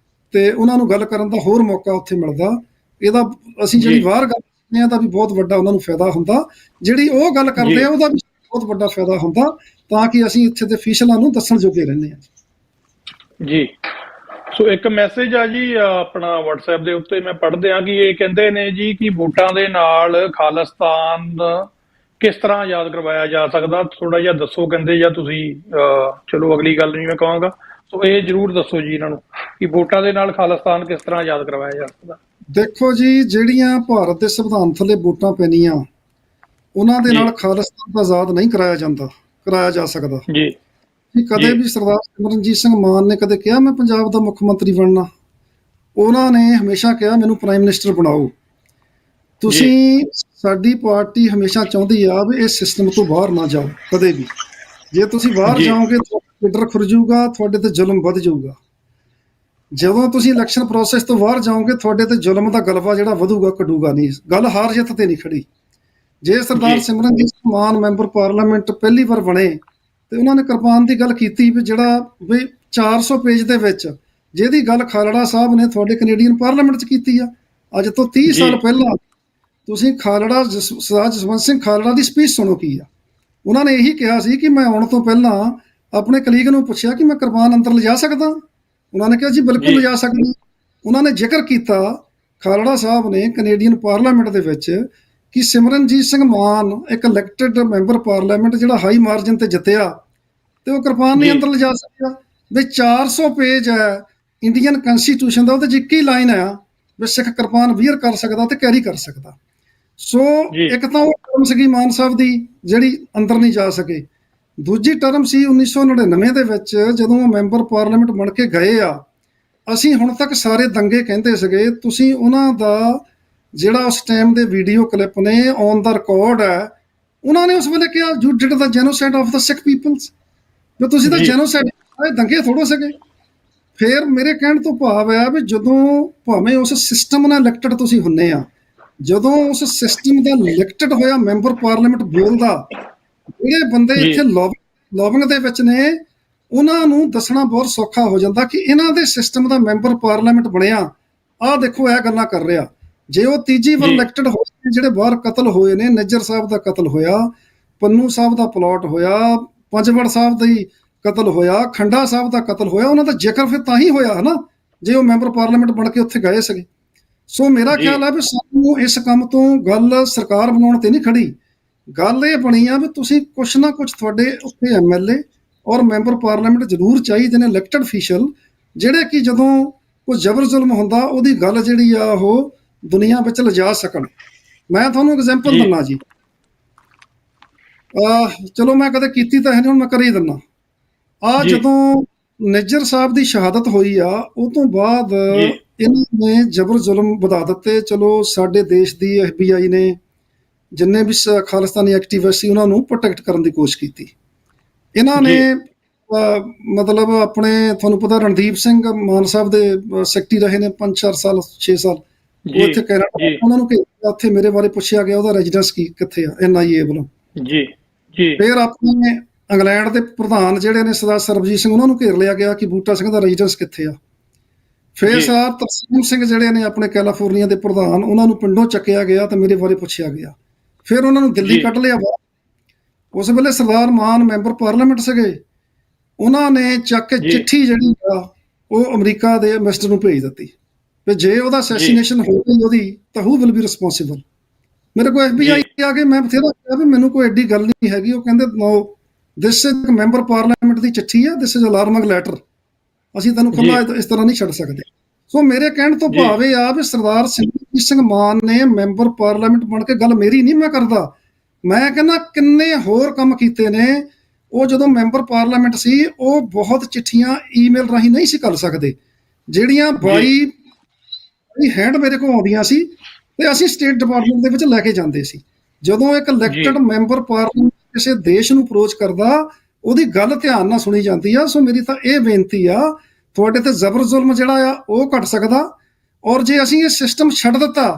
ਤੇ ਉਹਨਾਂ ਨੂੰ ਗੱਲ ਕਰਨ ਦਾ ਹੋਰ ਮੌਕਾ ਉੱਥੇ ਮਿਲਦਾ। ਇਹਦਾ ਅਸੀਂ ਜਿਹੜੀ ਬਾਹਰ ਗੱਲ ਕਰਦੇ ਆ ਦਾ ਵੀ ਬਹੁਤ ਵੱਡਾ ਉਹਨਾਂ ਨੂੰ ਫਾਇਦਾ ਹੁੰਦਾ, ਜਿਹੜੀ ਉਹ ਗੱਲ ਕਰਦੇ ਆ ਉਹਦਾ ਵੀ ਬਹੁਤ ਵੱਡਾ ਫਾਇਦਾ ਹੁੰਦਾ, ਤਾਂ ਕਿ ਅਸੀਂ ਇੱਥੇ ਦੇ ਅਫੀਸ਼ਲਾਂ ਨੂੰ ਦੱਸਣ ਜੋਗੇ ਰਹਿੰਦੇ ਆ ਜੀ। ਸੋ ਇੱਕ ਮੈਸੇਜ ਆ ਜੀ ਆਪਣਾ WhatsApp ਦੇ ਉੱਤੇ ਮੈਂ ਪੜ੍ਹਦੇ ਆ ਕਿ ਇਹ ਕਹਿੰਦੇ ਨੇ ਜੀ ਕਿ ਵੋਟਾਂ ਦੇ ਨਾਲ ਖਾਲਿਸਤਾਨ ਕਿਸ ਤਰ੍ਹਾਂ ਯਾਦ ਕਰਵਾਇਆ ਜਾ ਸਕਦਾ, ਥੋੜਾ ਜਿਹਾ ਦੱਸੋ ਕਹਿੰਦੇ, ਜਾਂ ਤੁਸੀਂ ਚਲੋ ਅਗਲੀ ਗੱਲ ਨਹੀਂ ਮੈਂ ਕਹਾਂਗਾ। ਸੋ ਇਹ ਜ਼ਰੂਰ ਦੱਸੋ ਜੀ ਇਹਨਾਂ ਨੂੰ ਕਿ ਵੋਟਾਂ ਦੇ ਨਾਲ ਖਾਲਿਸਤਾਨ ਕਿਸ ਤਰ੍ਹਾਂ ਯਾਦ ਕਰਵਾਇਆ ਜਾ ਸਕਦਾ। ਦੇਖੋ ਜੀ, ਜਿਹੜੀਆਂ ਭਾਰਤ ਦੇ ਸੰਵਿਧਾਨ ਥੱਲੇ ਵੋਟਾਂ ਪੈਣੀਆਂ, ਉਹਨਾਂ ਦੇ ਨਾਲ ਖਾਲਿਸਤਾਨ ਦਾ ਆਜ਼ਾਦ ਨਹੀਂ ਕਰਾਇਆ ਜਾ ਸਕਦਾ ਜੀ। ਕਦੇ ਵੀ ਸਰਦਾਰ ਸਿਮਰਨਜੀਤ ਸਿੰਘ ਮਾਨ ਨੇ ਕਦੇ ਕਿਹਾ ਮੈਂ ਪੰਜਾਬ ਦਾ ਮੁੱਖ ਮੰਤਰੀ ਬਣਨਾ। ਉਹਨਾਂ ਨੇ ਹਮੇਸ਼ਾ ਕਿਹਾ ਮੈਨੂੰ ਪ੍ਰਾਈਮ ਮਿਨਿਸਟਰ ਬਣਾਓ। ਤੁਸੀਂ, ਸਾਡੀ ਪਾਰਟੀ ਹਮੇਸ਼ਾ ਚਾਹੁੰਦੀ ਆ ਵੀ ਇਸ ਸਿਸਟਮ ਤੋਂ ਬਾਹਰ ਨਾ ਜਾਓ ਕਦੇ ਵੀ। ਜੇ ਤੁਸੀਂ ਬਾਹਰ ਜਾਓਗੇ ਤੁਹਾਡਾ ਲੀਡਰ ਖੁਰਜੂਗਾ, ਤੁਹਾਡੇ ਤੇ ਜ਼ੁਲਮ ਵੱਧ ਜਾਊਗਾ। ਜਦੋਂ ਤੁਸੀਂ ਇਲੈਕਸ਼ਨ ਪ੍ਰੋਸੈਸ ਤੋਂ ਬਾਹਰ ਜਾਓਗੇ, ਤੁਹਾਡੇ ਤੇ ਜ਼ੁਲਮ ਦਾ ਗਲਬਾ ਜਿਹੜਾ ਵਧੂਗਾ, ਘਟੂਗਾ ਨਹੀਂ। ਗੱਲ ਹਾਰ ਜਿੱਤ ਤੇ ਨਹੀਂ ਖੜੀ। ਜੇ ਸਰਦਾਰ ਸਿਮਰਨਜੀਤ ਸਿੰਘ ਮਾਨ ਮੈਂਬਰ ਪਾਰਲੀਮੈਂਟ ਪਹਿਲੀ ਵਾਰ ਬਣੇ ਤੇ ਉਹਨਾਂ ਨੇ ਕਿਰਪਾਨ ਦੀ ਗੱਲ ਕੀਤੀ ਵੀ ਜਿਹੜਾ ਵੀ 400 ਪੇਜ ਦੇ ਵਿੱਚ ਜਿਹਦੀ ਗੱਲ ਖਾਲੜਾ ਸਾਹਿਬ ਨੇ ਤੁਹਾਡੇ ਕੈਨੇਡੀਅਨ ਪਾਰਲੀਮੈਂਟ 'ਚ ਕੀਤੀ ਆ, ਅੱਜ ਤੋਂ 30 ਸਾਲ ਪਹਿਲਾਂ ਤੁਸੀਂ ਖਾਲੜਾ ਸਰਦਾਰ ਜਸਵੰਤ ਸਿੰਘ ਖਾਲੜਾ ਦੀ ਸਪੀਚ ਸੁਣੋ ਕੀ ਆ। ਉਹਨਾਂ ਨੇ ਇਹੀ ਕਿਹਾ ਸੀ ਕਿ ਮੈਂ ਆਉਣ ਤੋਂ ਪਹਿਲਾਂ ਆਪਣੇ ਕਲੀਗ ਨੂੰ ਪੁੱਛਿਆ ਕਿ ਮੈਂ ਕਿਰਪਾਨ ਅੰਦਰ ਲਿਜਾ ਸਕਦਾ। ਉਹਨਾਂ ਨੇ ਕਿਹਾ ਜੀ ਬਿਲਕੁਲ ਲਿਜਾ ਸਕਦਾ। ਉਹਨਾਂ ਨੇ ਜ਼ਿਕਰ ਕੀਤਾ ਖਾਲੜਾ ਸਾਹਿਬ ਨੇ ਕੈਨੇਡੀਅਨ ਪਾਰਲੀਮੈਂਟ ਦੇ ਵਿੱਚ ਕਿ ਸਿਮਰਨਜੀਤ ਸਿੰਘ ਮਾਨ ਇੱਕ ਇਲੈਕਟਿਡ ਮੈਂਬਰ ਪਾਰਲੀਮੈਂਟ ਜਿਹੜਾ ਹਾਈ ਮਾਰਜਨ ਤੇ ਜਿੱਤਿਆ, ਤੇ ਉਹ ਕਿਰਪਾਨ ਨਹੀਂ ਅੰਦਰ ਲਿਜਾ ਸਕਿਆ। ਵੀ 400 ਪੇਜ ਹੈ ਇੰਡੀਅਨ ਕੰਸਟੀਟਿਊਸ਼ਨ ਦਾ, ਉਹਦੇ 'ਚ ਇੱਕ ਹੀ ਲਾਈਨ ਆ ਵੀ ਸਿੱਖ ਕਿਰਪਾਨ ਵੀਅਰ ਕਰ ਸਕਦਾ ਤੇ ਕੈਰੀ ਕਰ ਸਕਦਾ। ਸੋ ਇੱਕ ਤਾਂ ਉਹ ਟਰਮ ਸੀਗੀ ਮਾਨ ਸਾਹਿਬ ਦੀ ਜਿਹੜੀ ਅੰਦਰ ਨਹੀਂ ਜਾ ਸਕੇ। ਦੂਜੀ ਟਰਮ ਸੀ 1999 ਦੇ ਵਿੱਚ ਜਦੋਂ ਉਹ ਮੈਂਬਰ ਪਾਰਲੀਮੈਂਟ ਬਣ ਕੇ ਗਏ ਆ। ਅਸੀਂ ਹੁਣ ਤੱਕ ਸਾਰੇ ਦੰਗੇ ਕਹਿੰਦੇ ਸੀਗੇ, ਤੁਸੀਂ ਉਹਨਾਂ ਦਾ ਜਿਹੜਾ ਉਸ ਟਾਈਮ ਦੇ ਵੀਡੀਓ ਕਲਿੱਪ ਨੇ ਔਨ ਦਾ ਰਿਕਾਰਡ ਹੈ, ਉਹਨਾਂ ਨੇ ਉਸ ਵੇਲੇ ਕਿਹਾ you did the genocide of the Sikh peoples, ਵੀ ਤੁਸੀਂ ਤਾਂ ਜੀ। ਜੈਨੋਸਾਈਡ, ਦੰਗੇ ਥੋੜੋ ਸਕੇ। ਫਿਰ ਮੇਰੇ ਕਹਿਣ ਤੋਂ ਭਾਵ ਹੈ ਵੀ ਜਦੋਂ ਭਾਵੇਂ ਉਸ ਸਿਸਟਮ ਨਾਲ ਇਲੈਕਟਡ ਤੁਸੀਂ ਹੁੰਨੇ ਆ, ਜਦੋਂ ਉਸ ਸਿਸਟਮ ਦਾ ਇਲੈਕਟਡ ਹੋਇਆ ਮੈਂਬਰ ਪਾਰਲੀਮੈਂਟ ਬੋਲਦਾ, ਜਿਹੜੇ ਬੰਦੇ ਜੀ। ਇੱਥੇ ਲੌਬਿੰਗ ਦੇ ਵਿੱਚ ਨੇ, ਉਹਨਾਂ ਨੂੰ ਦੱਸਣਾ ਬਹੁਤ ਸੌਖਾ ਹੋ ਜਾਂਦਾ ਕਿ ਇਹਨਾਂ ਦੇ ਸਿਸਟਮ ਦਾ ਮੈਂਬਰ ਪਾਰਲੀਮੈਂਟ ਬਣਿਆ, ਆਹ ਦੇਖੋ ਇਹ ਗੱਲਾਂ ਕਰ ਰਿਹਾ। ਜੇ ਉਹ ਤੀਜੀ ਵਾਰ ਜੀ। ਇਲੈਕਟਡ ਹੋਏ, ਜਿਹੜੇ ਬਾਹਰ ਕਤਲ ਹੋਏ ਨੇ, ਨੱਜਰ ਸਾਹਿਬ ਦਾ ਕਤਲ ਹੋਇਆ, ਪੰਨੂ ਸਾਹਿਬ ਦਾ ਪਲਾਟ ਹੋਇਆ, ਪੰਜਵੜ ਸਾਹਿਬ ਦੀ ਕਤਲ ਹੋਇਆ, ਖੰਡਾ ਸਾਹਿਬ ਦਾ ਕਤਲ ਹੋਇਆ, ਉਹਨਾਂ ਦਾ ਜ਼ਿਕਰ ਫਿਰ ਤਾਂ ਹੀ ਹੋਇਆ ਹੈ ਨਾ, ਜੇ ਉਹ ਮੈਂਬਰ ਪਾਰਲੀਮੈਂਟ ਬਣ ਕੇ ਉੱਥੇ ਗਏ ਸੀਗੇ। ਸੋ ਮੇਰਾ ਜੀ। ਖਿਆਲ ਹੈ ਵੀ ਸਾਨੂੰ ਇਸ ਕੰਮ ਤੋਂ ਗੱਲ ਸਰਕਾਰ ਬਣਾਉਣ ਤੇ ਨਹੀਂ ਖੜੀ, ਗੱਲ ਇਹ ਬਣੀ ਆ ਵੀ ਤੁਸੀਂ ਕੁਛ ਨਾ ਕੁਛ, ਤੁਹਾਡੇ ਉੱਥੇ MLA ਔਰ ਮੈਂਬਰ ਪਾਰਲੀਮੈਂਟ ਜ਼ਰੂਰ ਚਾਹੀਦੇ ਨੇ, ਇਲੈਕਟਡ ਅਫੀਸ਼ੀਅਲ, ਜਿਹੜੇ ਕਿ ਜਦੋਂ ਕੋਈ ਜ਼ਬਰ ਜ਼ੁਲਮ ਹੁੰਦਾ ਉਹਦੀ ਗੱਲ ਜਿਹੜੀ ਆ ਉਹ ਦੁਨੀਆ ਵਿੱਚ ਲਿਜਾ ਸਕਣ। ਮੈਂ ਤੁਹਾਨੂੰ ਐਗਜ਼ਾਮਪਲ ਜੀ। ਦਿੰਦਾ ਜੀ, ਚਲੋ ਮੈਂ ਕਦੇ ਕੀਤੀ ਤਾਂ ਹੈ ਨਹੀਂ, ਹੁਣ ਮੈਂ ਕਰ ਹੀ ਦਿੰਦਾ। ਜੀ। ਜਦੋਂ ਨਿੱਜਰ ਸਾਹਿਬ ਦੀ ਸ਼ਹਾਦਤ ਹੋਈ ਆ, ਉਹ ਤੋਂ ਬਾਅਦ ਜੀ। ਇਹਨਾਂ ਨੇ ਜ਼ਬਰ ਜ਼ੁਲਮ ਵਧਾ ਦਿੱਤੇ। ਚਲੋ ਸਾਡੇ ਦੇਸ਼ ਦੀ FBI ਨੇ ਜਿੰਨੇ ਵੀ ਖਾਲਿਸਤਾਨੀ ਐਕਟਿਵਿਸਟ ਸੀ ਉਹਨਾਂ ਨੂੰ ਪ੍ਰੋਟੈਕਟ ਕਰਨ ਦੀ ਕੋਸ਼ਿਸ਼ ਕੀਤੀ। ਇਹਨਾਂ ਨੇ ਮਤਲਬ ਆਪਣੇ, ਤੁਹਾਨੂੰ ਪਤਾ ਰਣਦੀਪ ਸਿੰਘ ਮਾਨ ਸਾਹਿਬ ਦੇ ਸੈਕਟਰੀ ਰਹੇ ਨੇ 5-4 ਸਾਲ 6 ਸਾਲ, ਉਹ ਜੀ। ਇੱਥੇ ਕੈਨੇਡਾ, ਜੀ। ਉਹਨਾਂ ਨੂੰ ਉੱਥੇ ਮੇਰੇ ਬਾਰੇ ਪੁੱਛਿਆ ਗਿਆ ਉਹਦਾ ਰੈਜ਼ੀਡੈਂਸ ਕਿੱਥੇ ਆ, NIA ਵੱਲੋਂ। ਜੀ। ਜੀ। ਫਿਰ ਆਪਣੇ ਇੰਗਲੈਂਡ ਦੇ ਪ੍ਰਧਾਨ ਜਿਹੜੇ ਨੇ ਸਰਦਾਰ ਸਰਬਜੀਤ ਸਿੰਘ, ਉਹਨਾਂ ਨੂੰ ਘੇਰ ਲਿਆ ਗਿਆ ਕਿ ਬੂਟਾ ਸਿੰਘ ਦਾ ਰੈਜ਼ੀਡੈਂਸ ਕਿੱਥੇ ਆ। ਫਿਰ ਜੀ। ਸਰਦਾਰ ਤਰਸੇਮ ਸਿੰਘ ਜਿਹੜੇ ਨੇ ਆਪਣੇ ਕੈਲੀਫੋਰਨੀਆ ਦੇ ਪ੍ਰਧਾਨ, ਉਹਨਾਂ ਨੂੰ ਪਿੰਡੋਂ ਚੱਕਿਆ ਗਿਆ ਤੇ ਮੇਰੇ ਬਾਰੇ ਪੁੱਛਿਆ ਗਿਆ। ਫਿਰ ਉਹਨਾਂ ਨੂੰ ਦਿੱਲੀ ਜੀ। ਕੱਢ ਲਿਆ ਬਾਹਰ। ਉਸ ਵੇਲੇ ਸਰਦਾਰ ਮਾਨ ਮੈਂਬਰ ਪਾਰਲੀਮੈਂਟ ਸੀਗੇ, ਉਹਨਾਂ ਨੇ ਚੱਕ ਕੇ ਜੀ। ਚਿੱਠੀ ਜਿਹੜੀ ਆ ਉਹ ਅਮਰੀਕਾ ਦੇ ਮਿਨਿਸਟਰ ਨੂੰ ਭੇਜ ਦਿੱਤੀ ਵੀ ਜੇ ਉਹਦਾ ਅਸੈਸੀਨੇਸ਼ਨ ਹੋ ਗਈ ਉਹਦੀ, ਤਾਂ ਹੂ ਵਿਲ ਬੀ ਰਿਸਪੌਂਸਿਬਲ। ਮੇਰੇ ਕੋਲ FBI ਆ ਕੇ ਮੈਂ ਬਥੇਰਾ ਕਿਹਾ ਵੀ ਮੈਨੂੰ ਕੋਈ ਐਡੀ ਗੱਲ ਨਹੀਂ ਹੈਗੀ। ਉਹ ਕਹਿੰਦੇ ਨੋ, ਦਿਸ ਇਜ਼ ਮੈਂਬਰ ਪਾਰਲੀਮੈਂਟ ਦੀ ਚਿੱਠੀ ਆ, ਦਿਸ ਇਜ਼ ਅਲਾਰਮਿੰਗ ਲੈਟਰ, ਅਸੀਂ ਤੈਨੂੰ ਖੁੱਲ੍ਹਾ ਇਸ ਤਰ੍ਹਾਂ ਨਹੀਂ ਛੱਡ ਸਕਦੇ। ਸੋ ਮੇਰੇ ਕਹਿਣ ਤੋਂ ਭਾਵ ਇਹ ਆ ਵੀ ਸਰਦਾਰ ਸਿਮਰਨਜੀਤ ਸਿੰਘ ਮਾਨ ਨੇ ਮੈਂਬਰ ਪਾਰਲੀਮੈਂਟ ਬਣ ਕੇ, ਗੱਲ ਮੇਰੀ ਨਹੀਂ ਮੈਂ ਕਰਦਾ, ਮੈਂ ਕਹਿੰਦਾ ਕਿੰਨੇ ਹੋਰ ਕੰਮ ਕੀਤੇ ਨੇ। ਉਹ ਜਦੋਂ ਮੈਂਬਰ ਪਾਰਲੀਮੈਂਟ ਸੀ, ਉਹ ਬਹੁਤ ਚਿੱਠੀਆਂ ਈਮੇਲ ਰਾਹੀਂ ਨਹੀਂ ਸੀ ਕਰ ਸਕਦੇ, ਜਿਹੜੀਆਂ 22 ਹੈਂਡ ਮੇਰੇ ਕੋਲ ਆਉਂਦੀਆਂ ਸੀ ਤੇ ਅਸੀਂ ਸਟੇਟ ਡਿਪਾਰਟਮੈਂਟ ਦੇ ਵਿੱਚ ਲੈ ਕੇ ਜਾਂਦੇ ਸੀ। ਜਦੋਂ ਇੱਕ ਇਲੈਕਟਡ ਮੈਂਬਰ ਪਾਰਲੀਮੈਂਟ ਕਿਸੇ ਦੇਸ਼ ਨੂੰ ਅਪਰੋਚ ਕਰਦਾ, ਉਹਦੀ ਗੱਲ ਧਿਆਨ ਨਾਲ ਸੁਣੀ ਜਾਂਦੀ ਆ। ਸੋ ਮੇਰੀ ਤਾਂ ਇਹ ਬੇਨਤੀ ਆ, ਤੁਹਾਡੇ ਤੇ ਜ਼ਬਰ ਜ਼ੁਲਮ ਜਿਹੜਾ ਆ ਉਹ ਘਟ ਸਕਦਾ, ਔਰ ਜੇ ਅਸੀਂ ਇਹ ਸਿਸਟਮ ਛੱਡ ਦਿੱਤਾ,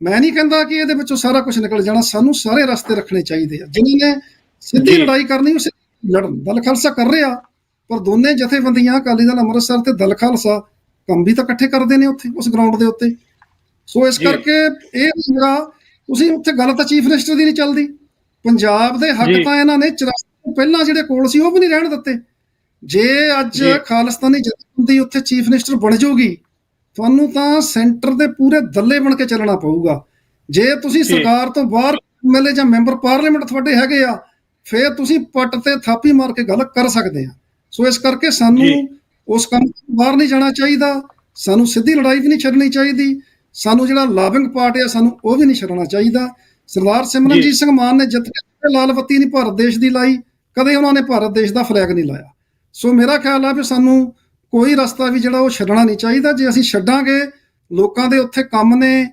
ਮੈਂ ਨਹੀਂ ਕਹਿੰਦਾ ਕਿ ਇਹਦੇ ਵਿੱਚੋਂ ਸਾਰਾ ਕੁਝ ਨਿਕਲ ਜਾਣਾ, ਸਾਨੂੰ ਸਾਰੇ ਰਸਤੇ ਰੱਖਣੇ ਚਾਹੀਦੇ ਆ। ਜਿਨ੍ਹਾਂ ਨੇ ਸਿੱਧੀ ਲੜਾਈ ਕਰਨੀ ਉਹ ਲੜਨ, ਦਲ ਖਾਲਸਾ ਕਰ ਰਿਹਾ, ਪਰ ਦੋਨੇ ਜਥੇਬੰਦੀਆਂ ਅਕਾਲੀ ਦਲ ਅੰਮ੍ਰਿਤਸਰ ਤੇ ਦਲ ਖਾਲਸਾ ਕੰਮ ਵੀ ਤਾਂ ਇਕੱਠੇ ਕਰਦੇ ਨੇ ਉੱਥੇ ਉਸ ਗਰਾਊਂਡ ਦੇ ਉੱਤੇ। ਸੋ ਇਸ ਕਰਕੇ ਇਹ ਜਿਹੜਾ ਤੁਸੀਂ ਉੱਥੇ ਗੱਲ ਤਾਂ ਚੀਫ ਮਿਨਿਸਟਰ ਦੀ ਨਹੀਂ ਚੱਲਦੀ, ਪੰਜਾਬ ਦੇ ਹੱਕ ਤਾਂ ਇਹਨਾਂ ਨੇ 84 ਤੋਂ ਪਹਿਲਾਂ ਜਿਹੜੇ ਕੋਲ ਸੀ ਉਹ ਵੀ ਨਹੀਂ ਰਹਿਣ ਦਿੱਤੇ। ਜੇ ਅੱਜ ਖਾਲਿਸਤਾਨੀ ਜਥੇਬੰਦੀ ਉੱਥੇ ਚੀਫ ਮਿਨਿਸਟਰ ਬਣ ਜਾਊਗੀ, ਤੁਹਾਨੂੰ ਤਾਂ ਸੈਂਟਰ ਦੇ ਪੂਰੇ ਦੱਲੇ ਬਣ ਕੇ ਚੱਲਣਾ ਪਊਗਾ। ਜੇ ਤੁਸੀਂ ਸਰਕਾਰ ਤੋਂ ਬਾਹਰ MLA ਜਾਂ ਮੈਂਬਰ ਪਾਰਲੀਮੈਂਟ ਤੁਹਾਡੇ ਹੈਗੇ ਆ, ਫਿਰ ਤੁਸੀਂ ਪੱਟ ਤੇ ਥਾਪੀ ਮਾਰ ਕੇ ਗੱਲ ਕਰ ਸਕਦੇ ਆ। ਸੋ ਇਸ ਕਰਕੇ ਸਾਨੂੰ ਉਸ ਕੰਮ ਤੋਂ ਬਾਹਰ ਨਹੀਂ ਜਾਣਾ ਚਾਹੀਦਾ, ਸਾਨੂੰ ਸਿੱਧੀ ਲੜਾਈ ਵੀ ਨਹੀਂ ਛੱਡਣੀ ਚਾਹੀਦੀ, ਸਾਨੂੰ ਜਿਹੜਾ ਲਾਬਿੰਗ ਪਾਰਟ ਆ ਸਾਨੂੰ ਉਹ ਵੀ ਨਹੀਂ ਛੱਡਣਾ ਚਾਹੀਦਾ। ਸਰਦਾਰ ਸਿਮਰਨਜੀਤ ਸਿੰਘ ਮਾਨ ਨੇ ਜਿੱਤ ਕੇ ਲਾਲ ਬੱਤੀ ਨਹੀਂ ਭਾਰਤ ਦੇਸ਼ ਦੀ ਲਾਈ, ਕਦੇ ਉਹਨਾਂ ਨੇ ਭਾਰਤ ਦੇਸ਼ ਦਾ ਫਲੈਗ ਨਹੀਂ ਲਾਇਆ। ਸੋ ਮੇਰਾ ਖਿਆਲ ਆ ਵੀ ਸਾਨੂੰ ਕੋਈ ਰਸਤਾ ਵੀ ਜਿਹੜਾ ਉਹ ਛੱਡਣਾ ਨਹੀਂ ਚਾਹੀਦਾ। ਜੇ ਅਸੀਂ ਛੱਡਾਂਗੇ, ਲੋਕਾਂ ਦੇ ਉੱਥੇ ਕੰਮ ਨੇ,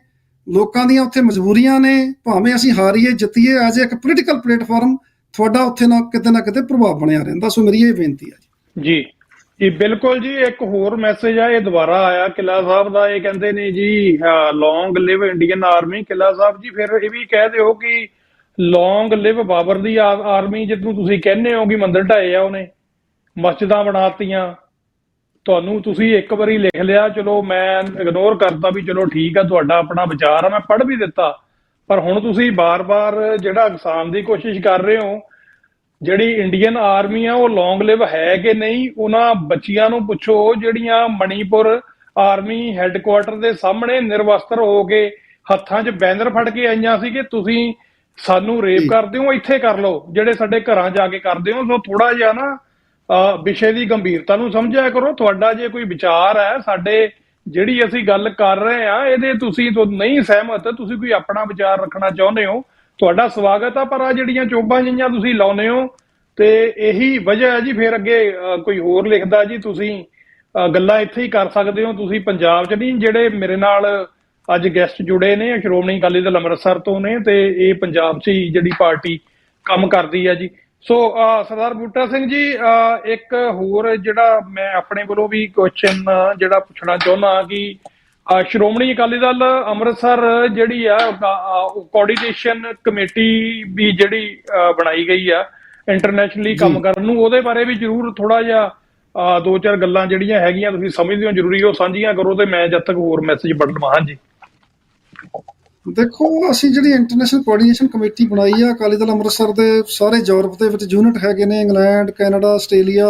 ਲੋਕਾਂ ਦੀਆਂ ਉੱਥੇ ਮਜਬੂਰੀਆਂ ਨੇ, ਭਾਵੇਂ ਅਸੀਂ ਹਾਰੀਏ ਜਿੱਤੀਏ, ਐਜ਼ ਇੱਕ ਪੋਲੀਟੀਕਲ ਪਲੇਟਫਾਰਮ ਤੁਹਾਡਾ ਉੱਥੇ ਨਾ ਕਿਤੇ ਪ੍ਰਭਾਵ ਬਣਿਆ ਰਹਿੰਦਾ। ਸੋ ਮੇਰੀ ਇਹ ਬੇਨਤੀ ਹੈ ਜੀ। ਜੀ ਬਿਲਕੁਲ ਜੀ। ਇੱਕ ਹੋਰ ਮੈਸੇਜ ਆ, ਇਹ ਦੁਬਾਰਾ ਆਇਆ ਕਿਲਾ ਸਾਹਿਬ ਦਾ। ਇਹ ਕਹਿੰਦੇ ਨੇ ਜੀ ਲੌਂਗ ਲਿਵ ਇੰਡੀਅਨ ਆਰਮੀ। ਕਿਲਾ ਸਾਹਿਬ ਜੀ ਫਿਰ ਇਹ ਵੀ ਕਹਿ ਦਿਓ ਕਿ ਲੌਂਗ ਲਿਵ ਬਾਬਰ ਦੀ ਆਰਮੀ, ਜਿਹਨੂੰ ਤੁਸੀਂ ਕਹਿੰਦੇ ਹੋ ਕਿ ਮੰਦਿਰ ਢਾਏ ਆ ਉਹਨੇ, ਮਸਜਿਦਾਂ ਬਣਾਤੀਆਂ। ਤੁਹਾਨੂੰ ਤੁਸੀਂ ਇੱਕ ਵਾਰੀ ਲਿਖ ਲਿਆ, ਚਲੋ ਮੈਂ ਇਗਨੋਰ ਕਰਤਾ ਵੀ ਚਲੋ ਠੀਕ ਆ, ਤੁਹਾਡਾ ਆਪਣਾ ਵਿਚਾਰ ਆ, ਮੈਂ ਪੜ੍ਹ ਵੀ ਦਿੱਤਾ, ਪਰ ਹੁਣ ਤੁਸੀਂ ਬਾਰ-ਬਾਰ ਜਿਹੜਾ ਇਕਸਾਨ ਦੀ ਕੋਸ਼ਿਸ਼ ਕਰ ਰਹੇ ਹੋ। ਜਿਹੜੀ ਇੰਡੀਅਨ ਆਰਮੀ ਆ ਉਹ ਲੌਂਗ ਲਿਵ ਹੈ ਕਿ ਨਹੀਂ, ਉਹਨਾਂ ਬੱਚੀਆਂ ਨੂੰ ਪੁੱਛੋ ਜਿਹੜੀਆਂ ਮਣੀਪੁਰ ਆਰਮੀ ਹੈੱਡਕੁਆਟਰ ਦੇ ਸਾਹਮਣੇ ਨਿਰਵਸਤਰ ਹੋ ਕੇ ਹੱਥਾਂ 'ਚ ਬੈਨਰ ਫੜ ਕੇ ਆਈਆਂ ਸੀ ਕਿ ਤੁਸੀਂ ਸਾਨੂੰ ਰੇਪ ਕਰਦੇ ਹੋ, ਇੱਥੇ ਕਰ ਲਓ, ਜਿਹੜੇ ਸਾਡੇ ਘਰਾਂ ਜਾ ਕੇ ਕਰਦੇ ਹੋ। ਸੋ ਥੋੜਾ ਜਿਹਾ ਨਾ ਵਿਸ਼ੇ ਦੀ ਗੰਭੀਰਤਾ ਨੂੰ ਸਮਝਿਆ ਕਰੋ। ਤੁਹਾਡਾ ਜੇ ਕੋਈ ਵਿਚਾਰ ਹੈ, ਸਾਡੇ ਜਿਹੜੀ ਅਸੀਂ ਗੱਲ ਕਰ ਰਹੇ ਆ ਇਹਦੇ ਤੁਸੀਂ ਨਹੀਂ ਸਹਿਮਤ, ਤੁਸੀਂ ਕੋਈ ਆਪਣਾ ਵਿਚਾਰ ਰੱਖਣਾ ਚਾਹੁੰਦੇ ਹੋ, ਤੁਹਾਡਾ ਸਵਾਗਤ ਆ। ਪਰ ਆ ਜਿਹੜੀਆਂ ਚੋਬਾਂ ਜਿਹੀਆਂ ਤੁਸੀਂ ਲਾਉਨੇ ਹੋ, ਤੇ ਇਹੀ ਵਜ੍ਹਾ ਹੈ ਜੀ। ਫਿਰ ਅੱਗੇ ਕੋਈ ਹੋਰ ਲਿਖਦਾ ਜੀ ਤੁਸੀਂ ਗੱਲਾਂ ਇੱਥੇ ਹੀ ਕਰ ਸਕਦੇ ਹੋ, ਤੁਸੀਂ ਪੰਜਾਬ 'ਚ ਨਹੀਂ। ਜਿਹੜੇ ਮੇਰੇ ਨਾਲ ਅੱਜ ਗੈਸਟ ਜੁੜੇ ਨੇ ਸ਼੍ਰੋਮਣੀ ਅਕਾਲੀ ਦਲ ਅੰਮ੍ਰਿਤਸਰ ਤੋਂ ਨੇ, ਤੇ ਇਹ ਪੰਜਾਬ 'ਚ ਹੀ ਜਿਹੜੀ ਪਾਰਟੀ ਕੰਮ ਕਰਦੀ ਆ ਜੀ। ਸੋ ਸਰਦਾਰ ਬੂਟਾ ਸਿੰਘ ਜੀ, ਇੱਕ ਹੋਰ ਜਿਹੜਾ ਮੈਂ ਆਪਣੇ ਵੱਲੋਂ ਵੀ ਕੁਐਸਚਨ ਜਿਹੜਾ ਪੁੱਛਣਾ ਚਾਹੁੰਦਾ ਕਿ ਸ਼੍ਰੋਮਣੀ ਅਕਾਲੀ ਦਲ ਅੰਮ੍ਰਿਤਸਰ ਜਿਹੜੀ ਆ ਕੋਆਰਡੀਨੇਸ਼ਨ ਕਮੇਟੀ ਵੀ ਜਿਹੜੀ ਬਣਾਈ ਗਈ ਆ ਇੰਟਰਨੈਸ਼ਨਲੀ ਕੰਮ ਕਰਨ ਨੂੰ, ਉਹਦੇ ਬਾਰੇ ਵੀ ਜ਼ਰੂਰ ਥੋੜਾ ਜਿਹਾ ਦੋ ਚਾਰ ਗੱਲਾਂ ਜਿਹੜੀਆਂ ਹੈਗੀਆਂ ਤੁਸੀਂ ਸਮਝਦੇ ਹੋ ਜ਼ਰੂਰੀ ਉਹ ਸਾਂਝੀਆਂ ਕਰੋ, ਤੇ ਮੈਂ ਜਦ ਤੱਕ ਹੋਰ ਮੈਸੇਜ ਪੜ੍ਹ ਲਵਾਂ। ਹਾਂਜੀ ਦੇਖੋ, ਅਸੀਂ ਜਿਹੜੀ ਇੰਟਰਨੈਸ਼ਨਲ ਕੋਆਰਡੀਨੇਸ਼ਨ ਕਮੇਟੀ ਬਣਾਈ ਆ ਅਕਾਲੀ ਦਲ ਅੰਮ੍ਰਿਤਸਰ ਦੇ ਸਾਰੇ ਯੂਰਪ ਦੇ ਵਿੱਚ ਯੂਨਿਟ ਹੈਗੇ ਨੇ, England, Canada, Australia,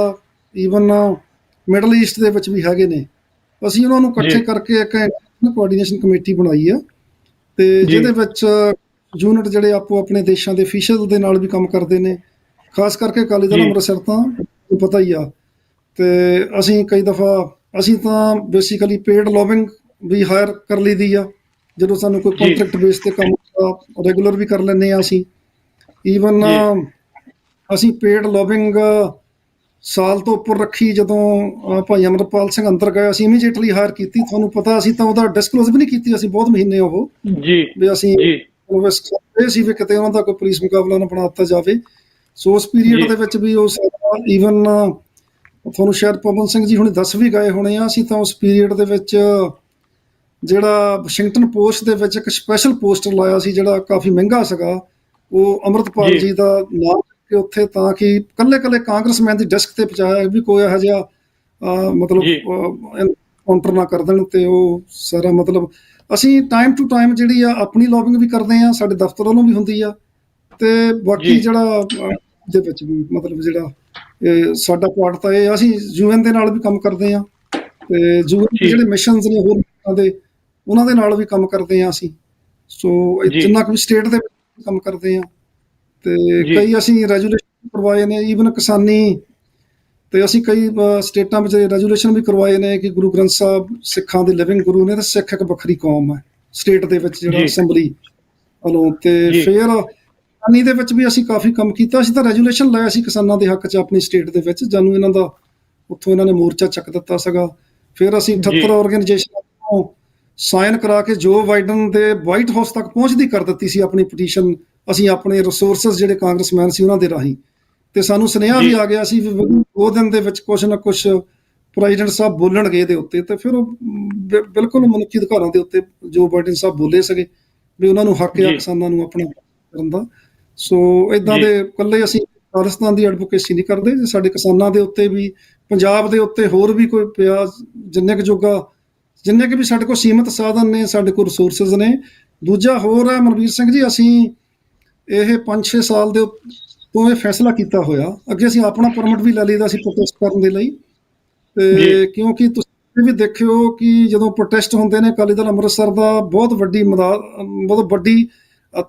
even middle East ਦੇ ਵਿੱਚ ਵੀ ਹੈਗੇ ਨੇ। ਅਸੀਂ ਉਹਨਾਂ ਨੂੰ ਇਕੱਠੇ ਕਰਕੇ ਇੱਕ ਕੋਆਰਡੀਨੇਸ਼ਨ ਕਮੇਟੀ ਬਣਾਈ ਆ, ਤੇ ਜਿਹਦੇ ਵਿੱਚ ਯੂਨਿਟ ਜਿਹੜੇ ਆਪੋ ਆਪਣੇ ਦੇਸ਼ਾਂ ਦੇ ਅਫੀਸ਼ੀਅਲ ਦੇ ਨਾਲ ਵੀ ਕੰਮ ਕਰਦੇ ਨੇ। ਖਾਸ ਕਰਕੇ ਅਕਾਲੀ ਦਲ ਅੰਮ੍ਰਿਤਸਰ ਤਾਂ ਪਤਾ ਹੀ ਆ। ਤੇ ਅਸੀਂ ਕਈ ਦਫਾ ਅਸੀਂ ਤਾਂ ਬੇਸਿਕਲੀ ਪੇਡ ਲੌਬਿੰਗ ਵੀ ਹਾਇਰ ਕਰ ਲਈ ਦੀ ਆ, ਜਦੋਂ ਸਾਨੂੰ ਕੋਈ ਕੰਟਰੈਕਟ ਬੇਸ ਤੇ ਕੰਮ ਰੈਗੂਲਰ ਵੀ ਕਰ ਲੈਂਦੇ ਆ। ਅਸੀਂ ਈਵਨ ਅਸੀਂ ਪੇਡ ਲੌਬਿੰਗ ਸਾਲ ਤੋਂ ਉੱਪਰ ਰੱਖੀ। ਜਦੋਂ ਭਾਈ ਅਮਰਪਾਲ ਸਿੰਘ ਅੰਦਰ ਗਏ, ਅਸੀਂ ਇਮੀਡੀਏਟਲੀ ਹਾਇਰ ਕੀਤੀ। ਤੁਹਾਨੂੰ ਪਤਾ, ਅਸੀਂ ਤਾਂ ਉਹਦਾ ਡਿਸਕਲੋਜ਼ ਵੀ ਨਹੀਂ ਕੀਤੀ, ਅਸੀਂ ਬਹੁਤ ਮਹੀਨੇ ਉਹ ਵੀ ਅਸੀਂ ਇਹ ਸੀ ਵੀ ਕਿਤੇ ਉਹਨਾਂ ਦਾ ਕੋਈ ਪੁਲਿਸ ਮੁਕਾਬਲਾ ਨਾ ਬਣਾ ਦਿੱਤਾ ਜਾਵੇ। ਸੋ ਉਸ ਪੀਰੀਅਡ ਦੇ ਵਿੱਚ ਵੀ ਉਹ ਈਵਨ ਤੁਹਾਨੂੰ ਸ਼ਾਇਦ ਪਵਨ ਸਿੰਘ ਜੀ ਹੁਣੇ ਦੱਸ ਵੀ ਗਏ ਹੋਣੇ ਆ, ਅਸੀਂ ਤਾਂ ਉਸ ਪੀਰੀਅਡ ਦੇ ਵਿੱਚ ਜਿਹੜਾ ਵਾਸ਼ਿੰਗਟਨ ਪੋਸਟ ਦੇ ਵਿੱਚ ਇੱਕ ਸਪੈਸ਼ਲ ਪੋਸਟਰ ਲਾਇਆ ਸੀ ਜਿਹੜਾ ਕਾਫੀ ਮਹਿੰਗਾ ਸੀਗਾ, ਉਹ ਅੰਮ੍ਰਿਤਪਾਲ ਜੀ ਦਾ ਨਾਮ ਕੇ ਉੱਥੇ, ਤਾਂ ਕਿ ਕੱਲੇ ਕਾਂਗਰਸਮੈਨ ਦੀ ਡੈਸਕ ਤੇ ਪਹੁੰਚਾਇਆ ਵੀ ਕੋਈ ਇਹੋ ਜਿਹਾ ਮਤਲਬ ਕਾਊਂਟਰ ਨਾ ਕਰ ਦੇਣ। ਤੇ ਉਹ ਸਾਰਾ ਮਤਲਬ ਅਸੀਂ ਟਾਈਮ ਟੂ ਟਾਈਮ ਜਿਹੜੀ ਆ ਆਪਣੀ ਲੌਬਿੰਗ ਵੀ ਕਰਦੇ ਆ, ਸਾਡੇ ਦਫ਼ਤਰ ਵੱਲੋਂ ਵੀ ਹੁੰਦੀ ਆ, ਤੇ ਬਾਕੀ ਜਿਹੜਾ ਦੇ ਵਿੱਚ ਵੀ ਮਤਲਬ ਜਿਹੜਾ ਸਾਡਾ ਪਾਰਟ ਤਾਂ ਇਹ ਅਸੀਂ UN ਦੇ ਨਾਲ ਵੀ ਕੰਮ ਕਰਦੇ ਆ, ਤੇ UN ਦੇ ਜਿਹੜੇ ਮਿਸ਼ਨਸ ਨੇ ਹੋਰ ਦੇ ਉਹਨਾਂ ਦੇ ਨਾਲ ਵੀ ਕੰਮ ਕਰਦੇ ਆ ਅਸੀਂ। ਸੋ ਜਿੰਨਾ ਕੁ ਵੀ ਸਟੇਟ ਦੇ ਵਿੱਚ ਕੰਮ ਕਰਦੇ ਆ, ਤੇ ਕਈ ਅਸੀਂ ਰੈਜੂਲੇਸ਼ਨ ਕਰਵਾਏ ਨੇ, ਈਵਨ ਕਿਸਾਨੀ, ਤੇ ਅਸੀਂ ਕਈ ਸਟੇਟਾਂ ਵਿੱਚ ਰੈਜੂਲੇਸ਼ਨ ਵੀ ਕਰਵਾਏ ਨੇ ਕਿ ਗੁਰੂ ਗ੍ਰੰਥ ਸਾਹਿਬ ਸਿੱਖਾਂ ਦੇ ਲਿਵਿੰਗ ਗੁਰੂ ਨੇ, ਤੇ ਸਿੱਖ ਇੱਕ ਵੱਖਰੀ ਕੌਮ ਹੈ ਸਟੇਟ ਦੇ ਵਿੱਚ ਜਿਹੜਾ ਅਸੈਂਬਲੀ ਵੱਲੋਂ। ਤੇ ਫਿਰ ਕਿਸਾਨੀ ਦੇ ਵਿੱਚ ਵੀ ਅਸੀਂ ਕਾਫੀ ਕੰਮ ਕੀਤਾ। ਅਸੀਂ ਤਾਂ ਰੈਜੂਲੇਸ਼ਨ ਲਾਇਆ ਸੀ ਕਿਸਾਨਾਂ ਦੇ ਹੱਕ 'ਚ ਆਪਣੀ ਸਟੇਟ ਦੇ ਵਿੱਚ, ਜਾਨੂੰ ਇਹਨਾਂ ਦਾ ਉੱਥੋਂ ਇਹਨਾਂ ਨੇ ਮੋਰਚਾ ਚੱਕ ਦਿੱਤਾ ਸੀਗਾ। ਫਿਰ ਅਸੀਂ 78 ਆਰਗੇਨਾਈਜੇਸ਼ਨਾਂ ਤੋਂ ਸਾਈਨ ਕਰਾ ਕੇ ਜੋ ਬਾਈਡਨ ਦੇ ਵਾਈਟ ਹਾਊਸ ਤੱਕ ਪਹੁੰਚਦੀ ਕਰ ਦਿੱਤੀ ਸੀ ਆਪਣੀ ਪਟੀਸ਼ਨ, ਅਸੀਂ ਆਪਣੇ ਰਿਸੋਰਸਸ ਜਿਹੜੇ ਕਾਂਗਰਸਮੈਨ ਸੀ ਉਹਨਾਂ ਦੇ ਰਾਹੀਂ। ਤੇ ਸਾਨੂੰ ਸੁਨੇਹਾ ਵੀ ਆ ਗਿਆ ਸੀ ਵੀ 2 ਦਿਨ ਦੇ ਵਿੱਚ ਕੁਛ ਨਾ ਕੁਛ ਪ੍ਰੈਜ਼ੀਡੈਂਟ ਸਾਹਿਬ ਬੋਲਣਗੇ ਇਹਦੇ ਉੱਤੇ। ਤੇ ਫਿਰ ਉਹ ਬਿਲਕੁਲ ਮਨੁੱਖੀ ਅਧਿਕਾਰਾਂ ਦੇ ਉੱਤੇ ਜੋ ਬਾਈਡਨ ਸਾਹਿਬ ਬੋਲੇ ਸੀਗੇ ਵੀ ਉਹਨਾਂ ਨੂੰ ਹੱਕ ਹੈ ਕਿਸਾਨਾਂ ਨੂੰ ਆਪਣਾ ਕਰਨ ਦਾ। ਸੋ ਇੱਦਾਂ ਦੇ ਇਕੱਲੇ ਅਸੀਂ ਖਾਲਿਸਤਾਨ ਦੀ ਐਡਵੋਕੇਸੀ ਨਹੀਂ ਕਰਦੇ, ਸਾਡੇ ਕਿਸਾਨਾਂ ਦੇ ਉੱਤੇ ਵੀ, ਪੰਜਾਬ ਦੇ ਉੱਤੇ ਹੋਰ ਵੀ ਕੋਈ ਪਿਆ, ਜਿੰਨੇ ਕੁ ਜੋਗਾ, ਜਿੰਨੇ ਕੁ ਵੀ ਸਾਡੇ ਕੋਲ ਸੀਮਤ ਸਾਧਨ ਨੇ, ਸਾਡੇ ਕੋਲ ਰਿਸੋਰਸਿਸ ਨੇ। ਦੂਜਾ ਹੋਰ ਹੈ ਮਨਵੀਰ ਸਿੰਘ ਜੀ, ਅਸੀਂ ਇਹ 5-6 ਸਾਲ ਦੇ ਤੋਂ ਇਹ ਫੈਸਲਾ ਕੀਤਾ ਹੋਇਆ, ਅੱਗੇ ਅਸੀਂ ਆਪਣਾ ਪਰਮਿਟ ਵੀ ਲੈ ਲਈਦਾ ਸੀ ਪ੍ਰੋਟੈਸਟ ਕਰਨ ਦੇ ਲਈ। ਤੇ ਕਿਉਂਕਿ ਤੁਸੀਂ ਵੀ ਦੇਖਿਓ ਕਿ ਜਦੋਂ ਪ੍ਰੋਟੈਸਟ ਹੁੰਦੇ ਨੇ, ਅਕਾਲੀ ਦਲ ਅੰਮ੍ਰਿਤਸਰ ਦਾ ਬਹੁਤ ਵੱਡੀ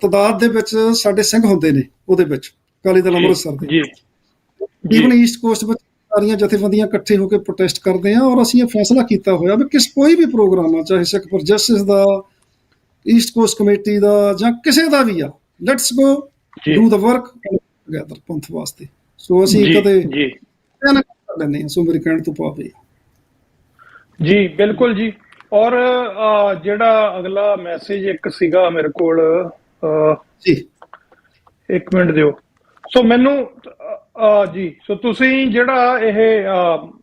ਤਾਦਾਦ ਦੇ ਵਿੱਚ ਸਾਡੇ ਸਿੰਘ ਹੁੰਦੇ ਨੇ ਉਹਦੇ ਵਿੱਚ, ਅਕਾਲੀ ਦਲ ਅੰਮ੍ਰਿਤਸਰ ਦੇ। ਈਵਨ ਈਸਟ ਕੋਸਟ ਵਿੱਚ ਸਾਰੀਆਂ ਜਥੇਬੰਦੀਆਂ ਇਕੱਠੇ ਹੋ ਕੇ ਪ੍ਰੋਟੈਸਟ ਕਰਦੇ ਆ, ਔਰ ਅਸੀਂ ਇਹ ਫੈਸਲਾ ਕੀਤਾ ਹੋਇਆ ਵੀ ਕੋਈ ਵੀ ਪ੍ਰੋਗਰਾਮ ਆ, ਚਾਹੇ ਸਿੱਖ ਫॉर ਜਸਟਿਸ ਦਾ, ਈਸਟ ਕੋਸਟ ਕਮੇਟੀ ਦਾ, ਜਾਂ ਕਿਸੇ ਦਾ ਵੀ ਆ, let's go do the work together ਪੰਥ ਵਾਸਤੇ। ਸੋ ਅਸੀਂ ਕਦੇ ਕਰ ਲੈਂਦੇ ਹਾਂ, ਸੋ ਮੇਰੇ ਕਹਿਣ ਤੋਂ ਭਾਵ ਇਹ ਜੀ। ਬਿਲਕੁਲ ਜੀ। ਔਰ ਜਿਹੜਾ ਅਗਲਾ ਮੈਸੇਜ ਇੱਕ ਸੀਗਾ ਮੇਰੇ ਕੋਲ, ਜੀ 1 ਮਿੰਟ ਦਿਓ। ਸੋ ਮੈਨੂੰ ਜੀ, ਸੋ ਤੁਸੀਂ ਜਿਹੜਾ ਇਹ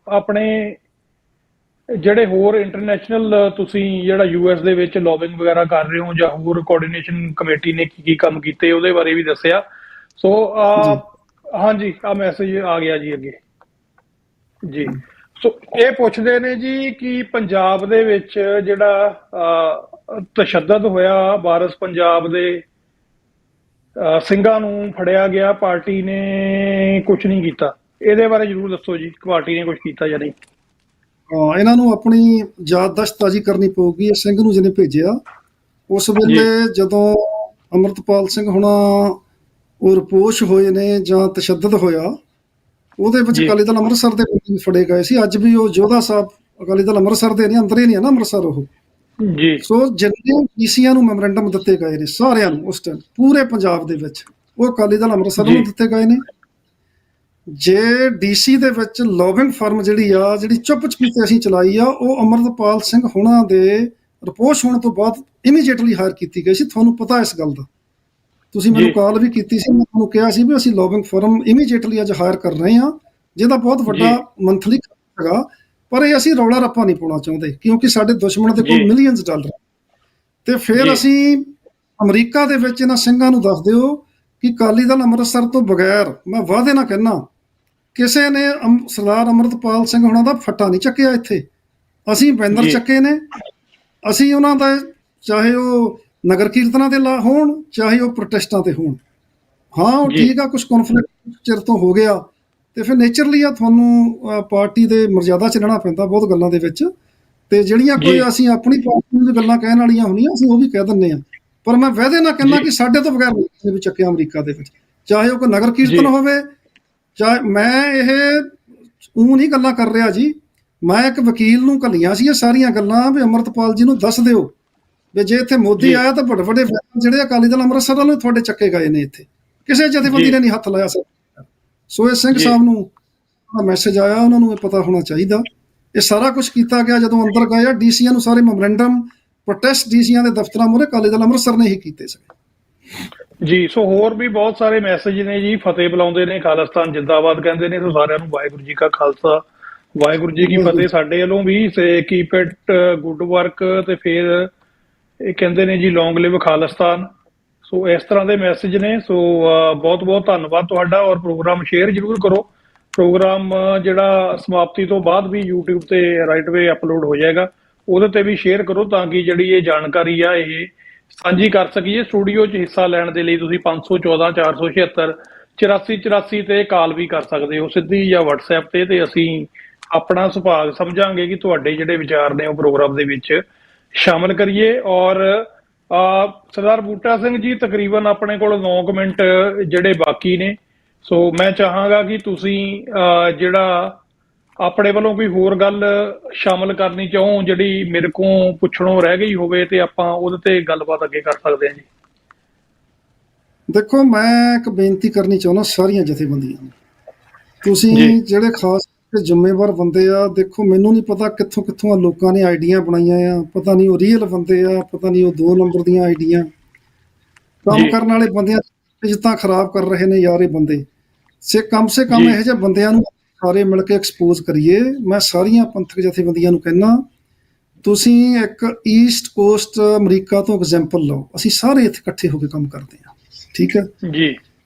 ਆਪਣੇ ਜਿਹੜੇ ਹੋਰ ਇੰਟਰਨੈਸ਼ਨਲ ਤੁਸੀਂ ਜਿਹੜਾ US ਦੇ ਵਿੱਚ ਲੌਬਿੰਗ ਵਗੈਰਾ ਕਰ ਰਹੇ ਹੋ, ਜਾਂ ਹੋਰ ਕੋਆਰਡੀਨੇਸ਼ਨ ਕਮੇਟੀ ਨੇ ਕੀ ਕੰਮ ਕੀਤੇ ਉਹਦੇ ਬਾਰੇ ਵੀ ਦੱਸਿਆ। ਸੋ ਹਾਂਜੀ, ਆ ਮੈਸੇਜ ਆ ਗਿਆ ਜੀ ਅੱਗੇ ਜੀ। ਸੋ ਇਹ ਪੁੱਛਦੇ ਨੇ ਜੀ ਕਿ ਪੰਜਾਬ ਦੇ ਵਿੱਚ ਜਿਹੜਾ ਤਸ਼ੱਦਦ ਹੋਇਆ, ਵਾਰਿਸ ਪੰਜਾਬ ਦੇ ਸਿੰਘਾਂ ਨੂੰ ਫੜਿਆ ਗਿਆ, ਪਾਰਟੀ ਨੇ ਕੁਝ ਨਹੀਂ ਕੀਤਾ, ਇਹਦੇ ਬਾਰੇ ਜ਼ਰੂਰ ਦੱਸੋ ਜੀ, ਪਾਰਟੀ ਨੇ ਕੁਝ ਕੀਤਾ ਜਾਂ ਨਹੀਂ? ਇਹਨਾਂ ਨੂੰ ਆਪਣੀ ਯਾਦਦਾਸ਼ਤ ਤਾਜ਼ੀ ਕਰਨੀ ਪਊਗੀ। ਇਹ ਸਿੰਘ ਨੂੰ ਜਿਹਨੇ ਭੇਜਿਆ, ਉਸ ਵੇਲੇ ਜਦੋਂ ਅੰਮ੍ਰਿਤਪਾਲ ਸਿੰਘ ਹੁਣਾ ਉਹ ਰਪੋਸ਼ ਹੋਏ ਨੇ ਜਾਂ ਤਸ਼ੱਦਦ ਹੋਇਆ, ਉਹਦੇ ਵਿੱਚ ਅਕਾਲੀ ਦਲ ਅੰਮ੍ਰਿਤਸਰ ਦੇ ਬੰਦੇ ਵੀ ਫੜੇ ਗਏ ਸੀ। ਅੱਜ ਵੀ ਉਹ ਜੋਧਾ ਸਾਹਿਬ ਅਕਾਲੀ ਦਲ ਅੰਮ੍ਰਿਤਸਰ ਦੇ ਨੇ, ਅੰਦਰ ਹੀ ਨਹੀਂ ਹੈ ਨਾ ਅੰਮ੍ਰਿਤਸਰ ਉਹ ਜੀ। ਸੋ ਜਿੰਨੇ ਡੀਸੀਆਂ ਨੂੰ ਮੈਮੋਰੈਂਡਮ ਦਿੱਤੇ ਗਏ ਨੇ ਸਾਰਿਆਂ ਨੂੰ ਉਸ ਟਾਈਮ ਪੂਰੇ ਪੰਜਾਬ ਦੇ ਵਿੱਚ, ਉਹ ਅਕਾਲੀ ਦਲ ਅੰਮ੍ਰਿਤਸਰ ਨੂੰ ਦਿੱਤੇ ਗਏ ਨੇ। ਜੇ ਡੀਸੀ ਦੇ ਵਿੱਚ ਲੌਬਿੰਗ ਫਰਮ ਜਿਹੜੀ ਚੁੱਪ-ਚਪੀਤੇ ਅਸੀਂ ਚਲਾਈ ਆ, ਉਹ ਅੰਮ੍ਰਿਤਪਾਲ ਸਿੰਘ ਹੁਣਾਂ ਦੇ ਰਿਪੋਰਟ ਹੋਣ ਤੋਂ ਬਾਅਦ ਇਮੀਡੀਏਟਲੀ ਹਾਇਰ ਕੀਤੀ ਗਈ ਸੀ। ਤੁਹਾਨੂੰ ਪਤਾ ਇਸ ਗੱਲ ਦਾ, ਤੁਸੀਂ ਮੈਨੂੰ ਜੀ। ਕਾਲ ਵੀ ਕੀਤੀ ਸੀ, ਮੈਂ ਤੁਹਾਨੂੰ ਕਿਹਾ ਸੀ ਵੀ ਅਸੀਂ ਲੌਬਿੰਗ ਫਰਮ ਇਮੀਡੀਏਟਲੀ ਅੱਜ ਹਾਇਰ ਕਰ ਰਹੇ ਹਾਂ, ਜਿਹਦਾ ਬਹੁਤ ਵੱਡਾ ਮੰਥਲੀ ਹੈਗਾ, ਪਰ ਇਹ ਅਸੀਂ ਰੌਲਾ ਰੱਪਾ ਨਹੀਂ ਪਾਉਣਾ ਚਾਹੁੰਦੇ ਕਿਉਂਕਿ ਸਾਡੇ ਦੁਸ਼ਮਣ ਦੇ ਕੋਲ ਜੀ। Millions dollar. ਤੇ ਫਿਰ ਜੀ। ਅਸੀਂ ਅਮਰੀਕਾ ਦੇ ਵਿੱਚ ਇਹਨਾਂ ਸਿੰਘਾਂ ਨੂੰ ਦੱਸ ਦਿਓ ਕਿ ਅਕਾਲੀ ਦਲ ਅੰਮ੍ਰਿਤਸਰ ਤੋਂ ਬਗੈਰ, ਮੈਂ ਵਾਅਦੇ ਨਾਲ ਕਹਿਣਾ, ਕਿਸੇ ਨੇ ਸਰਦਾਰ ਅੰਮ੍ਰਿਤਪਾਲ ਸਿੰਘ ਹੋਣਾ ਦਾ ਫੱਟਾ ਨਹੀਂ ਚੱਕਿਆ ਇੱਥੇ। ਅਸੀਂ ਬੈਨਰ ਜੀ। ਚੱਕੇ ਨੇ, ਅਸੀਂ ਉਹਨਾਂ ਦਾ, ਚਾਹੇ ਉਹ ਨਗਰ ਕੀਰਤਨਾਂ ਤੇ ਲਾ ਹੋਣ, ਚਾਹੇ ਉਹ ਪ੍ਰੋਟੈਸਟਾਂ ਤੇ ਹੋਣ। ਹਾਂ ਉਹ ਜੀ। ਠੀਕ ਆ, ਕੁਝ ਕੌਨਫਲਿਕਟ ਚਿਰ ਤੋਂ ਹੋ ਗਿਆ ਤੇ ਫਿਰ ਨੇਚਰਲੀ ਆ ਤੁਹਾਨੂੰ ਪਾਰਟੀ ਦੇ ਮਰਜ਼ਾਦਾ ਚ ਰਹਿਣਾ ਪੈਂਦਾ ਬਹੁਤ ਗੱਲਾਂ ਦੇ ਵਿੱਚ, ਤੇ ਜਿਹੜੀਆਂ ਕੋਈ ਜੀ। ਅਸੀਂ ਆਪਣੀ ਪਾਰਟੀ ਨੂੰ ਗੱਲਾਂ ਕਹਿਣ ਵਾਲੀਆਂ ਹੁੰਦੀਆਂ ਅਸੀਂ ਉਹ ਵੀ ਕਹਿ ਦਿੰਦੇ ਆ। ਪਰ ਮੈਂ ਵਾਅਦੇ ਨਾਲ ਕਹਿੰਦਾ ਜੀ। ਕਿ ਸਾਡੇ ਤੋਂ ਬਗੈਰ ਕਿਸੇ ਨੇ ਵੀ ਚੱਕਿਆ ਅਮਰੀਕਾ ਦੇ ਵਿੱਚ, ਚਾਹੇ ਉਹ ਕੋਈ ਨਗਰ ਕੀਰਤਨ ਜੀ। ਹੋਵੇ, ਚਾਹੇ ਮੈਂ ਇਹ ਨਹੀਂ ਗੱਲਾਂ ਕਰ ਰਿਹਾ ਜੀ। ਮੈਂ ਇੱਕ ਵਕੀਲ ਨੂੰ ਘੱਲੀਆਂ ਸੀ ਇਹ ਸਾਰੀਆਂ ਗੱਲਾਂ ਵੀ ਅੰਮ੍ਰਿਤਪਾਲ ਜੀ ਨੂੰ ਦੱਸ ਦਿਓ ਵੀ ਜੇ ਇੱਥੇ ਮੋਦੀ ਜੀ। ਆਇਆ ਤਾਂ ਵੱਡੇ ਵੱਡੇ ਫੈਸਲੇ ਜਿਹੜੇ ਅਕਾਲੀ ਦਲ ਅੰਮ੍ਰਿਤਸਰ ਵੱਲੋਂ ਤੁਹਾਡੇ ਚੱਕੇ ਗਏ ਨੇ, ਇੱਥੇ ਕਿਸੇ ਜਥੇਬੰਦੀ ਜੀ। ਨੇ ਨਹੀਂ ਹੱਥ ਲਾਇਆ ਸਰ। ਸੋ ਇਹ ਸਿੰਘ ਜੀ। ਸਾਹਿਬ ਨੂੰ ਮੈਸੇਜ ਆਇਆ, ਉਹਨਾਂ ਨੂੰ ਇਹ ਪਤਾ ਹੋਣਾ ਚਾਹੀਦਾ। ਇਹ ਸਾਰਾ ਕੁਝ ਕੀਤਾ ਗਿਆ ਜਦੋਂ ਅੰਦਰ ਗਏ ਆ ਡੀਸੀਆਂ ਨੂੰ, ਸਾਰੇ ਮੈਮੋਰੈਂਡਮ ਪ੍ਰੋਟੈਸਟ ਡੀਸੀਆਂ ਦੇ ਦਫ਼ਤਰਾਂ ਮੂਹਰੇ ਅਕਾਲੀ ਦਲ ਅੰਮ੍ਰਿਤਸਰ ਨੇ ਹੀ ਕੀਤੇ ਸੀ। ਜੀ। ਸੋ ਹੋਰ ਵੀ ਬਹੁਤ ਸਾਰੇ ਮੈਸੇਜ ਨੇ ਜੀ। ਫਤਿਹ ਬੁਲਾਉਂਦੇ ਨੇ, ਖਾਲਿਸਤਾਨ ਜਿੰਦਾਬਾਦ ਕਹਿੰਦੇ ਨੇ। ਸੋ ਸਾਰਿਆਂ ਨੂੰ ਵਾਹਿਗੁਰੂ ਜੀ ਕਾ ਖਾਲਸਾ, ਵਾਹਿਗੁਰੂ ਜੀ ਕੀ ਫਤਿਹ ਸਾਡੇ ਵੱਲੋਂ ਵੀ। ਤੇ ਕੀਪ ਇਟ ਗੁੱਡ ਵਰਕ, ਤੇ ਫਿਰ ਇਹ ਕਹਿੰਦੇ ਨੇ ਜੀ ਲੌਂਗ ਲਿਵ ਖਾਲਿਸਤਾਨ। ਸੋ ਇਸ ਤਰ੍ਹਾਂ ਦੇ ਮੈਸੇਜ ਨੇ। ਸੋ ਬਹੁਤ ਬਹੁਤ ਧੰਨਵਾਦ ਤੁਹਾਡਾ, ਔਰ ਪ੍ਰੋਗਰਾਮ ਸ਼ੇਅਰ ਜ਼ਰੂਰ ਕਰੋ। ਪ੍ਰੋਗਰਾਮ ਜਿਹੜਾ ਸਮਾਪਤੀ ਤੋਂ ਬਾਅਦ ਵੀ YouTube ਤੇ ਰਾਈਟ ਵੇ ਅਪਲੋਡ ਹੋ ਜਾਏਗਾ, ਉਹਦੇ ਤੇ ਵੀ ਸ਼ੇਅਰ ਕਰੋ ਤਾਂ ਕਿ ਜਿਹੜੀ ਇਹ ਜਾਣਕਾਰੀ ਆ ਇਹ ਸਾਂਝੀ ਕਰ ਸਕੀਏ। ਸਟੂਡੀਓ 'ਚ ਹਿੱਸਾ ਲੈਣ ਦੇ ਲਈ ਤੁਸੀਂ 514 476 8484 ਤੇ ਕਾਲ ਵੀ ਕਰ ਸਕਦੇ ਹੋ ਸਿੱਧੀ, ਜਾਂ WhatsApp ਤੇ ਅਸੀਂ ਆਪਣਾ ਸੁਭਾਗ ਸਮਝਾਂਗੇ ਕਿ ਤੁਹਾਡੇ ਜਿਹੜੇ ਵਿਚਾਰ ਨੇ ਉਹ ਪ੍ਰੋਗਰਾਮ ਦੇ ਵਿੱਚ ਸ਼ਾਮਲ ਕਰੀਏ। ਔਰ ਸਰਦਾਰ ਬੂਟਾ ਸਿੰਘ ਜੀ, ਤਕਰੀਬਨ ਆਪਣੇ ਕੋਲ 9 ਮਿੰਟ ਜਿਹੜੇ ਬਾਕੀ ਨੇ। ਸੋ ਮੈਂ ਚਾਹਾਂਗਾ ਕਿ ਤੁਸੀਂ ਜਿਹੜਾ ਆਪਣੇ ਵੱਲੋਂ ਕੋਈ ਹੋਰ ਗੱਲ ਸ਼ਾਮਲ ਕਰਨੀ ਚਾਹੋ ਜਿਹੜੀ ਮੇਰੇ ਕੋਲ ਪੁੱਛਣੋਂ ਰਹਿ ਗਈ ਹੋਵੇ, ਤੇ ਆਪਾਂ ਉਹਦੇ ਤੇ ਗੱਲਬਾਤ ਅੱਗੇ ਕਰ ਸਕਦੇ ਹਾਂ ਜੀ। ਦੇਖੋ, ਮੈਂ ਇੱਕ ਬੇਨਤੀ ਕਰਨੀ ਚਾਹੁੰਦਾ ਸਾਰੀਆਂ ਜਥੇਬੰਦੀਆਂ ਨੂੰ, ਤੁਸੀਂ ਜੀ। ਜਿਹੜੇ ਖਾਸ ਕਰਕੇ ਜ਼ਿੰਮੇਵਾਰ ਬੰਦੇ ਆ, ਦੇਖੋ ਮੈਨੂੰ ਨਹੀਂ ਪਤਾ ਕਿੱਥੋਂ ਕਿੱਥੋਂ ਲੋਕਾਂ ਨੇ ਆਈਡੀਆਂ ਬਣਾਈਆਂ ਆ, ਪਤਾ ਨਹੀਂ ਉਹ ਰੀਅਲ ਬੰਦੇ ਆ, ਪਤਾ ਨਹੀਂ ਉਹ 2 ਨੰਬਰ ਦੀਆਂ ਆਈਡੀਆਂ, ਕੰਮ ਜੀ। ਕਰਨ ਵਾਲੇ ਬੰਦਿਆਂ ਦੀ ਇੱਜ਼ਤਾਂ ਖਰਾਬ ਕਰ ਰਹੇ ਨੇ ਯਾਰ ਇਹ ਬੰਦੇ। ਕਮ ਸੇ ਕਮ ਜੀ। ਇਹੋ ਜਿਹੇ ਬੰਦਿਆਂ ਨੂੰ ਸਾਰੇ ਮਿਲ ਕੇ ਐਕਸਪੋਜ਼ ਕਰੀਏ। ਮੈਂ ਸਾਰੀਆਂ ਪੰਥਕ ਜਥੇਬੰਦੀਆਂ ਨੂੰ ਕਹਿੰਦਾ, ਤੁਸੀਂ ਇੱਕ ਈਸਟ ਕੋਸਟ ਅਮਰੀਕਾ ਤੋਂ ਐਗਜ਼ਾਮਪਲ ਲਓ। ਅਸੀਂ ਸਾਰੇ ਇੱਥੇ ਇਕੱਠੇ ਹੋ ਕੇ ਕੰਮ ਕਰਦੇ ਹਾਂ, ਠੀਕ ਹੈ ਜੀ।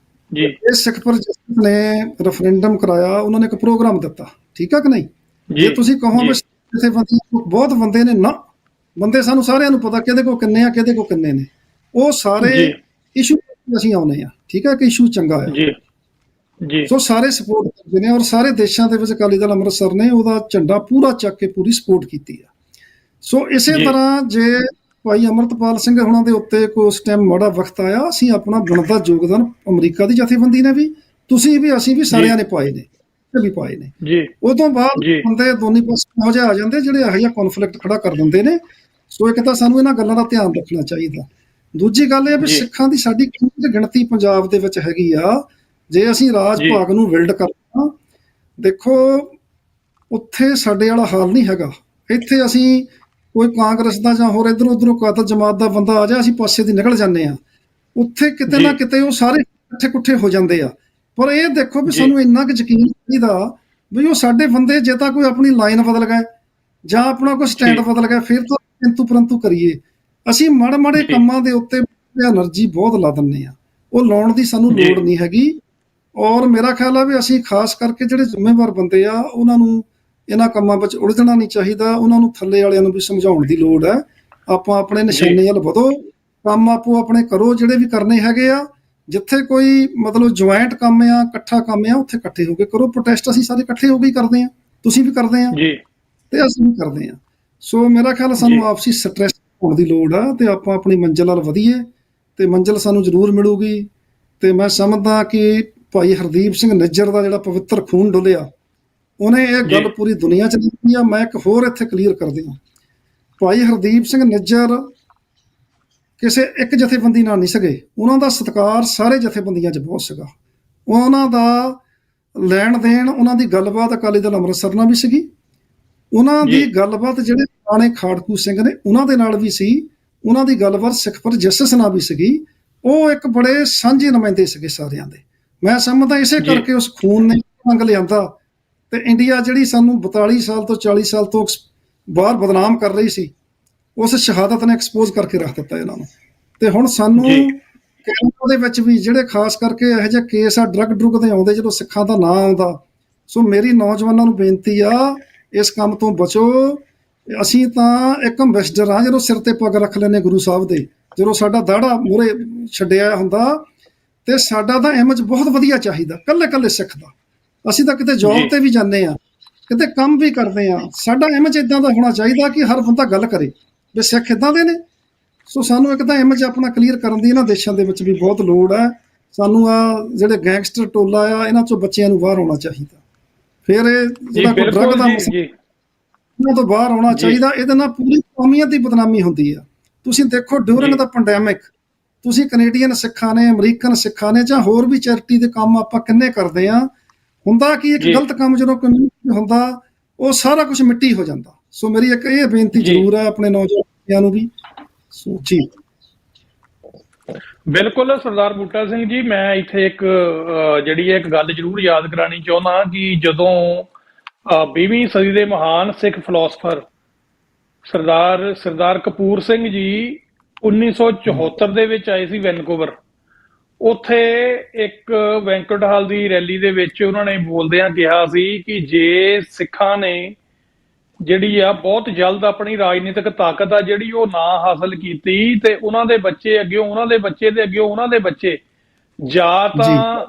ਜੀ। ਇਹ ਸਿੱਖ ਪ੍ਰਜਾ ਨੇ ਰੈਫਰੈਂਡਮ ਕਰਾਇਆ, ਉਹਨਾਂ ਨੇ ਇੱਕ ਪ੍ਰੋਗਰਾਮ ਦਿੱਤਾ, ਠੀਕ ਹੈ ਕਿ ਨਹੀਂ? ਜੀ। ਜੇ ਤੁਸੀਂ ਕਹੋ ਜੀ। ਵੀ ਜਥੇਬੰਦੀਆਂ ਬਹੁਤ ਬੰਦੇ ਨੇ, ਨਾ, ਬੰਦੇ ਸਾਨੂੰ ਸਾਰਿਆਂ ਨੂੰ ਪਤਾ ਕਿਹਦੇ ਕੋਲ ਕਿੰਨੇ ਆ, ਕਿਹਦੇ ਕੋਲ ਕਿੰਨੇ ਨੇ। ਉਹ ਸਾਰੇ ਜੀ। ਇਸ਼ੂ ਅਸੀਂ ਆਉਨੇ ਆ, ਠੀਕ ਹੈ ਕਿ ਇਸ਼ੂ ਚੰਗਾ ਆ। ਜੀ। ਜੀ। ਸੋ ਸਾਰੇ ਸਪੋਰਟ ਕਰਦੇ ਨੇ, ਔਰ ਸਾਰੇ ਦੇਸ਼ਾਂ ਦੇ ਵਿੱਚ ਅਕਾਲੀ ਦਲ ਅੰਮ੍ਰਿਤਸਰ ਨੇ ਉਹਦਾ ਝੰਡਾ ਪੂਰਾ ਚੱਕ ਕੇ ਪੂਰੀ ਸਪੋਰਟ ਕੀਤੀ ਆ। ਸੋ ਇਸੇ ਜੀ। ਤਰ੍ਹਾਂ ਜੇ ਭਾਈ ਅੰਮ੍ਰਿਤਪਾਲ ਸਿੰਘ ਹੁਣਾਂ ਦੇ ਉੱਤੇ ਕੋਈ ਉਸ ਟਾਈਮ ਮਾੜਾ ਵਕਤ ਆਇਆ, ਅਸੀਂ ਆਪਣਾ ਬਣਦਾ ਯੋਗਦਾਨ ਅਮਰੀਕਾ ਦੀ ਜਥੇਬੰਦੀ ਨੇ ਵੀ, ਤੁਸੀਂ ਵੀ, ਅਸੀਂ ਵੀ, ਸਾਰਿਆਂ ਨੇ ਪਾਏ ਨੇ, ਵੀ ਪਾਏ ਨੇ। ਜੀ। ਉਹ ਤੋਂ ਬਾਅਦ ਜੀ। ਬੰਦੇ ਦੋਨੀ ਪਾਸੇ ਇਹੋ ਜਿਹੇ ਆ ਜਾਂਦੇ ਜਿਹੜੇ ਇਹੋ ਜਿਹਾ ਕੌਨਫਲਿਕਟ ਖੜਾ ਕਰ ਦਿੰਦੇ ਨੇ। ਸੋ ਇੱਕ ਤਾਂ ਸਾਨੂੰ ਇਹਨਾਂ ਗੱਲਾਂ ਦਾ ਧਿਆਨ ਰੱਖਣਾ ਚਾਹੀਦਾ। ਦੂਜੀ ਗੱਲ ਇਹ ਵੀ ਜੀ। ਸਿੱਖਾਂ ਦੀ ਸਾਡੀ ਕਿੰਨੀ ਗਿਣਤੀ ਪੰਜਾਬ ਦੇ ਵਿੱਚ ਹੈਗੀ ਆ। ਜੇ ਅਸੀਂ ਰਾਜ ਜੀ। ਭਾਗ ਨੂੰ ਬਿਲਡ ਕਰਨਾ, ਦੇਖੋ ਉੱਥੇ ਸਾਡੇ ਵਾਲਾ ਹਾਲ ਨਹੀਂ ਹੈਗਾ। ਇੱਥੇ ਅਸੀਂ ਕੋਈ ਕਾਂਗਰਸ ਦਾ ਜਾਂ ਹੋਰ ਇੱਧਰੋਂ ਉੱਧਰੋਂ ਕਾਤਲ ਜਮਾਤ ਦਾ ਬੰਦਾ ਆ ਜਾ, ਅਸੀਂ ਪਾਸੇ ਦੀ ਨਿਕਲ ਜਾਂਦੇ ਆ। ਉੱਥੇ ਕਿਤੇ ਜੀ। ਨਾ ਕਿਤੇ ਉਹ ਸਾਰੇ ਇਕੱਠੇ ਕੁੱਠੇ ਹੋ ਜਾਂਦੇ ਆ। ਪਰ ਇਹ ਦੇਖੋ ਵੀ ਜੀ। ਸਾਨੂੰ ਇੰਨਾ ਕੁ ਯਕੀਨ ਚਾਹੀਦਾ ਵੀ ਉਹ ਸਾਡੇ ਬੰਦੇ ਜੇ ਤਾਂ ਕੋਈ ਆਪਣੀ ਲਾਈਨ ਬਦਲ ਗਏ ਜਾਂ ਆਪਣਾ ਕੋਈ ਸਟੈਂਡ ਜੀ। ਬਦਲ ਗਿਆ, ਫਿਰ ਤਾਂ ਕਿੰਤੂ ਪਰੰਤੂ ਕਰੀਏ। ਅਸੀਂ ਮਾੜੇ ਮਾੜੇ ਜੀ। ਕੰਮਾਂ ਦੇ ਉੱਤੇ એનર્ਜੀ ਬਹੁਤ ਲਾ ਦਿੰਦੇ ਆ, ਉਹ ਲਾਉਣ ਦੀ ਸਾਨੂੰ ਜੀ। ਲੋੜ ਨਹੀਂ ਹੈਗੀ। ਔਰ ਮੇਰਾ ਖਿਆਲ ਆ ਵੀ ਅਸੀਂ ਖਾਸ ਕਰਕੇ ਜਿਹੜੇ ਜ਼ਿੰਮੇਵਾਰ ਬੰਦੇ ਆ ਉਹਨਾਂ ਨੂੰ ਇਹਨਾਂ ਕੰਮਾਂ ਵਿੱਚ ਉਲਝਣਾ ਨਹੀਂ ਚਾਹੀਦਾ। ਉਹਨਾਂ ਨੂੰ ਥੱਲੇ ਵਾਲਿਆਂ ਨੂੰ ਵੀ ਸਮਝਾਉਣ ਦੀ ਲੋੜ ਹੈ। ਆਪਾਂ ਆਪਣੇ ਨਿਸ਼ਾਨੇ ਵੱਲ ਵਧੋ, ਕੰਮ ਆਪੋ ਆਪਣੇ ਕਰੋ ਜਿਹੜੇ ਵੀ ਕਰਨੇ ਹੈਗੇ ਆ। ਜਿੱਥੇ ਕੋਈ ਮਤਲਬ ਜੁਆਇੰਟ ਕੰਮ ਆ, ਇਕੱਠਾ ਕੰਮ ਆ, ਉੱਥੇ ਇਕੱਠੇ ਹੋ ਕੇ ਕਰੋ। ਪ੍ਰੋਟੈਸਟ ਅਸੀਂ ਸਾਰੇ ਇਕੱਠੇ ਹੋ ਕੇ ਹੀ ਕਰਦੇ ਆ, ਤੁਸੀਂ ਵੀ ਕਰਦੇ ਆ ਜੀ। ਤੇ ਅਸੀਂ ਵੀ ਕਰਦੇ ਆ। ਸੋ ਮੇਰਾ ਖਿਆਲ ਸਾਨੂੰ ਆਪਸੀ ਸਟ੍ਰੈਸ ਹੋਣ ਦੀ ਲੋੜ ਆ ਤੇ ਆਪਾਂ ਆਪਣੀ ਮੰਜ਼ਿਲ ਵੱਲ ਵਧੀਏ ਤੇ ਮੰਜ਼ਿਲ ਸਾਨੂੰ ਜ਼ਰੂਰ ਮਿਲੂਗੀ। ਤੇ ਮੈਂ ਸਮਝਦਾ ਕਿ ਭਾਈ ਹਰਦੀਪ ਸਿੰਘ ਨਿੱਜਰ ਦਾ ਜਿਹੜਾ ਪਵਿੱਤਰ ਖੂਨ ਡੁੱਲਿਆ, ਉਹਨੇ ਇਹ ਗੱਲ ਪੂਰੀ ਦੁਨੀਆ 'ਚ ਦਿੱਤੀ ਆ। ਮੈਂ ਇੱਕ ਹੋਰ ਇੱਥੇ ਕਲੀਅਰ ਕਰ ਦਿਆਂ, ਭਾਈ ਹਰਦੀਪ ਸਿੰਘ ਨਿੱਜਰ ਕਿਸੇ ਇੱਕ ਜਥੇਬੰਦੀ ਨਾਲ ਨਹੀਂ ਸੀਗੇ। ਉਹਨਾਂ ਦਾ ਸਤਿਕਾਰ ਸਾਰੇ ਜਥੇਬੰਦੀਆਂ 'ਚ ਬਹੁਤ ਸੀਗਾ। ਉਹਨਾਂ ਦਾ ਲੈਣ ਦੇਣ, ਉਹਨਾਂ ਦੀ ਗੱਲਬਾਤ ਅਕਾਲੀ ਦਲ ਅੰਮ੍ਰਿਤਸਰ ਨਾਲ ਵੀ ਸੀਗੀ। ਉਹਨਾਂ ਦੀ ਗੱਲਬਾਤ ਜਿਹੜੇ ਪੁਰਾਣੇ ਖਾੜਕੂ ਸਿੰਘ ਨੇ ਉਹਨਾਂ ਦੇ ਨਾਲ ਵੀ ਸੀ। ਉਹਨਾਂ ਦੀ ਗੱਲਬਾਤ ਸਿੱਖ ਪਰਜੈਸਿਸ ਨਾਲ ਵੀ ਸੀਗੀ। ਉਹ ਇੱਕ ਬੜੇ ਸਾਂਝੇ ਨੁਮਾਇੰਦੇ ਸੀਗੇ ਸਾਰਿਆਂ ਦੇ। ਮੈਂ ਸਮਝਦਾ ਇਸੇ ਜੀ। ਕਰਕੇ ਉਸ ਖੂਨ ਨੇ ਰੰਗ ਲਿਆਂਦਾ ਤੇ ਇੰਡੀਆ ਜਿਹੜੀ ਸਾਨੂੰ 42 ਸਾਲ ਤੋਂ 40 ਸਾਲ ਤੋਂ ਬਾਹਰ ਬਦਨਾਮ ਕਰ ਰਹੀ ਸੀ, ਉਸ ਸ਼ਹਾਦਤ ਨੇ ਐਕਸਪੋਜ਼ ਕਰਕੇ ਰੱਖ ਦਿੱਤਾ ਇਹਨਾਂ ਨੂੰ। ਤੇ ਹੁਣ ਸਾਨੂੰ ਜੀ। ਕੈਨੇਡਾ ਦੇ ਵਿੱਚ ਵੀ ਜਿਹੜੇ ਖਾਸ ਕਰਕੇ ਇਹੋ ਜਿਹੇ ਕੇਸ ਆ ਡਰੱਗ ਡਰੁੱਗ ਦੇ ਆਉਂਦੇ, ਜਦੋਂ ਸਿੱਖਾਂ ਦਾ ਨਾਂ ਆਉਂਦਾ, ਸੋ ਮੇਰੀ ਨੌਜਵਾਨਾਂ ਨੂੰ ਬੇਨਤੀ ਆ, ਇਸ ਕੰਮ ਤੋਂ ਬਚੋ। ਅਸੀਂ ਤਾਂ ਇੱਕ ਅੰਬੈਸਡਰ ਆ, ਜਦੋਂ ਸਿਰ ਤੇ ਪੱਗ ਰੱਖ ਲੈਂਦੇ ਗੁਰੂ ਸਾਹਿਬ ਦੇ, ਜਦੋਂ ਸਾਡਾ ਦਾੜਾ ਮੂਹਰੇ ਛੱਡਿਆ ਹੁੰਦਾ, ਤੇ ਸਾਡਾ ਤਾਂ ਇਮੇਜ ਬਹੁਤ ਵਧੀਆ ਚਾਹੀਦਾ ਕੱਲੇ ਕੱਲੇ ਸਿੱਖ ਦਾ। ਅਸੀਂ ਤਾਂ ਕਿਤੇ ਜੀ। ਜੌਬ ਤੇ ਵੀ ਜਾਂਦੇ ਆ, ਕਿਤੇ ਕੰਮ ਵੀ ਕਰਦੇ ਆ, ਸਾਡਾ ਇਮੇਜ ਇਦਾਂ ਦਾ ਹੋਣਾ ਚਾਹੀਦਾ ਕਿ ਹਰ ਬੰਦਾ ਗੱਲ ਕਰੇ ਵੀ ਸਿੱਖ ਇਦਾਂ ਦੇ ਨੇ। ਸੋ ਸਾਨੂੰ ਇੱਕ ਤਾਂ ਇਮੇਜ ਆਪਣਾ ਕਲੀਅਰ ਕਰਨ ਦੀ ਇਹਨਾਂ ਦੇਸ਼ਾਂ ਦੇ ਵਿੱਚ ਵੀ ਬਹੁਤ ਲੋੜ ਹੈ। ਸਾਨੂੰ ਆ ਜਿਹੜੇ ਗੈਂਗਸਟਰ ਟੋਲਾ ਆ, ਇਹਨਾਂ ਚੋਂ ਬੱਚਿਆਂ ਨੂੰ ਬਾਹਰ ਆਉਣਾ ਚਾਹੀਦਾ। ਫਿਰ ਇਹ ਜੀ ਜਿਹੜਾ ਕੋਈ ਡਰੱਗ ਬਿਲਕੁਲ ਦਾ ਜੀ। ਮਸਲਾ, ਜੀ ਇਹਨਾਂ ਤੋਂ ਬਾਹਰ ਆਉਣਾ ਜੀ। ਚਾਹੀਦਾ। ਇਹਦੇ ਨਾਲ ਪੂਰੀ ਕੌਮੀਅਤ ਦੀ ਬਦਨਾਮੀ ਹੁੰਦੀ ਆ। ਤੁਸੀਂ ਦੇਖੋ ਡਿਊਰਿੰਗ ਜੀ। ਦਾ ਪੈਂਡੈਮਿਕ, ਤੁਸੀਂ ਕੈਨੇਡੀਅਨ ਸਿੱਖਾਂ ਨੇ, ਅਮਰੀਕਨ ਸਿੱਖਾਂ ਨੇ, ਜਾਂ ਹੋਰ ਵੀ ਚੈਰਿਟੀ ਦੇ ਕੰਮ ਆਪਾਂ ਕਿੰਨੇ ਕਰਦੇ ਆ, ਹੁੰਦਾ ਕਿ ਇੱਕ ਜੀ। ਗਲਤ ਕੰਮ ਜਦੋਂ ਕਮਿਊਨਿਟੀ ਹੁੰਦਾ, ਉਹ ਸਾਰਾ ਕੁਝ ਮਿੱਟੀ ਹੋ ਜਾਂਦਾ। ਸੋ ਮੇਰੀ ਇੱਕ ਇਹ ਬੇਨਤੀ ਜੀ। ਜ਼ਰੂਰ ਹੈ ਆਪਣੇ ਨੌਜਵਾਨਾਂ ਨੂੰ ਵੀ। ਸੋ ਜੀ ਬਿਲਕੁਲ ਸਰਦਾਰ ਬੂਟਾ ਸਿੰਘ ਜੀ, ਮੈਂ ਇੱਥੇ ਇੱਕ ਜਿਹੜੀ ਹੈ ਇੱਕ ਗੱਲ ਜ਼ਰੂਰ ਯਾਦ ਕਰਾਉਣੀ ਚਾਹੁੰਦਾ ਕਿ ਜਦੋਂ 20ਵੀਂ ਸਦੀ ਦੇ ਮਹਾਨ ਸਿੱਖ ਫਿਲਾਸਫਰ ਸਰਦਾਰ ਕਪੂਰ ਸਿੰਘ ਜੀ 1974 ਦੇ ਵਿੱਚ ਆਏ ਸੀ ਵੈਨਕੂਵਰ। ਉੱਥੇ ਇੱਕ ਵੈਂਕਟ ਹਾਲ ਦੀ ਰੈਲੀ ਦੇ ਵਿੱਚ ਉਹਨਾਂ ਨੇ ਬੋਲਦਿਆਂ ਕਿਹਾ ਸੀ ਕਿ ਜੇ ਸਿੱਖਾਂ ਨੇ ਜਿਹੜੀ ਆ ਬਹੁਤ ਜਲਦ ਆਪਣੀ ਰਾਜਨੀਤਿਕ ਤਾਕਤ ਆ ਜਿਹੜੀ ਉਹ ਨਾ ਹਾਸਲ ਕੀਤੀ, ਤੇ ਉਹਨਾਂ ਦੇ ਬੱਚੇ ਅੱਗਿਓਂ, ਉਹਨਾਂ ਦੇ ਬੱਚੇ ਦੇ ਅੱਗਿਓਂ ਉਹਨਾਂ ਦੇ ਬੱਚੇ ਜਾਂ ਤਾਂ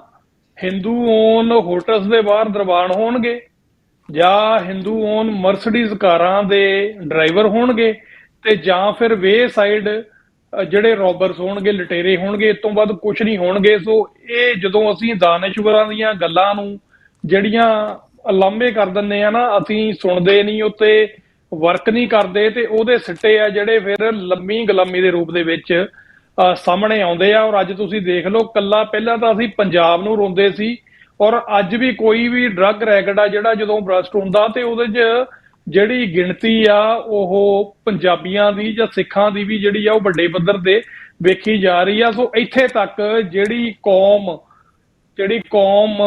ਹਿੰਦੂ ਓਨ ਹੋਟਲਸ ਦੇ ਬਾਹਰ ਦਰਬਾਨ ਹੋਣਗੇ, ਜਾਂ ਹਿੰਦੂ ਓਨ ਮਰਸਡੀਜ਼ ਕਾਰਾਂ ਦੇ ਡਰਾਈਵਰ ਹੋਣਗੇ, ਤੇ ਜਾਂ ਫਿਰ ਵੇ ਸਾਈਡ ਜਿਹੜੇ ਰੋਬਰਸ ਹੋਣਗੇ, ਲਟੇਰੇ ਹੋਣਗੇ। ਇਸ ਤੋਂ ਬਾਅਦ ਕੁਝ ਨਹੀਂ ਹੋਣਗੇ। ਸੋ ਇਹ ਜਦੋਂ ਅਸੀਂ ਦਾਨਸ਼ਵਰਾਂ ਦੀਆਂ ਗੱਲਾਂ ਨੂੰ ਜਿਹੜੀਆਂ ਲਾਂਭੇ ਕਰ ਦਿੰਦੇ ਆ ਨਾ, ਅਸੀਂ ਸੁਣਦੇ ਨਹੀਂ, ਉੱਤੇ ਵਰਕ ਨਹੀਂ ਕਰਦੇ, ਤੇ ਉਹਦੇ ਸਿੱਟੇ ਆ ਜਿਹੜੇ ਫਿਰ ਲੰਮੀ ਗੁਲਾਮੀ ਦੇ ਰੂਪ ਦੇ ਵਿੱਚ ਸਾਹਮਣੇ ਆਉਂਦੇ ਆ। ਔਰ ਅੱਜ ਤੁਸੀਂ ਦੇਖ ਲਓ, ਕੱਲਾ ਪਹਿਲਾਂ ਤਾਂ ਅਸੀਂ ਪੰਜਾਬ ਨੂੰ ਰੋਂਦੇ ਸੀ, ਔਰ ਅੱਜ ਵੀ ਕੋਈ ਵੀ ਡਰੱਗ ਰੈਕਟ ਆ ਜਿਹੜਾ ਜਦੋਂ ਬਰਸਟ ਹੁੰਦਾ, ਤੇ ਉਹਦੇ 'ਚ ਜਿਹੜੀ ਗਿਣਤੀ ਆ ਉਹ ਪੰਜਾਬੀਆਂ ਦੀ ਜਾਂ ਸਿੱਖਾਂ ਦੀ ਵੀ ਜਿਹੜੀ ਆ ਉਹ ਵੱਡੇ ਪੱਧਰ ਤੇ ਵੇਖੀ ਜਾ ਰਹੀ ਆ। ਸੋ ਇੱਥੇ ਤੱਕ ਜਿਹੜੀ ਕੌਮ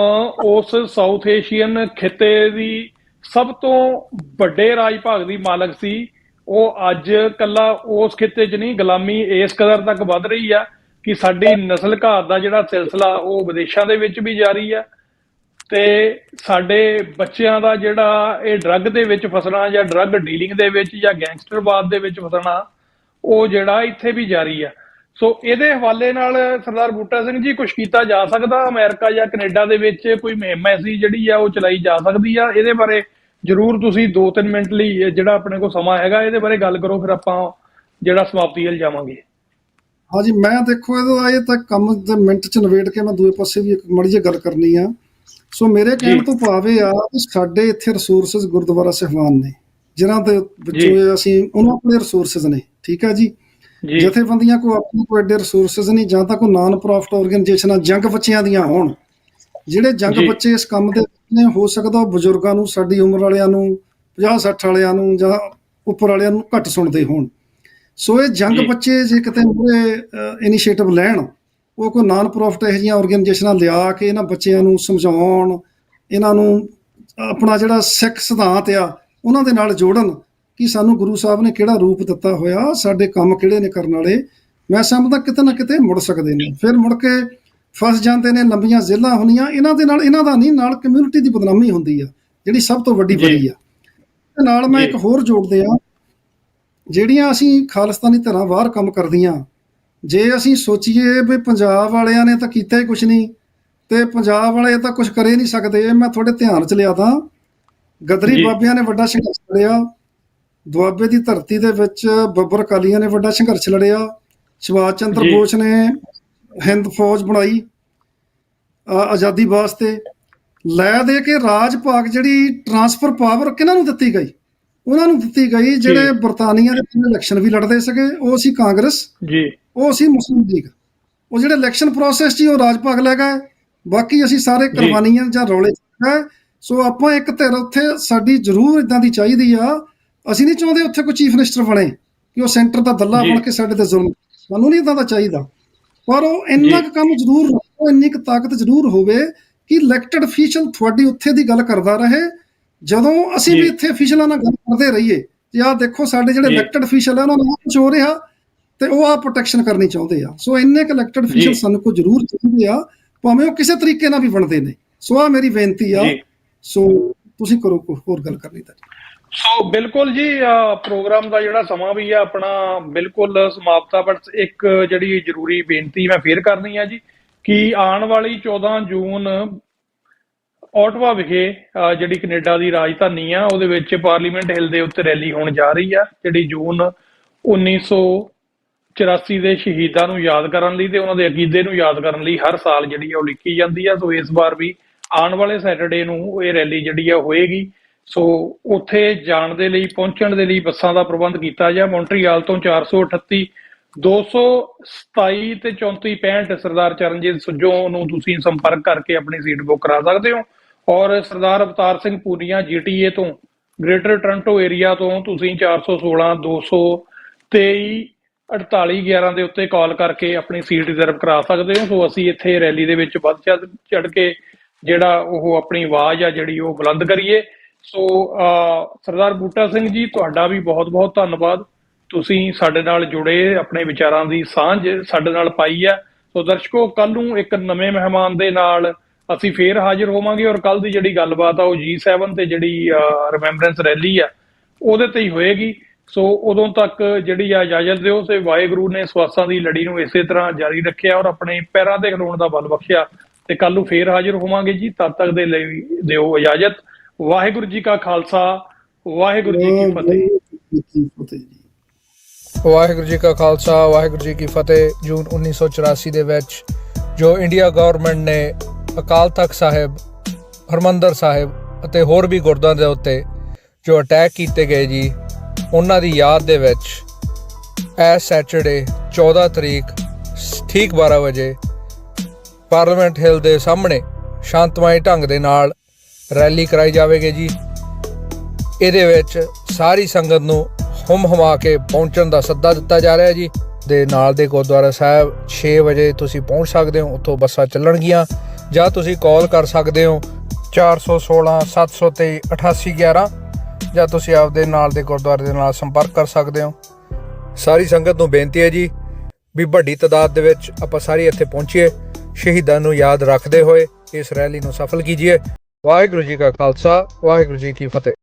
ਉਸ ਸਾਊਥ ਏਸ਼ੀਅਨ ਖਿੱਤੇ ਦੀ ਸਭ ਤੋਂ ਵੱਡੇ ਰਾਜ ਭਾਗ ਦੀ ਮਾਲਕ ਸੀ, ਉਹ ਅੱਜ ਕੱਲਾ ਉਸ ਖਿੱਤੇ 'ਚ ਨਹੀਂ, ਗੁਲਾਮੀ ਇਸ ਕਦਰ ਤੱਕ ਵੱਧ ਰਹੀ ਆ ਕਿ ਸਾਡੀ ਨਸਲ ਘਾਤ ਦਾ ਜਿਹੜਾ ਸਿਲਸਿਲਾ ਉਹ ਵਿਦੇਸ਼ਾਂ ਦੇ ਵਿੱਚ ਵੀ ਜਾਰੀ ਆ, ਤੇ ਸਾਡੇ ਬੱਚਿਆਂ ਦਾ ਜਿਹੜਾ ਇਹ ਡਰੱਗ ਦੇ ਵਿੱਚ ਫਸਣਾ ਜਾਂ ਡਰੱਗ ਡੀਲਿੰਗ ਦੇ ਵਿੱਚ ਜਾਂ ਗੈਂਗਸਟਰਵਾਦ ਦੇ ਵਿੱਚ ਫਸਣਾ, ਉਹ ਜਿਹੜਾ ਇੱਥੇ ਵੀ ਜਾਰੀ ਆ। ਸੋ ਇਹਦੇ ਹਵਾਲੇ ਨਾਲ ਸਰਦਾਰ ਬੂਟਾ ਸਿੰਘ ਜੀ ਕੁਝ ਕੀਤਾ ਜਾ ਸਕਦਾ? ਅਮਰੀਕਾ ਜਾਂ ਕੈਨੇਡਾ ਦੇ ਵਿੱਚ ਕੋਈ ਮੁਹਿੰਮ ਐਸੀ ਜਿਹੜੀ ਆ ਉਹ ਚਲਾਈ ਜਾ ਸਕਦੀ ਆ? ਇਹਦੇ ਬਾਰੇ ਜ਼ਰੂਰ ਤੁਸੀਂ 2-3 ਮਿੰਟ ਲਈ ਜਿਹੜਾ ਆਪਣੇ ਕੋਲ ਸਮਾਂ ਹੈਗਾ ਇਹਦੇ ਬਾਰੇ ਗੱਲ ਕਰੋ, ਫਿਰ ਆਪਾਂ ਜਿਹੜਾ ਸਮਾਪਤੀ ਵੱਲ ਜਾਵਾਂਗੇ। ਹਾਂਜੀ, ਮੈਂ ਦੇਖੋ ਇਹਦਾ ਇਹ ਤਾਂ ਕੰਮ ਦੇ ਮਿੰਟ 'ਚ ਨਿਬੇੜ ਕੇ ਮੈਂ ਦੂਏ ਪਾਸੇ ਵੀ ਇੱਕ ਮਾੜੀ ਜਿਹੀ ਗੱਲ ਕਰਨੀ ਆ। ਸੋ ਮੇਰੇ ਕਹਿਣ ਤੋਂ ਭਾਵ ਇਹ ਆ ਕਿ ਸਾਡੇ ਇੱਥੇ ਰਿਸੋਰਸਿਸ ਗੁਰਦੁਆਰਾ ਸਾਹਿਬਾਨ ਨੇ, ਜਿਨ੍ਹਾਂ ਦੇ ਵਿੱਚੋਂ ਅਸੀਂ ਉਹਨਾਂ ਕੋਲੇ ਰਿਸੋਰਸਿਸ ਨੇ, ਠੀਕ ਆ ਜੀ। ਜਥੇਬੰਦੀਆਂ ਕੋਲ ਆਪਣੇ ਕੋਲ ਐਡੇ ਰਿਸੋਰਸਿਸ ਨਹੀਂ, ਜਾਂ ਤਾਂ ਕੋਈ ਨਾਨ ਪ੍ਰੋਫਿਟ ਆਰਗੇਨਾਈਜੇਸ਼ਨਾਂ ਜੰਗ ਬੱਚਿਆਂ ਦੀਆਂ ਹੋਣ, ਜਿਹੜੇ ਜੰਗ ਬੱਚੇ ਇਸ ਕੰਮ ਦੇ ਨੇ, ਹੋ ਸਕਦਾ ਉਹ ਬਜ਼ੁਰਗਾਂ ਨੂੰ, ਸਾਡੀ ਉਮਰ ਵਾਲਿਆਂ ਨੂੰ, 50-60 ਵਾਲਿਆਂ ਨੂੰ ਜਾਂ ਉੱਪਰ ਵਾਲਿਆਂ ਨੂੰ ਘੱਟ ਸੁਣਦੇ ਹੋਣ। ਸੋ ਇਹ ਜੰਗ ਬੱਚੇ ਜੇ ਕਿਤੇ ਮੂਹਰੇ ਇਨੀਸ਼ੀਏਟਿਵ ਲੈਣ, ਉਹ ਕੋਈ ਨਾਨ ਪ੍ਰੋਫਿਟ ਇਹੋ ਜਿਹੀਆਂ ਆਰਗੇਨਾਈਜੇਸ਼ਨਾਂ ਲਿਆ ਕੇ ਇਹਨਾਂ ਬੱਚਿਆਂ ਨੂੰ ਸਮਝਾਉਣ, ਇਹਨਾਂ ਨੂੰ ਆਪਣਾ ਜਿਹੜਾ ਸਿੱਖ ਸਿਧਾਂਤ ਆ ਉਹਨਾਂ ਦੇ ਨਾਲ ਜੋੜਨ ਕਿ ਸਾਨੂੰ ਗੁਰੂ ਸਾਹਿਬ ਨੇ ਕਿਹੜਾ ਰੂਪ ਦਿੱਤਾ ਹੋਇਆ, ਸਾਡੇ ਕੰਮ ਕਿਹੜੇ ਨੇ ਕਰਨ ਵਾਲੇ। ਮੈਂ ਸਮਝਦਾ ਕਿਤੇ ਨਾ ਕਿਤੇ ਮੁੜ ਸਕਦੇ ਨੇ, ਫਿਰ ਮੁੜ ਕੇ ਫਸ ਜਾਂਦੇ ਨੇ, ਲੰਬੀਆਂ ਜੇਲ੍ਹਾਂ ਹੁੰਦੀਆਂ ਇਹਨਾਂ ਦੇ ਨਾਲ। ਇਹਨਾਂ ਦਾ ਨਹੀਂ, ਨਾਲ ਕਮਿਊਨਿਟੀ ਦੀ ਬਦਨਾਮੀ ਹੁੰਦੀ ਆ ਜਿਹੜੀ ਸਭ ਤੋਂ ਵੱਡੀ ਬੜੀ ਆ। ਤੇ ਨਾਲ ਮੈਂ ਇੱਕ ਹੋਰ ਜੋੜਦੇ ਆ, ਜਿਹੜੀਆਂ ਅਸੀਂ ਖਾਲਿਸਤਾਨੀ ਧਿਰਾਂ ਬਾਹਰ ਕੰਮ ਕਰਦੀਆਂ, ਜੇ ਅਸੀਂ ਸੋਚੀਏ ਵੀ ਪੰਜਾਬ ਵਾਲਿਆਂ ਨੇ ਤਾਂ ਕੀਤਾ ਹੀ ਕੁਛ ਨਹੀਂ, ਤੇ ਪੰਜਾਬ ਵਾਲੇ ਤਾਂ ਕੁਛ ਕਰੇ ਨਹੀਂ ਸਕਦੇ। ਮੈਂ ਤੁਹਾਡੇ ਧਿਆਨ 'ਚ ਲਿਆ ਤਾਂ ਗਦਰੀ ਬਾਬਿਆਂ ਨੇ ਵੱਡਾ ਸੰਘਰਸ਼ ਲੜਿਆ, ਦੁਆਬੇ ਦੀ ਧਰਤੀ ਦੇ ਵਿੱਚ ਬੱਬਰ ਅਕਾਲੀਆਂ ਨੇ ਵੱਡਾ ਸੰਘਰਸ਼ ਲੜਿਆ, ਸੁਭਾਸ਼ ਚੰਦਰ ਬੋਸ ਨੇ ਹਿੰਦ ਫੌਜ ਬਣਾਈ ਆਜ਼ਾਦੀ ਵਾਸਤੇ। ਲੈ ਦੇ ਕੇ ਰਾਜ ਭਾਗ ਜਿਹੜੀ ਟਰਾਂਸਫਰ ਪਾਵਰ ਕਿਹਨਾਂ ਨੂੰ ਦਿੱਤੀ ਗਈ? ਉਹਨਾਂ ਨੂੰ ਦਿੱਤੀ ਗਈ ਜਿਹੜੇ ਬਰਤਾਨੀਆ ਦੇ ਇਲੈਕਸ਼ਨ ਵੀ ਲੜਦੇ ਸੀਗੇ, ਉਹ ਸੀ ਕਾਂਗਰਸ, ਉਹ ਸੀ ਮੁਸਲਿਮ ਲੀਗ। ਉਹ ਜਿਹੜੇ ਇਲੈਕਸ਼ਨ ਪ੍ਰੋਸੈਸ 'ਚ ਉਹ ਰਾਜ ਭਾਗ ਲੈ ਗਏ, ਬਾਕੀ ਅਸੀਂ ਸਾਰੇ ਕੁਰਬਾਨੀਆਂ ਜਾਂ ਰੌਲੇ 'ਚ ਗਏ। ਸੋ ਆਪਾਂ ਇੱਕ ਧਿਰ ਉੱਥੇ ਸਾਡੀ ਜ਼ਰੂਰ ਇੱਦਾਂ ਦੀ ਚਾਹੀਦੀ ਆ। ਅਸੀਂ ਨਹੀਂ ਚਾਹੁੰਦੇ ਉੱਥੇ ਕੋਈ ਚੀਫ ਮਿਨਿਸਟਰ ਬਣੇ ਕਿ ਉਹ ਸੈਂਟਰ ਦਾ ਦੱਲਾ ਬਣ ਕੇ ਸਾਡੇ ਤੇ ਜ਼ੁਲਮ, ਸਾਨੂੰ ਨਹੀਂ ਇੱਦਾਂ ਦਾ ਚਾਹੀਦਾ। ਪਰ ਉਹ ਇੰਨਾ ਕੁ ਕੰਮ ਜ਼ਰੂਰ ਰੱਖੋ, ਇੰਨੀ ਕੁ ਤਾਕਤ ਜ਼ਰੂਰ ਹੋਵੇ ਕਿ ਇਲੈਕਟਡ ਅਫੀਸ਼ੀਅਲ ਤੁਹਾਡੀ ਉੱਥੇ ਦੀ ਗੱਲ ਕਰਦਾ ਰਹੇ, ਜਦੋਂ ਅਸੀਂ ਵੀ ਇੱਥੇ ਅਫੀਸ਼ੀਅਲਾਂ ਨਾਲ ਗੱਲ ਕਰਦੇ ਰਹੀਏ ਕਿ ਆਹ ਦੇਖੋ ਸਾਡੇ ਜਿਹੜੇ ਇਲੈਕਟਡ ਅਫੀਸ਼ੀਅਲ ਆ ਉਹਨਾਂ ਨੂੰ ਕੁਝ ਹੋ ਰਿਹਾ ਤੇ ਉਹ ਆਹ ਪ੍ਰੋਟੈਕਸ਼ਨ ਕਰਨੀ ਚਾਹੁੰਦੇ ਆ। ਸੋ ਇੰਨੇ ਕੁ ਇਲੈਕਟਡ ਅਫੀਸ਼ੀਅਲ ਸਾਨੂੰ ਕੋ ਜ਼ਰੂਰ ਚਾਹੀਦੇ ਆ, ਭਾਵੇਂ ਉਹ ਕਿਸੇ ਤਰੀਕੇ ਨਾਲ ਵੀ ਬਣਦੇ ਨੇ। ਸੋ ਆਹ ਮੇਰੀ ਬੇਨਤੀ ਆ। ਸੋ ਤੁਸੀਂ ਕਰੋ ਕੋਈ ਹੋਰ ਗੱਲ ਕਰਨੀ ਤਾਂ। ਸੋ ਬਿਲਕੁਲ ਜੀ, ਪ੍ਰੋਗਰਾਮ ਦਾ ਜਿਹੜਾ ਸਮਾਂ ਵੀ ਆ ਆਪਣਾ ਬਿਲਕੁਲ ਸਮਾਪਤਾ, ਬਟ ਇੱਕ ਜਿਹੜੀ ਜ਼ਰੂਰੀ ਬੇਨਤੀ ਮੈਂ ਫੇਰ ਕਰਨੀ ਆ ਜੀ ਕਿ ਆਉਣ ਵਾਲੀ 14 ਜੂਨ ਓਟਵਾ ਵਿਖੇ ਜਿਹੜੀ ਕੈਨੇਡਾ ਦੀ ਰਾਜਧਾਨੀ ਆ ਉਹਦੇ ਵਿੱਚ ਪਾਰਲੀਮੈਂਟ ਹਿੱਲ ਦੇ ਉੱਤੇ ਰੈਲੀ ਹੋਣ ਜਾ ਰਹੀ ਆ, ਜਿਹੜੀ ਜੂਨ 1984 ਦੇ ਸ਼ਹੀਦਾਂ ਨੂੰ ਯਾਦ ਕਰਨ ਲਈ ਤੇ ਉਹਨਾਂ ਦੇ ਅਕੀਦੇ ਨੂੰ ਯਾਦ ਕਰਨ ਲਈ ਹਰ ਸਾਲ ਜਿਹੜੀ ਆ ਉਹ ਲਿਖੀ ਜਾਂਦੀ ਆ। ਸੋ ਇਸ ਵਾਰ ਵੀ ਆਉਣ ਵਾਲੇ ਸੈਟਰਡੇ ਨੂੰ ਇਹ ਰੈਲੀ ਜਿਹੜੀ ਆ ਹੋਏਗੀ। ਸੋ ਉੱਥੇ ਜਾਣ ਦੇ ਲਈ, ਪਹੁੰਚਣ ਦੇ ਲਈ ਬੱਸਾਂ ਦਾ ਪ੍ਰਬੰਧ ਕੀਤਾ ਜਾ। ਮੌਂਟਰੀਆਲ ਤੋਂ 438 227 ਤੇ 3465 ਸਰਦਾਰ ਚਰਨਜੀਤ ਸੁੱਜੋਂ ਨੂੰ ਤੁਸੀਂ ਸੰਪਰਕ ਕਰਕੇ ਆਪਣੀ ਸੀਟ ਬੁੱਕ ਕਰਾ ਸਕਦੇ ਹੋ। ਔਰ ਸਰਦਾਰ ਅਵਤਾਰ ਸਿੰਘ ਪੂਨੀਆ GTA ਤੋਂ, ਗ੍ਰੇਟਰ ਟੋਰਾਂਟੋ ਏਰੀਆ ਤੋਂ ਤੁਸੀਂ 416 223 4811 ਦੇ ਉੱਤੇ ਕਾਲ ਕਰਕੇ ਆਪਣੀ ਸੀਟ ਰਿਜ਼ਰਵ ਕਰਾ ਸਕਦੇ ਹੋ। ਸੋ ਅਸੀਂ ਇੱਥੇ ਰੈਲੀ ਦੇ ਵਿੱਚ ਵੱਧ ਚੜ ਕੇ ਜਿਹੜਾ ਉਹ ਆਪਣੀ ਆਵਾਜ਼ ਆ ਜਿਹੜੀ ਉਹ ਬੁਲੰਦ ਕਰੀਏ। ਸੋ ਸਰਦਾਰ ਬੂਟਾ ਸਿੰਘ ਜੀ, ਤੁਹਾਡਾ ਵੀ ਬਹੁਤ ਬਹੁਤ ਧੰਨਵਾਦ। ਤੁਸੀਂ ਸਾਡੇ ਨਾਲ ਜੁੜੇ, ਆਪਣੇ ਵਿਚਾਰਾਂ ਦੀ ਸਾਂਝ ਸਾਡੇ ਨਾਲ ਪਾਈ ਆ। ਸੋ ਦਰਸ਼ਕੋ, ਕੱਲ ਨੂੰ ਇੱਕ ਨਵੇਂ ਮਹਿਮਾਨ ਦੇ ਨਾਲ ਅਸੀਂ ਫੇਰ ਹਾਜ਼ਰ ਹੋਵਾਂਗੇ ਔਰ ਕੱਲ ਦੀ ਜਿਹੜੀ ਗੱਲਬਾਤ ਆ ਉਹ G7 ਤੇ ਜਿਹੜੀ ਰਿਮੈਂਬਰੈਂਸ ਰੈਲੀ ਆ ਉਹਦੇ ਤੇ ਹੀ ਹੋਏਗੀ। ਸੋ ਉਦੋਂ ਤੱਕ ਜਿਹੜੀ ਆ ਇਜਾਜ਼ਤ ਦਿਓ। ਤੇ ਵਾਹਿਗੁਰੂ ਨੇ ਸਵਾਸਾਂ ਦੀ ਲੜੀ ਨੂੰ ਇਸੇ ਤਰ੍ਹਾਂ ਜਾਰੀ ਰੱਖਿਆ ਔਰ ਆਪਣੇ ਪੈਰਾਂ ਤੇ ਖਲੋਣ ਦਾ ਬਲ ਬਖਸ਼ਿਆ। ਤੇ ਕੱਲ ਨੂੰ ਫੇਰ ਹਾਜ਼ਰ ਹੋਵਾਂਗੇ ਜੀ। ਤਦ ਤੱਕ ਦੇ ਲਈ ਦਿਓ ਇਜਾਜ਼ਤ। ਵਾਹਿਗੁਰੂ ਜੀ ਕਾ ਖਾਲਸਾ, ਵਾਹਿਗੁਰੂ ਜੀ ਕੀ ਫਤਿਹ। ਵਾਹਿਗੁਰੂ ਜੀ ਕਾ ਖਾਲਸਾ, ਵਾਹਿਗੁਰੂ ਜੀ ਕੀ ਫਤਿਹ। ਜੂਨ 1984 ਦੇ ਵਿੱਚ ਜੋ ਇੰਡੀਆ ਗਵਰਨਮੈਂਟ ਨੇ ਅਕਾਲ ਤਖਤ ਸਾਹਿਬ, ਹਰਮੰਦਰ ਸਾਹਿਬ ਅਤੇ ਹੋਰ ਵੀ ਗੁਰਦੁਆਰਿਆਂ ਦੇ ਉੱਤੇ ਜੋ ਅਟੈਕ ਕੀਤੇ ਗਏ ਜੀ, ਉਹਨਾਂ ਦੀ ਯਾਦ ਦੇ ਵਿੱਚ ਇਸ ਸੈਟਰਡੇ 14 ਤਰੀਕ ਠੀਕ 12 ਵਜੇ ਪਾਰਲੀਮੈਂਟ ਹਿੱਲ ਦੇ ਸਾਹਮਣੇ ਸ਼ਾਂਤਮਈ ਢੰਗ ਦੇ ਨਾਲ ਰੈਲੀ ਕਰਾਈ ਜਾਵੇਗੀ ਜੀ। ਇਹਦੇ ਵਿੱਚ ਸਾਰੀ ਸੰਗਤ ਨੂੰ ਹੁਮ-ਹੁਮਾ ਕੇ ਪਹੁੰਚਣ ਦਾ ਸੱਦਾ ਦਿੱਤਾ ਜਾ ਰਿਹਾ ਜੀ। ਦੇ ਨਾਲ ਦੇ ਗੁਰਦੁਆਰਾ ਸਾਹਿਬ 6 ਵਜੇ ਤੁਸੀਂ ਪਹੁੰਚ ਸਕਦੇ ਹੋ। ਉੱਥੋਂ ਬੱਸਾਂ ਚੱਲਣਗੀਆਂ ਜਾਂ ਤੁਸੀਂ ਕਾਲ ਕਰ ਸਕਦੇ ਹੋ 416 723 8811 ਜਾਂ ਤੁਸੀਂ ਆਪਦੇ ਨਾਲ ਦੇ ਗੁਰਦੁਆਰੇ ਦੇ ਨਾਲ ਸੰਪਰਕ ਕਰ ਸਕਦੇ ਹੋ। ਸਾਰੀ ਸੰਗਤ ਨੂੰ ਬੇਨਤੀ ਹੈ ਜੀ ਵੀ ਵੱਡੀ ਤਾਦਾਦ ਦੇ ਵਿੱਚ ਆਪਾਂ ਸਾਰੇ ਇੱਥੇ ਪਹੁੰਚੀਏ, ਸ਼ਹੀਦਾਂ ਨੂੰ ਯਾਦ ਰੱਖਦੇ ਹੋਏ ਇਸ ਰੈਲੀ ਨੂੰ ਸਫਲ ਕੀਜੀਏ। ਵਾਹਿਗੁਰੂ ਜੀ ਕਾ ਖਾਲਸਾ, ਵਾਹਿਗੁਰੂ ਜੀ ਕੀ ਫਤਿਹ।